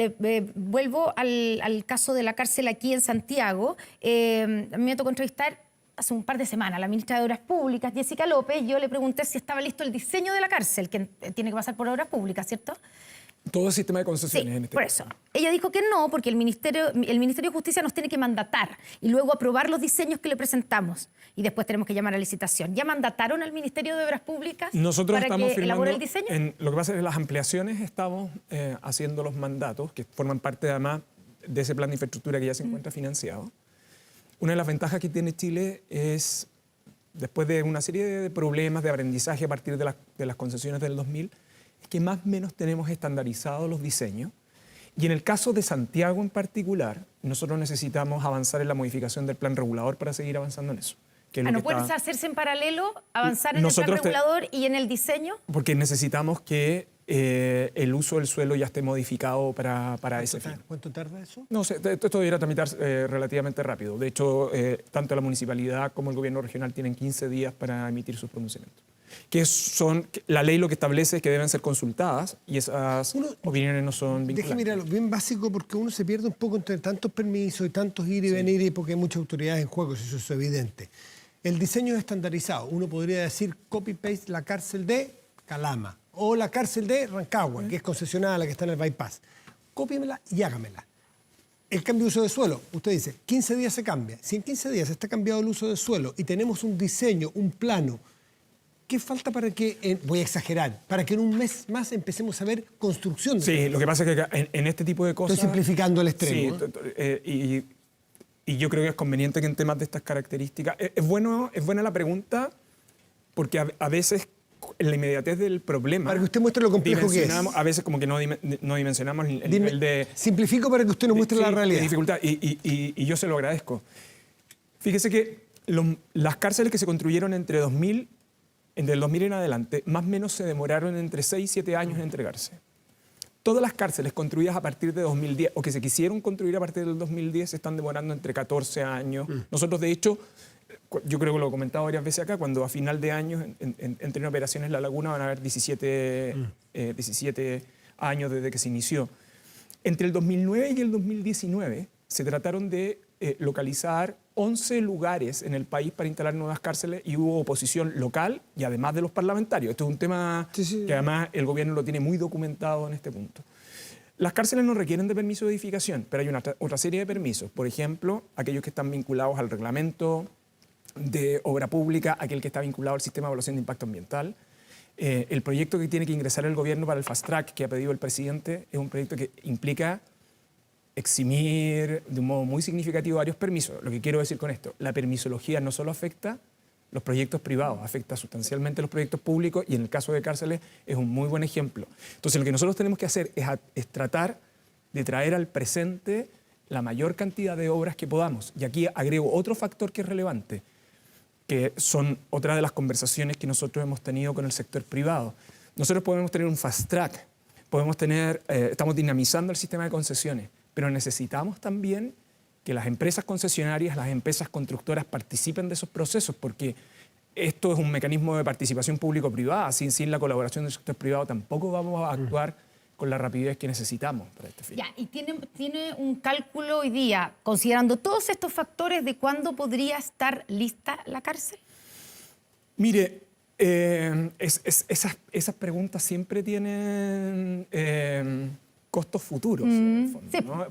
vuelvo al caso de la cárcel aquí en Santiago. A mí me tocó entrevistar hace un par de semanas a la ministra de Obras Públicas, Jessica López. Yo le pregunté si estaba listo el diseño de la cárcel, que tiene que pasar por Obras Públicas, ¿cierto? Todo el sistema de concesiones. Sí, en este por caso. eso. Ella dijo que no, porque el Ministerio de Justicia nos tiene que mandatar y luego aprobar los diseños que le presentamos. Y después tenemos que llamar a licitación. ¿Ya mandataron al Ministerio de Obras Públicas Nosotros para estamos que firmando, elabore el diseño? lo que pasa es que las ampliaciones estamos haciendo los mandatos, que forman parte además de ese plan de infraestructura que ya se encuentra financiado. Una de las ventajas que tiene Chile es, después de una serie de problemas de aprendizaje a partir de las concesiones del 2000, es que más o menos tenemos estandarizados los diseños. Y en el caso de Santiago en particular, nosotros necesitamos avanzar en la modificación del plan regulador para seguir avanzando en eso. ¿No puede hacerse en paralelo, avanzar en el plan regulador y en el diseño? Porque necesitamos que el uso del suelo ya esté modificado para ese fin. ¿Cuánto tarda eso? No sé, esto debería tramitar relativamente rápido. De hecho, tanto la municipalidad como el gobierno regional tienen 15 días para emitir sus pronunciamientos. La ley lo que establece es que deben ser consultadas y esas opiniones no son vinculantes. Déjeme mirarlo, bien básico, porque uno se pierde un poco entre tantos permisos y tantos ir y venir, y porque hay muchas autoridades en juego, si eso es evidente. El diseño es estandarizado. Uno podría decir copy-paste la cárcel de Calama o la cárcel de Rancagua, que es concesionada, la que está en el bypass. Cópiemela y hágamela. El cambio de uso de suelo, usted dice, 15 días se cambia. Si en 15 días está cambiado el uso de suelo y tenemos un diseño, un plano, ¿qué falta para que, voy a exagerar, para que en un mes más empecemos a ver construcción? Sí, lo que pasa es que en este tipo de cosas... Estoy simplificando al extremo. Sí, y yo creo que es conveniente que en temas de estas características... Es buena la pregunta porque a veces en la inmediatez del problema... Para que usted muestre lo complejo que es. A veces como que no dimensionamos el nivel de... Simplifico para que usted nos muestre la realidad. De dificultad, y yo se lo agradezco. Fíjese que las cárceles que se construyeron entre el 2000 en adelante, más o menos se demoraron entre 6 y 7 años en entregarse. Todas las cárceles construidas a partir de 2010 o que se quisieron construir a partir del 2010 se están demorando entre 14 años. Nosotros, de hecho, yo creo que lo he comentado varias veces acá, cuando a final de año entren operaciones La Laguna van a haber 17 años desde que se inició. Entre el 2009 y el 2019 se trataron de localizar 11 lugares en el país para instalar nuevas cárceles y hubo oposición local y además de los parlamentarios. Esto es un tema que además el gobierno lo tiene muy documentado en este punto. Las cárceles no requieren de permiso de edificación, pero hay otra serie de permisos. Por ejemplo, aquellos que están vinculados al reglamento de obra pública, aquel que está vinculado al sistema de evaluación de impacto ambiental. El proyecto que tiene que ingresar el gobierno para el fast track que ha pedido el presidente es un proyecto que implica eximir de un modo muy significativo varios permisos. Lo que quiero decir con esto, la permisología no solo afecta los proyectos privados, afecta sustancialmente los proyectos públicos y en el caso de cárceles es un muy buen ejemplo. Entonces lo que nosotros tenemos que hacer es tratar de traer al presente la mayor cantidad de obras que podamos. Y aquí agrego otro factor que es relevante, que son otra de las conversaciones que nosotros hemos tenido con el sector privado. Nosotros podemos tener un fast track, estamos dinamizando el sistema de concesiones, pero necesitamos también que las empresas concesionarias, las empresas constructoras participen de esos procesos, porque esto es un mecanismo de participación público-privada. Sin la colaboración del sector privado tampoco vamos a actuar con la rapidez que necesitamos para este fin. Ya, y tiene un cálculo hoy día, considerando todos estos factores, de cuándo podría estar lista la cárcel. Mire, esas preguntas siempre tienen costos futuros, en el fondo, sí. ¿no?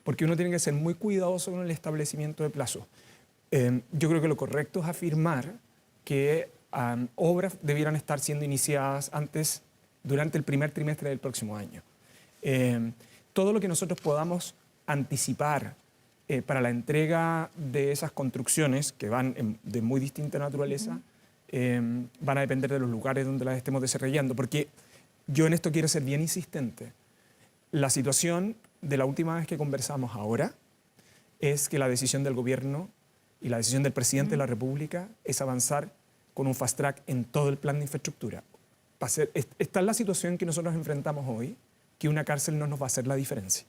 Porque uno tiene que ser muy cuidadoso con el establecimiento de plazos. Yo creo que lo correcto es afirmar que obras debieran estar siendo iniciadas durante el primer trimestre del próximo año. Todo lo que nosotros podamos anticipar para la entrega de esas construcciones, que van de muy distinta naturaleza, van a depender de los lugares donde las estemos desarrollando. Porque yo en esto quiero ser bien insistente. La situación de la última vez que conversamos ahora es que la decisión del gobierno y la decisión del presidente de la República es avanzar con un fast track en todo el plan de infraestructura. Esta es la situación que nosotros enfrentamos hoy, que una cárcel no nos va a hacer la diferencia.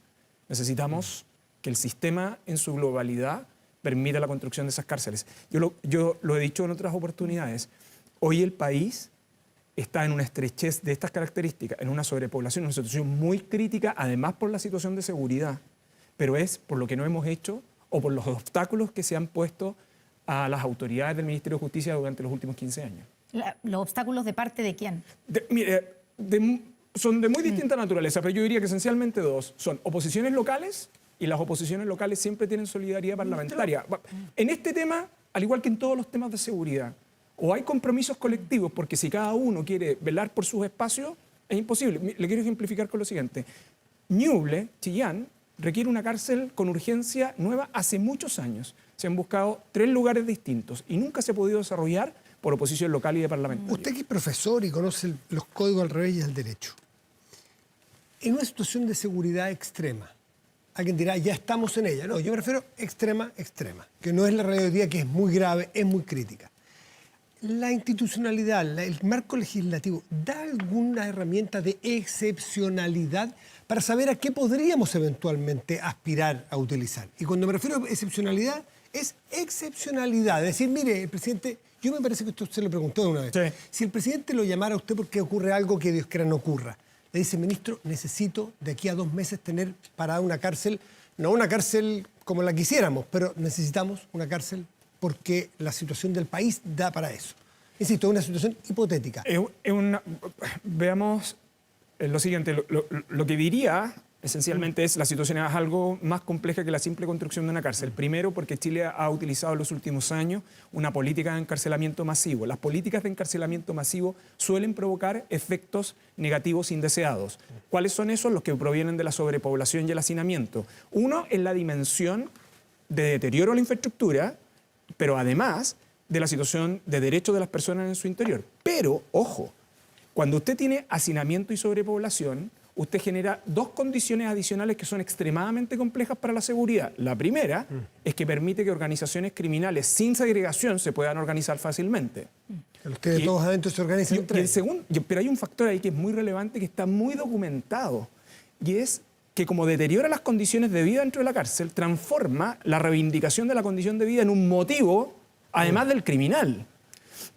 Necesitamos que el sistema en su globalidad permita la construcción de esas cárceles. Yo lo he dicho en otras oportunidades, hoy el país está en una estrechez de estas características, en una sobrepoblación, en una situación muy crítica, además por la situación de seguridad, pero es por lo que no hemos hecho o por los obstáculos que se han puesto a las autoridades del Ministerio de Justicia durante los últimos 15 años. ¿Los obstáculos de parte de quién? Son de muy distinta naturaleza, pero yo diría que esencialmente dos. Son oposiciones locales, y las oposiciones locales siempre tienen solidaridad parlamentaria. En este tema, al igual que en todos los temas de seguridad, o hay compromisos colectivos, porque si cada uno quiere velar por sus espacios, es imposible. Le quiero ejemplificar con lo siguiente. Ñuble, Chillán, requiere una cárcel con urgencia nueva hace muchos años. Se han buscado 3 lugares distintos y nunca se ha podido desarrollar por oposición local y de parlamentario. Usted que es profesor y conoce los códigos al revés y al derecho, en una situación de seguridad extrema, alguien dirá, ya estamos en ella. No, yo me refiero extrema, que no es la realidad hoy día, que es muy grave, es muy crítica. La institucionalidad, el marco legislativo, ¿da alguna herramienta de excepcionalidad para saber a qué podríamos eventualmente aspirar a utilizar? Y cuando me refiero a excepcionalidad, es excepcionalidad. Es decir, mire, el presidente, yo me parece que esto se lo preguntó una vez. Sí. Si el presidente lo llamara a usted porque ocurre algo que Dios quiera no ocurra, le dice, ministro, necesito de aquí a 2 meses tener parada una cárcel, no una cárcel como la quisiéramos, pero necesitamos una cárcel porque la situación del país da para eso. Insisto, es una situación hipotética. Veamos lo siguiente, lo que diría esencialmente es la situación es algo más compleja que la simple construcción de una cárcel. Primero, porque Chile ha utilizado en los últimos años una política de encarcelamiento masivo. Las políticas de encarcelamiento masivo suelen provocar efectos negativos indeseados. ¿Cuáles son esos? Los que provienen de la sobrepoblación y el hacinamiento. Uno es la dimensión de deterioro a la infraestructura, pero además de la situación de derechos de las personas en su interior. Pero, ojo, cuando usted tiene hacinamiento y sobrepoblación, usted genera 2 condiciones adicionales que son extremadamente complejas para la seguridad. La primera es que permite que organizaciones criminales sin segregación se puedan organizar fácilmente. Ustedes todos adentro se organizan entre ellos. Pero hay un factor ahí que es muy relevante, que está muy documentado, y es que como deteriora las condiciones de vida dentro de la cárcel, transforma la reivindicación de la condición de vida en un motivo, además del criminal.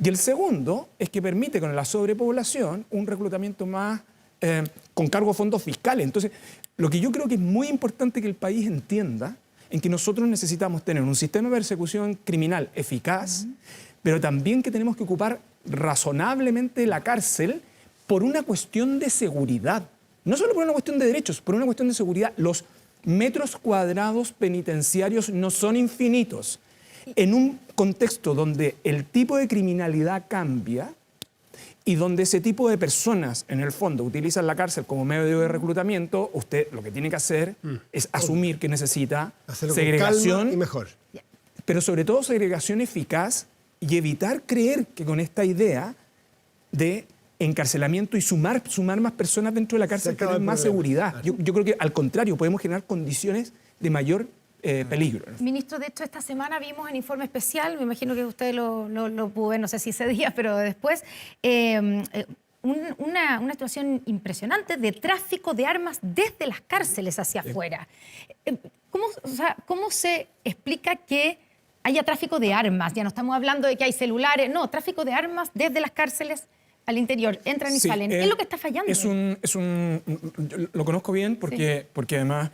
Y el segundo es que permite con la sobrepoblación un reclutamiento más con cargo a fondos fiscales. Entonces, lo que yo creo que es muy importante que el país entienda en que nosotros necesitamos tener un sistema de persecución criminal eficaz, pero también que tenemos que ocupar razonablemente la cárcel por una cuestión de seguridad. No solo por una cuestión de derechos, por una cuestión de seguridad. Los metros cuadrados penitenciarios no son infinitos. En un contexto donde el tipo de criminalidad cambia y donde ese tipo de personas, en el fondo, utilizan la cárcel como medio de reclutamiento, usted lo que tiene que hacer es asumir que necesita hacerlo segregación con calma y mejor. Pero sobre todo segregación eficaz y evitar creer que con esta idea de encarcelamiento y sumar más personas dentro de la cárcel tienen más seguridad. Yo creo que al contrario, podemos generar condiciones de mayor peligro. Ministro, de hecho, esta semana vimos en Informe Especial, me imagino que usted lo pudo ver, no sé si ese día, pero después, una situación impresionante de tráfico de armas desde las cárceles hacia afuera. ¿Cómo se explica que haya tráfico de armas? Ya no estamos hablando de que hay celulares, no, tráfico de armas desde las cárceles al interior, entran y salen. ¿Qué es lo que está fallando? Lo conozco bien porque además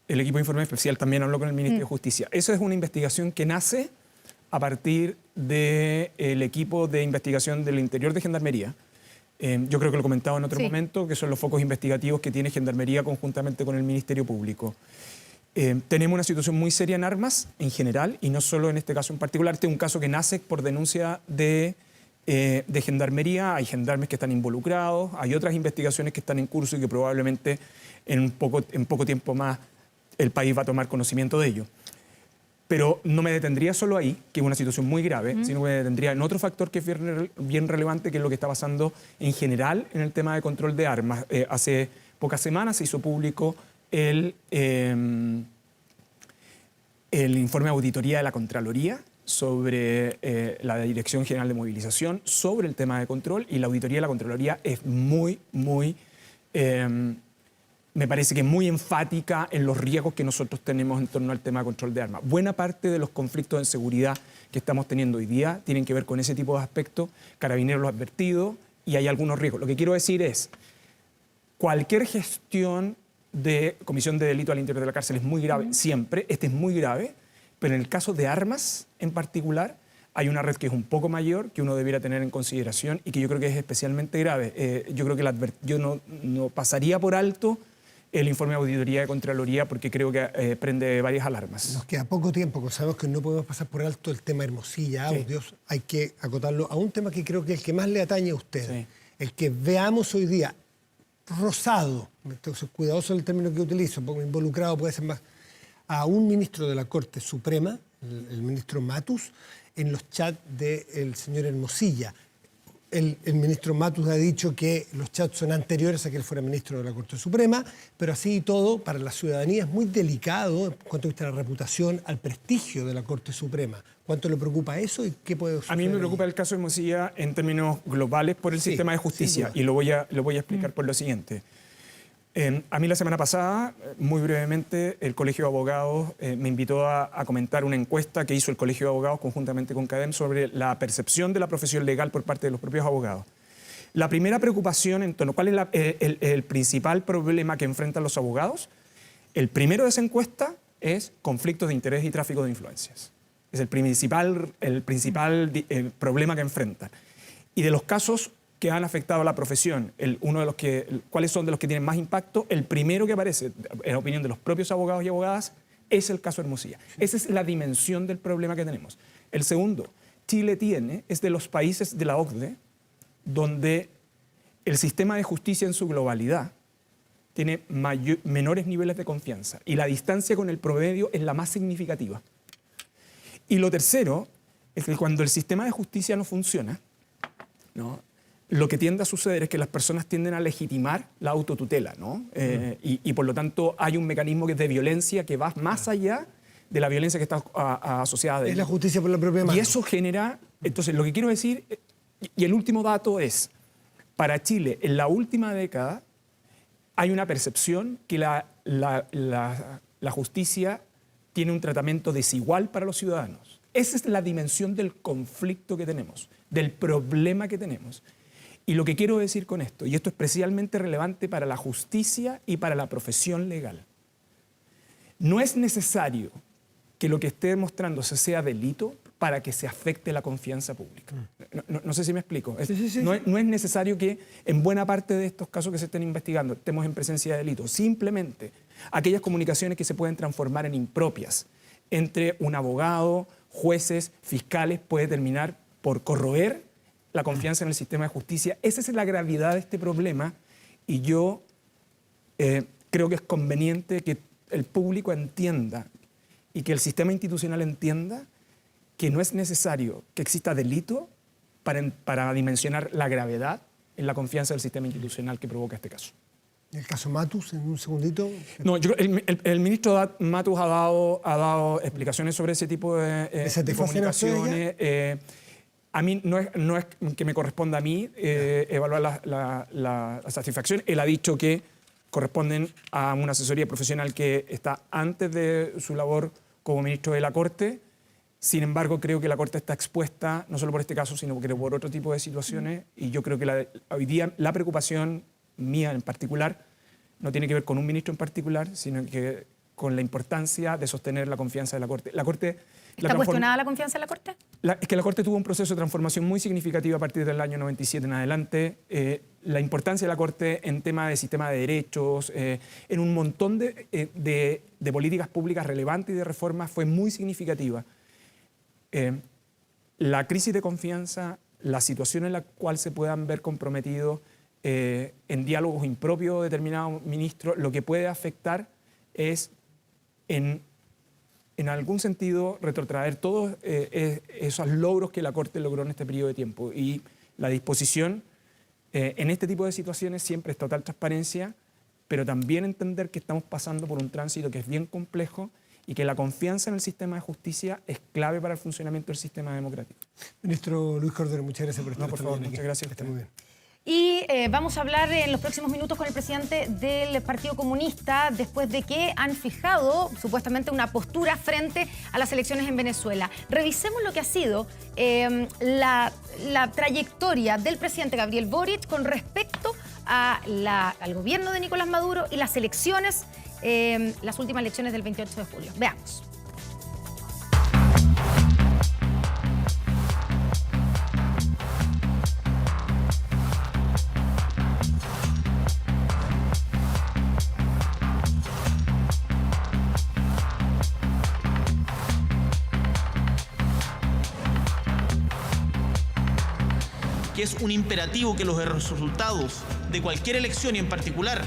el equipo de Informe Especial también habló con el Ministerio de Justicia. Esa es una investigación que nace a partir del equipo de investigación del interior de Gendarmería. Yo creo que lo comentaba en otro momento, que son los focos investigativos que tiene Gendarmería conjuntamente con el Ministerio Público. Tenemos una situación muy seria en armas en general y no solo en este caso en particular. Este es un caso que nace por denuncia de Gendarmería. Hay gendarmes que están involucrados, hay otras investigaciones que están en curso y que probablemente en poco tiempo más el país va a tomar conocimiento de ello. Pero no me detendría solo ahí, que es una situación muy grave, sino que me detendría en otro factor que es bien relevante, que es lo que está pasando en general en el tema de control de armas. Hace pocas semanas se hizo público el informe de auditoría de la Contraloría sobre la Dirección General de Movilización, sobre el tema de control, y la auditoría de la Contraloría es muy me parece que muy enfática en los riesgos que nosotros tenemos en torno al tema de control de armas. Buena parte de los conflictos de seguridad que estamos teniendo hoy día tienen que ver con ese tipo de aspectos. Carabineros lo ha advertido y hay algunos riesgos. Lo que quiero decir es, cualquier gestión de comisión de delito al interior de la cárcel es muy grave, siempre. Este es muy grave, pero en el caso de armas en particular, hay una red que es un poco mayor, que uno debiera tener en consideración y que yo creo que es especialmente grave. Yo creo que yo no pasaría por alto el informe de auditoría de Contraloría porque creo que prende varias alarmas. Nos queda poco tiempo, sabemos que no podemos pasar por alto el tema Hermosilla, audios, hay que acotarlo a un tema que creo que es el que más le atañe a usted, el que veamos hoy día rozado, entonces cuidadoso del término que utilizo, porque involucrado puede ser más, a un ministro de la Corte Suprema, el ministro Matus, en los chats del señor Hermosilla. El ministro Matus ha dicho que los chats son anteriores a que él fuera ministro de la Corte Suprema, pero así y todo, para la ciudadanía es muy delicado en cuanto a la reputación, al prestigio de la Corte Suprema. ¿Cuánto le preocupa eso y qué puede suceder? A mí me preocupa el caso de Hermosilla en términos globales por el sistema de justicia y lo voy a explicar por lo siguiente. A mí la semana pasada, muy brevemente, el Colegio de Abogados me invitó a comentar una encuesta que hizo el Colegio de Abogados conjuntamente con CADEM sobre la percepción de la profesión legal por parte de los propios abogados. La primera preocupación en torno a cuál es el principal problema que enfrentan los abogados, el primero de esa encuesta es conflictos de interés y tráfico de influencias. Es el principal problema que enfrentan. Y de los casos que han afectado a la profesión, ¿cuáles son de los que tienen más impacto? El primero que aparece, en la opinión de los propios abogados y abogadas, es el caso Hermosilla. Esa es la dimensión del problema que tenemos. El segundo, Chile es de los países de la OCDE donde el sistema de justicia en su globalidad tiene menores niveles de confianza y la distancia con el promedio es la más significativa. Y lo tercero es que cuando el sistema de justicia no funciona, ¿no?, lo que tiende a suceder es que las personas tienden a legitimar la autotutela, ¿no? Y por lo tanto hay un mecanismo de violencia que va más allá de la violencia que está asociada a ella. Es la justicia por la propia mano. Y eso genera... Entonces, lo que quiero decir, y el último dato es, para Chile, en la última década, hay una percepción que la justicia tiene un tratamiento desigual para los ciudadanos. Esa es la dimensión del conflicto que tenemos, del problema que tenemos. Y lo que quiero decir con esto, y esto es especialmente relevante para la justicia y para la profesión legal, No es necesario que lo que esté demostrándose sea delito para que se afecte la confianza pública. No sé si me explico. No es necesario que en buena parte de estos casos que se estén investigando estemos en presencia de delito. Simplemente aquellas comunicaciones que se pueden transformar en impropias entre un abogado, jueces, fiscales, puede terminar por corroer la confianza en el sistema de justicia. Esa es la gravedad de este problema y yo creo que es conveniente que el público entienda y que el sistema institucional entienda que no es necesario que exista delito para dimensionar la gravedad en la confianza del sistema institucional que provoca este caso. ¿El caso Matus, en un segundito? No, el ministro Matus ha dado explicaciones sobre ese tipo de comunicaciones. A mí no es que me corresponda a mí evaluar la satisfacción. Él ha dicho que corresponden a una asesoría profesional que está antes de su labor como ministro de la Corte. Sin embargo, creo que la Corte está expuesta, no solo por este caso, sino por otro tipo de situaciones. Y yo creo que hoy día la preocupación mía en particular no tiene que ver con un ministro en particular, sino que con la importancia de sostener la confianza de la Corte. ¿Está cuestionada la confianza en la Corte? Es que la Corte tuvo un proceso de transformación muy significativo a partir del año 97 en adelante. La importancia de la Corte en tema de sistema de derechos, en un montón de políticas públicas relevantes y de reformas fue muy significativa. La crisis de confianza, la situación en la cual se puedan ver comprometidos en diálogos impropios de determinados ministros, lo que puede afectar es en algún sentido retrotraer todos esos logros que la Corte logró en este periodo de tiempo. Y la disposición en este tipo de situaciones siempre es total transparencia, pero también entender que estamos pasando por un tránsito que es bien complejo y que la confianza en el sistema de justicia es clave para el funcionamiento del sistema democrático. Ministro Luis Cordero, muchas gracias por estar por favor, muchas gracias. Está muy bien. Y vamos a hablar en los próximos minutos con el presidente del Partido Comunista después de que han fijado supuestamente una postura frente a las elecciones en Venezuela. Revisemos lo que ha sido la trayectoria del presidente Gabriel Boric con respecto al gobierno de Nicolás Maduro y las elecciones, las últimas elecciones del 28 de julio. Veamos. Que es un imperativo que los resultados de cualquier elección y en particular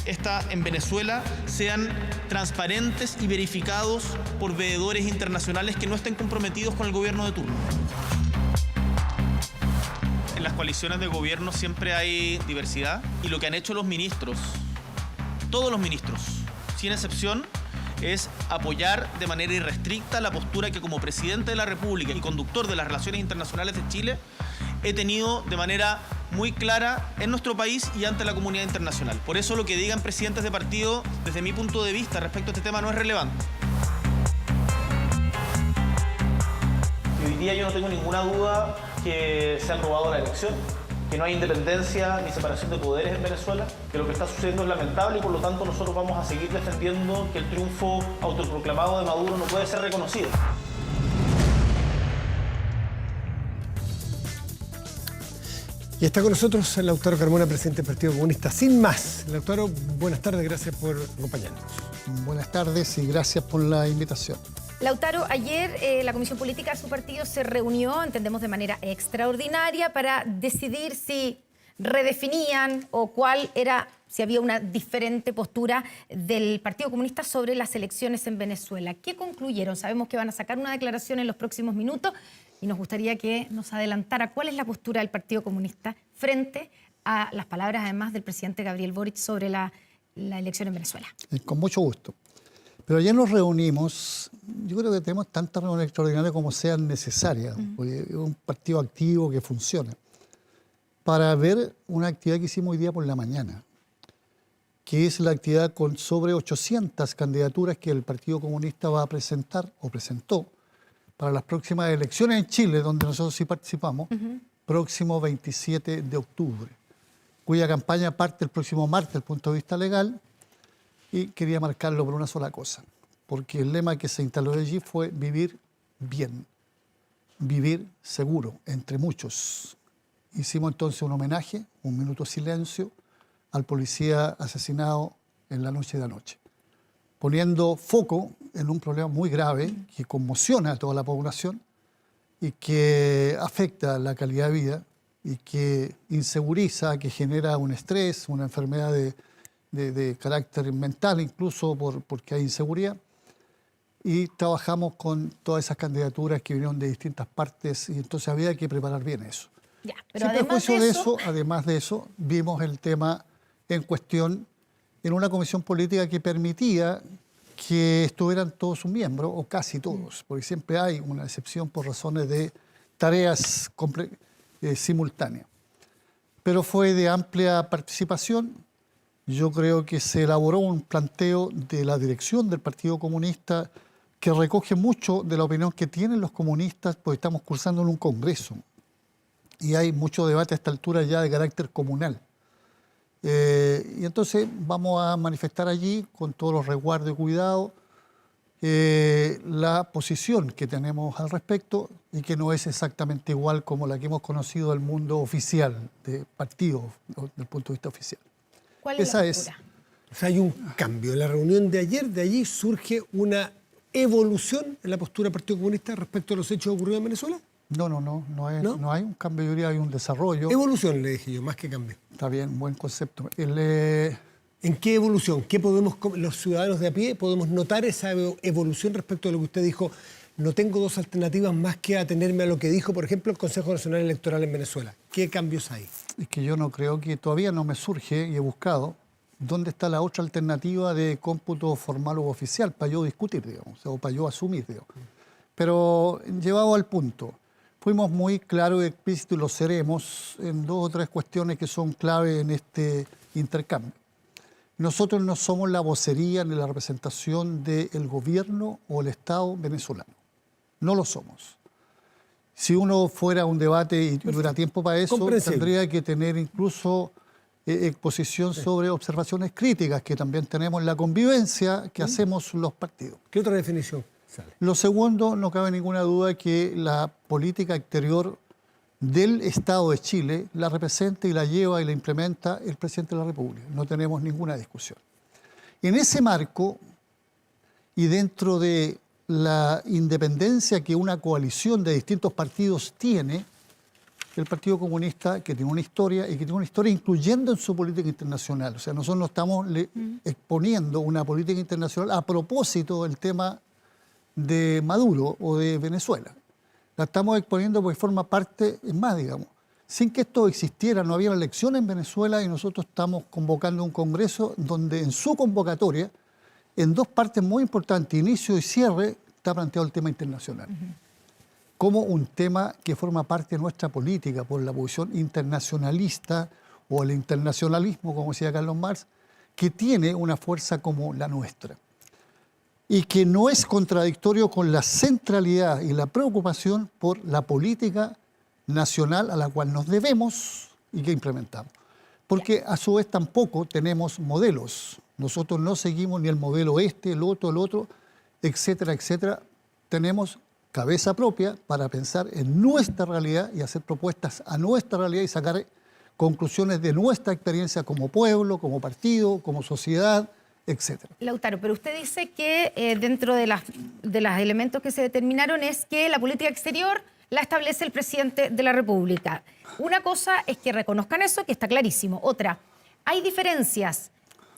esta en Venezuela sean transparentes y verificados por veedores internacionales que no estén comprometidos con el gobierno de turno. En las coaliciones de gobierno siempre hay diversidad y lo que han hecho los ministros, todos los ministros, sin excepción, es apoyar de manera irrestricta la postura que como presidente de la República y conductor de las relaciones internacionales de Chile he tenido de manera muy clara en nuestro país y ante la comunidad internacional. Por eso lo que digan presidentes de partido, desde mi punto de vista respecto a este tema, no es relevante. Y hoy día yo no tengo ninguna duda que se han robado la elección, que no hay independencia ni separación de poderes en Venezuela, que lo que está sucediendo es lamentable y por lo tanto nosotros vamos a seguir defendiendo que el triunfo autoproclamado de Maduro no puede ser reconocido. Y está con nosotros el Lautaro Carmona, presidente del Partido Comunista. Sin más, Lautaro, buenas tardes, gracias por acompañarnos. Buenas tardes y gracias por la invitación. Lautaro, ayer la Comisión Política de su partido se reunió, entendemos de manera extraordinaria, para decidir si redefinían o cuál era, si había una diferente postura del Partido Comunista sobre las elecciones en Venezuela. ¿Qué concluyeron? Sabemos que van a sacar una declaración en los próximos minutos y nos gustaría que nos adelantara cuál es la postura del Partido Comunista frente a las palabras, además, del presidente Gabriel Boric sobre la elección en Venezuela. Con mucho gusto. Pero ayer nos reunimos, yo creo que tenemos tantas reuniones extraordinarias como sean necesarias, porque es un partido activo que funciona, para ver una actividad que hicimos hoy día por la mañana, que es la actividad con sobre 800 candidaturas que el Partido Comunista va a presentar, o presentó, para las próximas elecciones en Chile, donde nosotros sí participamos, próximo 27 de octubre, cuya campaña parte el próximo martes desde el punto de vista legal, y quería marcarlo por una sola cosa. porque el lema que se instaló allí fue vivir bien, vivir seguro, entre muchos. Hicimos entonces un homenaje, un minuto de silencio, al policía asesinado en la noche de anoche, poniendo foco en un problema muy grave que conmociona a toda la población y que afecta la calidad de vida y que inseguriza, que genera un estrés, una enfermedad de carácter mental, incluso porque hay inseguridad. Y trabajamos con todas esas candidaturas que vinieron de distintas partes y entonces había que preparar bien eso. Ya, pero Además de eso, vimos el tema en cuestión en una comisión política que permitía que estuvieran todos sus miembros, o casi todos, porque siempre hay una excepción por razones de tareas simultáneas. Pero fue de amplia participación. Yo creo que se elaboró un planteo de la dirección del Partido Comunista que recoge mucho de la opinión que tienen los comunistas, porque estamos cursando en un congreso y hay mucho debate a esta altura ya de carácter comunal. Y entonces vamos a manifestar allí, con todos los resguardos y cuidados, la posición que tenemos al respecto y que no es exactamente igual como la que hemos conocido del mundo oficial, de partidos, desde el punto de vista oficial. ¿Cuál es la postura? O sea, hay un cambio. En la reunión de ayer, de allí surge una evolución en la postura del Partido Comunista respecto a los hechos ocurridos en Venezuela. No hay un cambio, yo diría, hay un desarrollo. Evolución, le dije yo, más que cambio. Está bien, buen concepto. ¿En qué evolución? ¿Qué podemos, los ciudadanos de a pie, podemos notar esa evolución respecto a lo que usted dijo? No tengo dos alternativas más que atenerme a lo que dijo, por ejemplo, el Consejo Nacional Electoral en Venezuela. ¿Qué cambios hay? Es que yo no creo que todavía no me surge, y he buscado, dónde está la otra alternativa de cómputo formal o oficial para yo discutir, digamos, o para yo asumir, digamos. Pero llevado al punto, fuimos muy claros y explícitos, y lo seremos, en dos o tres cuestiones que son clave en este intercambio. Nosotros no somos la vocería ni la representación del gobierno o el Estado venezolano. No lo somos. Si uno fuera a un debate y tuviera tiempo para eso, tendría que tener incluso exposición sobre observaciones críticas que también tenemos en la convivencia que hacemos los partidos. ¿Qué otra definición sale? Lo segundo, no cabe ninguna duda que la política exterior del Estado de Chile la representa y la lleva y la implementa el presidente de la República. No tenemos ninguna discusión. En ese marco y dentro de la independencia que una coalición de distintos partidos tiene, el Partido Comunista, que tiene una historia y que tiene una historia incluyendo en su política internacional. O sea, nosotros no estamos exponiendo una política internacional a propósito del tema de Maduro o de Venezuela. La estamos exponiendo porque forma parte, es más, digamos, sin que esto existiera, no había elección en Venezuela y nosotros estamos convocando un congreso donde en su convocatoria, en dos partes muy importantes, inicio y cierre, está planteado el tema internacional. Como un tema que forma parte de nuestra política por la posición internacionalista o el internacionalismo, como decía Carlos Marx, que tiene una fuerza como la nuestra y que no es contradictorio con la centralidad y la preocupación por la política nacional a la cual nos debemos y que implementamos. Porque a su vez tampoco tenemos modelos. Nosotros no seguimos ni el modelo el otro, etcétera, etcétera. Tenemos cabeza propia para pensar en nuestra realidad y hacer propuestas a nuestra realidad y sacar conclusiones de nuestra experiencia como pueblo, como partido, como sociedad, etcétera. Lautaro, pero usted dice que dentro de los elementos que se determinaron es que la política exterior la establece el presidente de la República. Una cosa es que reconozcan eso, que está clarísimo. Otra, hay diferencias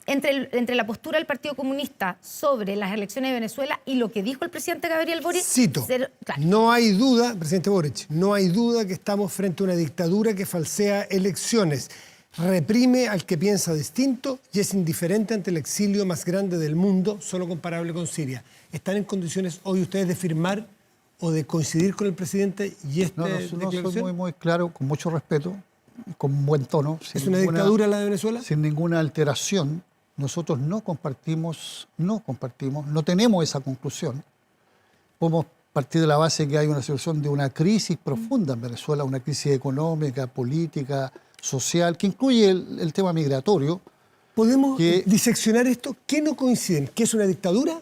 entre la postura del Partido Comunista sobre las elecciones de Venezuela y lo que dijo el presidente Gabriel Boric. Cito, claro. No hay duda, presidente Boric, no hay duda que estamos frente a una dictadura que falsea elecciones, reprime al que piensa distinto y es indiferente ante el exilio más grande del mundo, solo comparable con Siria. ¿Están en condiciones hoy ustedes de firmar o de coincidir con el presidente y esta declaración? No, soy muy claro, con mucho respeto, con buen tono. ¿Es una dictadura la de Venezuela? Sin ninguna alteración. Nosotros no tenemos esa conclusión. Podemos partir de la base que hay una situación de una crisis profunda en Venezuela, una crisis económica, política, social, que incluye el tema migratorio. ¿Podemos diseccionar esto? ¿Qué no coinciden? ¿Qué es una dictadura?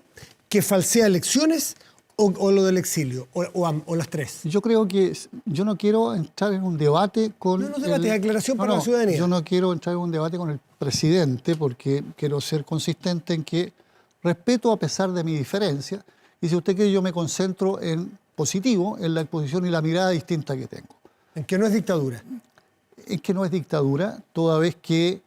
que falsea elecciones o lo del exilio? ¿O las tres? Yo creo que yo no quiero entrar en un debate con... No, debate, aclaración para la ciudadanía. Yo no quiero entrar en un debate con el presidente porque quiero ser consistente en que respeto a pesar de mi diferencia. Y si usted quiere, yo me concentro en positivo, en la exposición y la mirada distinta que tengo. ¿En que no es dictadura? En que no es dictadura, toda vez que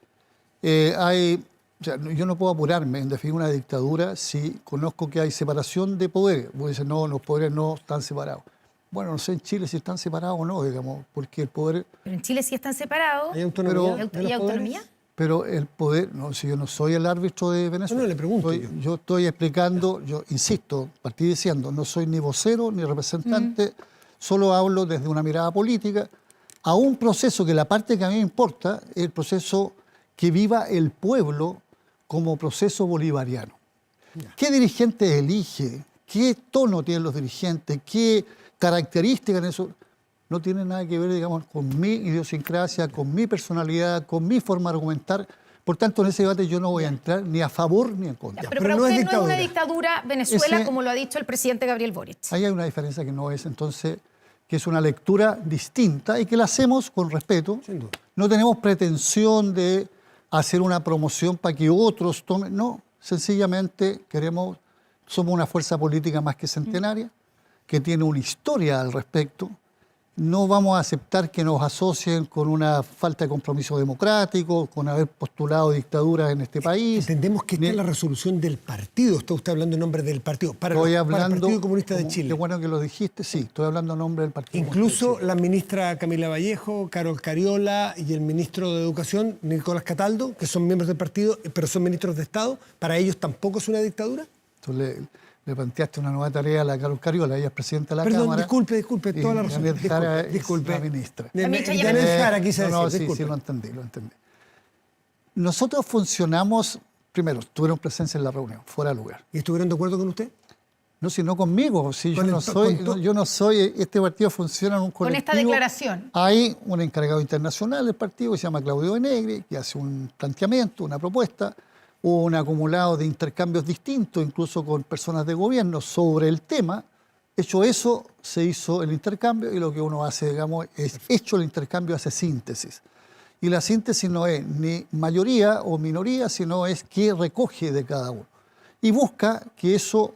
hay... O sea, yo no puedo apurarme en definir una dictadura si conozco que hay separación de poderes. Vos dices, no, los poderes no están separados. Bueno, no sé en Chile si están separados o no, digamos, porque el poder... Pero en Chile sí están separados. ¿Hay autonomía? ¿Hay autonomía? Pero el poder... No, si yo no soy el árbitro de Venezuela. No, le pregunto. Yo estoy explicando, yo insisto, partí diciendo, no soy ni vocero ni representante, solo hablo desde una mirada política a un proceso que la parte que a mí me importa es el proceso que viva el pueblo como proceso bolivariano. ¿Qué dirigente elige? ¿Qué tono tienen los dirigentes? ¿Qué características en eso? No tiene nada que ver, digamos, con mi idiosincrasia, con mi personalidad, con mi forma de argumentar. Por tanto, en ese debate yo no voy a entrar ni a favor ni en contra. Pero para usted no es una dictadura Venezuela, como lo ha dicho el presidente Gabriel Boric. Ahí hay una diferencia que no es, entonces, que es una lectura distinta y que la hacemos con respeto. Sin duda. No tenemos pretensión de hacer una promoción para que otros tomen. No, sencillamente somos una fuerza política más que centenaria, que tiene una historia al respecto. No vamos a aceptar que nos asocien con una falta de compromiso democrático, con haber postulado dictaduras en este país. Entendemos que esta es la resolución del partido. Está usted hablando en nombre del partido. Para el Partido Comunista de Chile. Qué bueno que lo dijiste. Sí, estoy hablando en nombre del Partido Incluso Comunista de Chile. la ministra Camila Vallejo, Carol Cariola y el ministro de Educación, Nicolás Cataldo, que son miembros del partido, pero son ministros de Estado, ¿para ellos tampoco es una dictadura? Entonces, le planteaste una nueva tarea a la Carol Cariola, ella es presidenta de la Perdón, Cámara. disculpe, toda la razón. Disculpe. La ministra. Janet Jara quise decir. Sí, lo entendí. Nosotros funcionamos, primero, tuvieron presencia en la reunión, fuera de lugar. ¿Y estuvieron de acuerdo con usted? No, si no conmigo, si yo no soy, este partido funciona en un colectivo. Con esta declaración. Hay un encargado internacional del partido que se llama Claudio Benegri, que hace un planteamiento, una propuesta. Hubo un acumulado de intercambios distintos, incluso con personas de gobierno, sobre el tema. Hecho eso, se hizo el intercambio y lo que uno hace, digamos, es hecho el intercambio, hace síntesis. Y la síntesis no es ni mayoría o minoría, sino es qué recoge de cada uno. Y busca que eso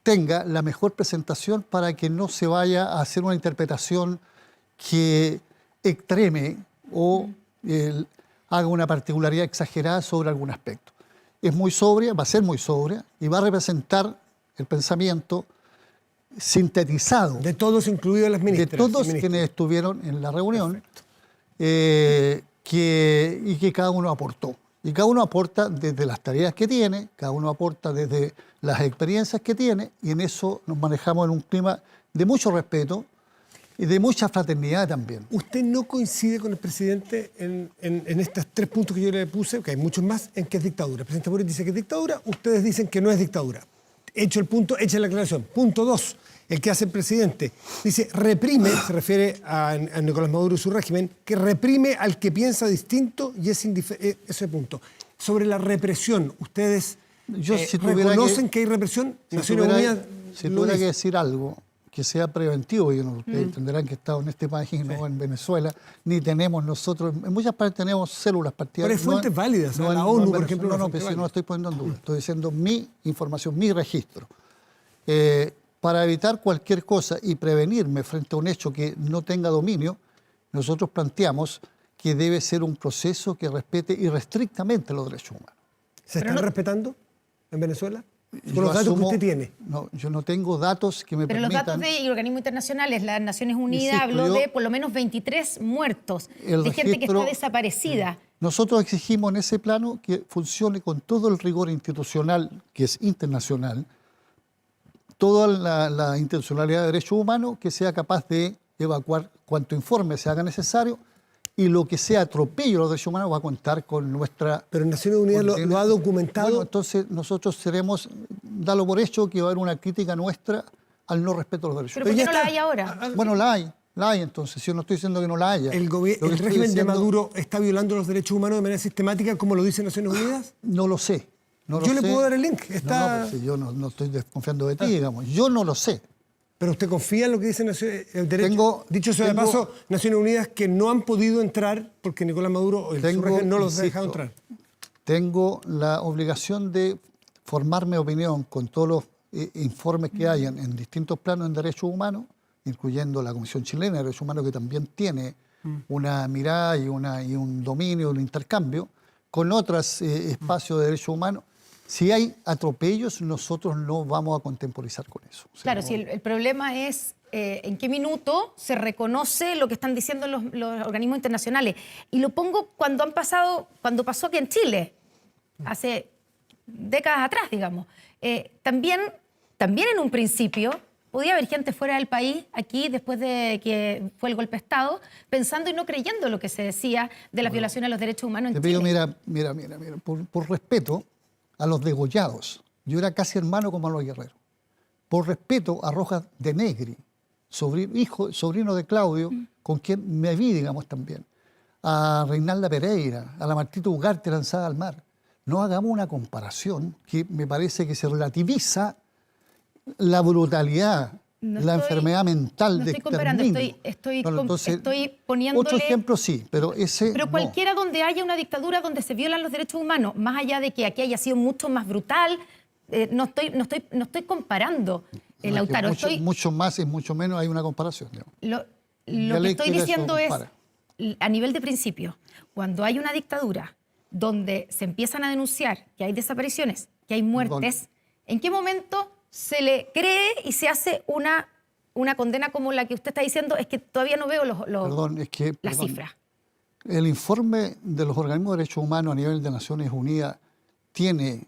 tenga la mejor presentación para que no se vaya a hacer una interpretación que extreme o haga una particularidad exagerada sobre algún aspecto. Es muy sobria, va a ser muy sobria y va a representar el pensamiento sintetizado. De todos, incluidos las ministras. De todos quienes estuvieron en la reunión y que cada uno aportó. Y cada uno aporta desde las tareas que tiene, cada uno aporta desde las experiencias que tiene y en eso nos manejamos en un clima de mucho respeto y de mucha fraternidad también. ¿Usted no coincide con el presidente en estos 3 puntos que yo le puse, que hay muchos más, en que es dictadura? El presidente Boric dice que es dictadura, ustedes dicen que no es dictadura. Hecho el punto, echa la aclaración. Punto 2, el que hace el presidente. Dice, reprime, se refiere a Nicolás Maduro y su régimen, que reprime al que piensa distinto y es ese punto. Sobre la represión, ¿ustedes reconocen que hay represión? Naciones Unidas si tuviera que decir algo que sea preventivo, y ustedes entenderán que he estado en este país, no en Venezuela, ni tenemos nosotros, en muchas partes tenemos células partidas. Pero hay fuentes válidas, la ONU, por ejemplo. No, pero si no lo estoy poniendo en duda, estoy diciendo mi información, mi registro. Para evitar cualquier cosa y prevenirme frente a un hecho que no tenga dominio, nosotros planteamos que debe ser un proceso que respete irrestrictamente los derechos humanos. ¿Se están respetando en Venezuela? Con los datos que usted tiene. No, yo no tengo datos que me permitan... Pero los datos de organismos internacionales, las Naciones Unidas habló de por lo menos 23 muertos, de gente que está desaparecida. Nosotros exigimos en ese plano que funcione con todo el rigor institucional, que es internacional, toda la intencionalidad de derechos humanos, que sea capaz de evacuar cuanto informe se haga necesario, y lo que sea atropello a los derechos humanos va a contar con nuestra... Pero Naciones Unidas lo ha documentado. Bueno, entonces nosotros dalo por hecho que va a haber una crítica nuestra al no respeto a los derechos humanos. ¿Pero por qué no la hay ahora? Bueno, la hay entonces, yo no estoy diciendo que no la haya. ¿El régimen de Maduro está violando los derechos humanos de manera sistemática, como lo dice Naciones Unidas? No lo sé. No lo Yo sé. le puedo dar el link. Está... No, pero si yo no estoy desconfiando de ti, digamos. Yo no lo sé. Pero usted confía en lo que dice el derecho. Dicho sea de paso, Naciones Unidas que no han podido entrar porque Nicolás Maduro o el su régimen no los ha dejado entrar. Tengo la obligación de formarme opinión con todos los informes que hayan en distintos planos en derechos humanos, incluyendo la Comisión Chilena de Derechos Humanos, que también tiene una mirada y un dominio, un intercambio, con otros espacios de derechos humanos. Si hay atropellos, nosotros no vamos a contemporizar con eso. O sea, claro, si el problema es en qué minuto se reconoce lo que están diciendo los organismos internacionales. Y lo pongo cuando pasó aquí en Chile, hace décadas atrás, digamos. También en un principio podía haber gente fuera del país, aquí, después de que fue el golpe de Estado, pensando y no creyendo lo que se decía de la violación a los derechos humanos en Chile. Mira, por respeto a los degollados, yo era casi hermano con Manuel Guerrero, por respeto a Rojas de Negri, sobrino de Claudio, con quien me vi, digamos, también, a Reinalda Pereira, a la Martita Ugarte lanzada al mar. No hagamos una comparación que me parece que se relativiza la brutalidad, enfermedad mental no de estoy comparando, estoy poniéndole... Otro ejemplo sí, pero ese Pero cualquiera donde haya una dictadura donde se violan los derechos humanos, más allá de que aquí haya sido mucho más brutal, no estoy comparando, Lautaro. Mucho más y mucho menos hay una comparación. Lo que estoy diciendo es, a nivel de principio, cuando hay una dictadura donde se empiezan a denunciar que hay desapariciones, que hay muertes, ¿en qué momento se le cree y se hace una condena como la que usted está diciendo? Es que todavía no veo las cifras. El informe de los organismos de derechos humanos a nivel de Naciones Unidas tiene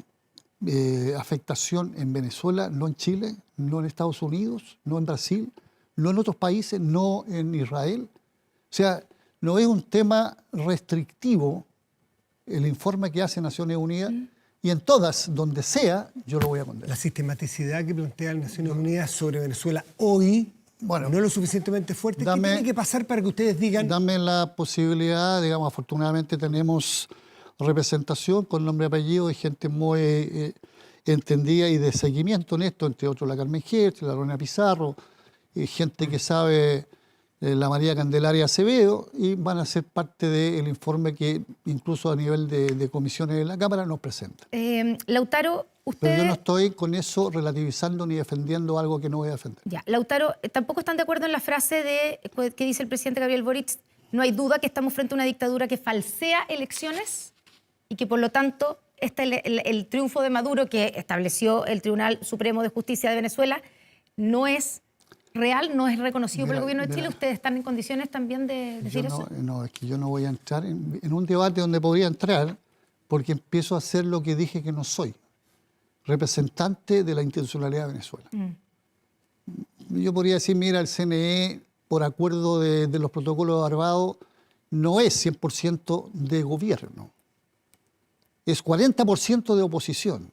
afectación en Venezuela, no en Chile, no en Estados Unidos, no en Brasil, no en otros países, no en Israel. O sea, no es un tema restrictivo el informe que hace Naciones Unidas. Y en todas, donde sea, yo lo voy a condenar. La sistematicidad que plantea Naciones Unidas sobre Venezuela hoy, no es lo suficientemente fuerte. ¿Qué tiene que pasar para que ustedes digan? Dame la posibilidad, digamos, afortunadamente tenemos representación con nombre y apellido de gente muy entendida y de seguimiento en esto, entre otros la Carmen Hertz, la Lorena Pizarro, gente que sabe... la María Candelaria Acevedo, y van a ser parte del informe que incluso a nivel de comisiones de la Cámara nos presenta. Lautaro, usted... Pero yo no estoy con eso relativizando ni defendiendo algo que no voy a defender. Ya, Lautaro, ¿tampoco están de acuerdo en la frase que dice el presidente Gabriel Boric? No hay duda que estamos frente a una dictadura que falsea elecciones y que por lo tanto el triunfo de Maduro que estableció el Tribunal Supremo de Justicia de Venezuela no es real, no es reconocido por el gobierno de Chile. ¿Ustedes están en condiciones también de decir eso? No, es que yo no voy a entrar en un debate donde podría entrar porque empiezo a hacer lo que dije que no soy, representante de la institucionalidad de Venezuela. Yo podría decir, mira, el CNE, por acuerdo de los protocolos de Barbados, no es 100% de gobierno, es 40% de oposición.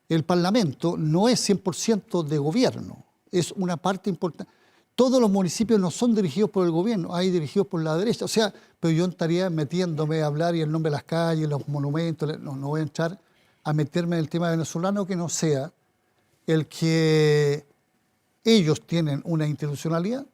El Parlamento no es 100% de gobierno, es una parte importante. Todos los municipios no son dirigidos por el gobierno, hay dirigidos por la derecha. O sea, pero yo estaría metiéndome a hablar y el nombre de las calles, los monumentos, no voy a entrar a meterme en el tema venezolano que no sea el que ellos tienen una institucionalidad.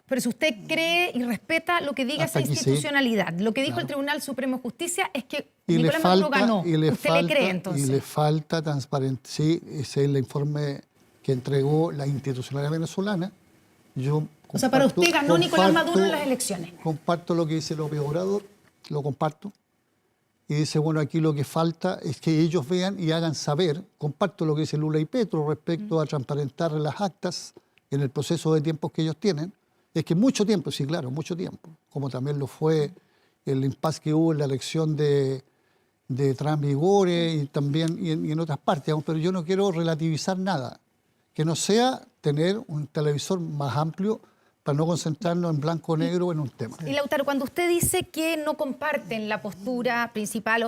Pero si usted cree y respeta lo que diga esa institucionalidad, lo que dijo el Tribunal Supremo de Justicia es que Nicolás Maduro ganó. ¿Usted le cree entonces? Y le falta transparencia. Sí, ese es el informe que entregó la institucionalidad venezolana. O sea, para usted ganó Nicolás Maduro en las elecciones. Comparto lo que dice López Obrador, lo comparto. Y dice, bueno, aquí lo que falta es que ellos vean y hagan saber. Comparto lo que dice Lula y Petro respecto a transparentar las actas en el proceso de tiempos que ellos tienen. Es que mucho tiempo, sí, claro, mucho tiempo. Como también lo fue el impasse que hubo en la elección de Trump y Gore y también y en otras partes. Pero yo no quiero relativizar nada. Que no sea tener un televisor más amplio para no concentrarnos en blanco o negro en un tema. Y Lautaro, cuando usted dice que no comparten la postura principal,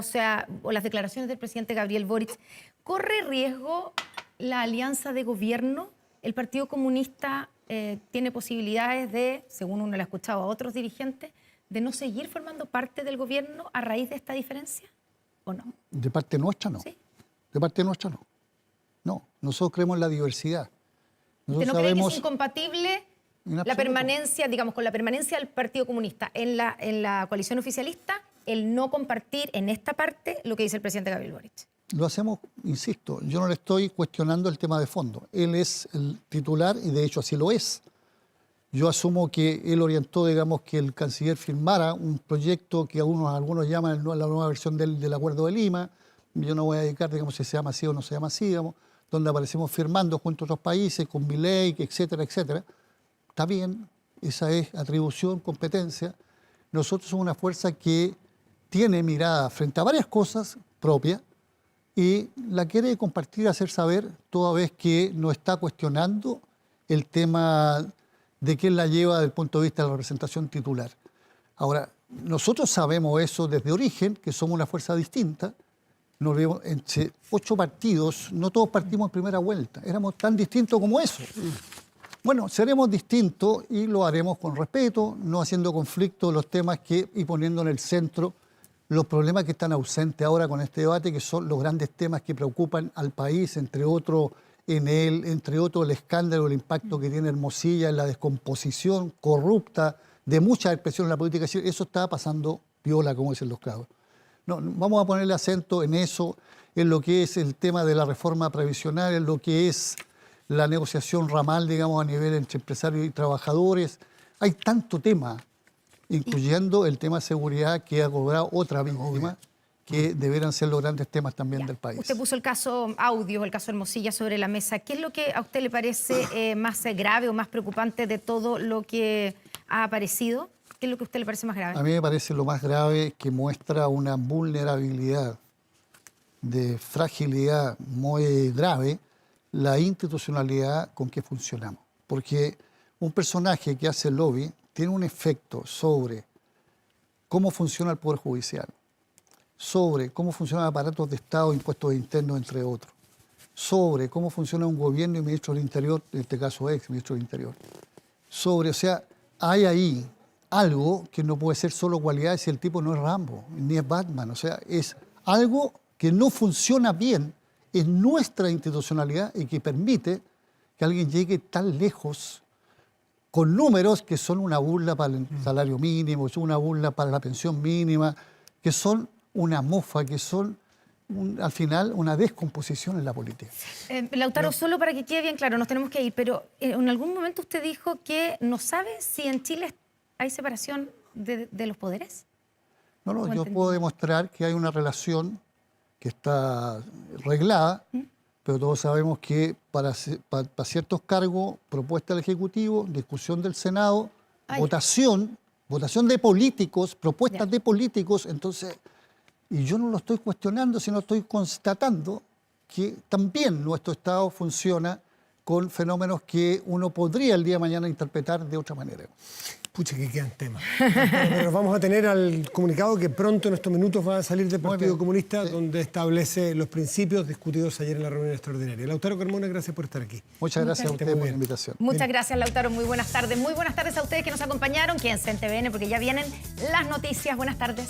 o las declaraciones del presidente Gabriel Boric, ¿corre riesgo la alianza de gobierno? ¿El Partido Comunista tiene posibilidades de, según uno le ha escuchado a otros dirigentes, de no seguir formando parte del gobierno a raíz de esta diferencia? ¿O no? De parte nuestra, no. ¿Sí? De parte nuestra no. No, nosotros creemos en la diversidad. ¿Usted no cree que es incompatible En la absoluto. permanencia, digamos, con la permanencia del Partido Comunista en la coalición oficialista, el no compartir en esta parte lo que dice el presidente Gabriel Boric? Lo hacemos, insisto, yo no le estoy cuestionando el tema de fondo. Él es el titular y de hecho así lo es. Yo asumo que él orientó, digamos, que el canciller firmara un proyecto que algunos llaman la nueva versión del Acuerdo de Lima. Yo no voy a dedicar, digamos, si se llama así o no se llama así, digamos, donde aparecemos firmando junto a otros países, con Milei, etcétera, etcétera. Está bien, esa es atribución, competencia. Nosotros somos una fuerza que tiene mirada frente a varias cosas propias y la quiere compartir, hacer saber, toda vez que no está cuestionando el tema de quién la lleva desde el punto de vista de la representación titular. Ahora, nosotros sabemos eso desde origen, que somos una fuerza distinta. Nos vemos entre 8 partidos, no todos partimos en primera vuelta, éramos tan distintos como eso. Bueno, seremos distintos y lo haremos con respeto, no haciendo conflicto de los temas y poniendo en el centro los problemas que están ausentes ahora con este debate, que son los grandes temas que preocupan al país, entre otros el escándalo, el impacto que tiene Hermosilla en la descomposición corrupta de muchas expresiones en la política. Eso está pasando piola, como dicen los cabros. No, vamos a ponerle acento en eso, en lo que es el tema de la reforma previsional, en lo que es la negociación ramal, digamos, a nivel entre empresarios y trabajadores. Hay tanto tema, incluyendo el tema de seguridad, que ha cobrado otra víctima, que deberán ser los grandes temas también del país. Usted puso el caso Audio, el caso Hermosilla sobre la mesa. ¿Qué es lo que a usted le parece más grave o más preocupante de todo lo que ha aparecido? ¿Qué es lo que a usted le parece más grave? A mí me parece lo más grave que muestra una vulnerabilidad de fragilidad muy grave, la institucionalidad con que funcionamos. Porque un personaje que hace lobby tiene un efecto sobre cómo funciona el Poder Judicial, sobre cómo funcionan aparatos de Estado, impuestos internos, entre otros, sobre cómo funciona un gobierno y ministro del Interior, en este caso ex-ministro del Interior, o sea, hay ahí algo que no puede ser solo cualidades si el tipo no es Rambo, ni es Batman, o sea, es algo que no funciona bien en nuestra institucionalidad y que permite que alguien llegue tan lejos con números que son una burla para el salario mínimo, que son una burla para la pensión mínima, que son una mofa, que son al final una descomposición en la política. Lautaro, solo para que quede bien claro, nos tenemos que ir, pero en algún momento usted dijo que no sabe si en Chile hay separación de los poderes. No, yo puedo demostrar que hay una relación que está reglada, pero todos sabemos que para ciertos cargos, propuesta del Ejecutivo, discusión del Senado, votación de políticos, propuestas de políticos, entonces, y yo no lo estoy cuestionando, sino estoy constatando que también nuestro Estado funciona con fenómenos que uno podría el día de mañana interpretar de otra manera. Pucha, que quedan temas. Pero vamos a tener al comunicado que pronto en estos minutos va a salir del Partido Comunista, donde establece los principios discutidos ayer en la reunión extraordinaria. Lautaro Carmona, gracias por estar aquí. Muchas gracias a usted por la invitación. Muchas gracias, Lautaro. Muy buenas tardes. Muy buenas tardes a ustedes que nos acompañaron. Quédense en TVN porque ya vienen las noticias. Buenas tardes.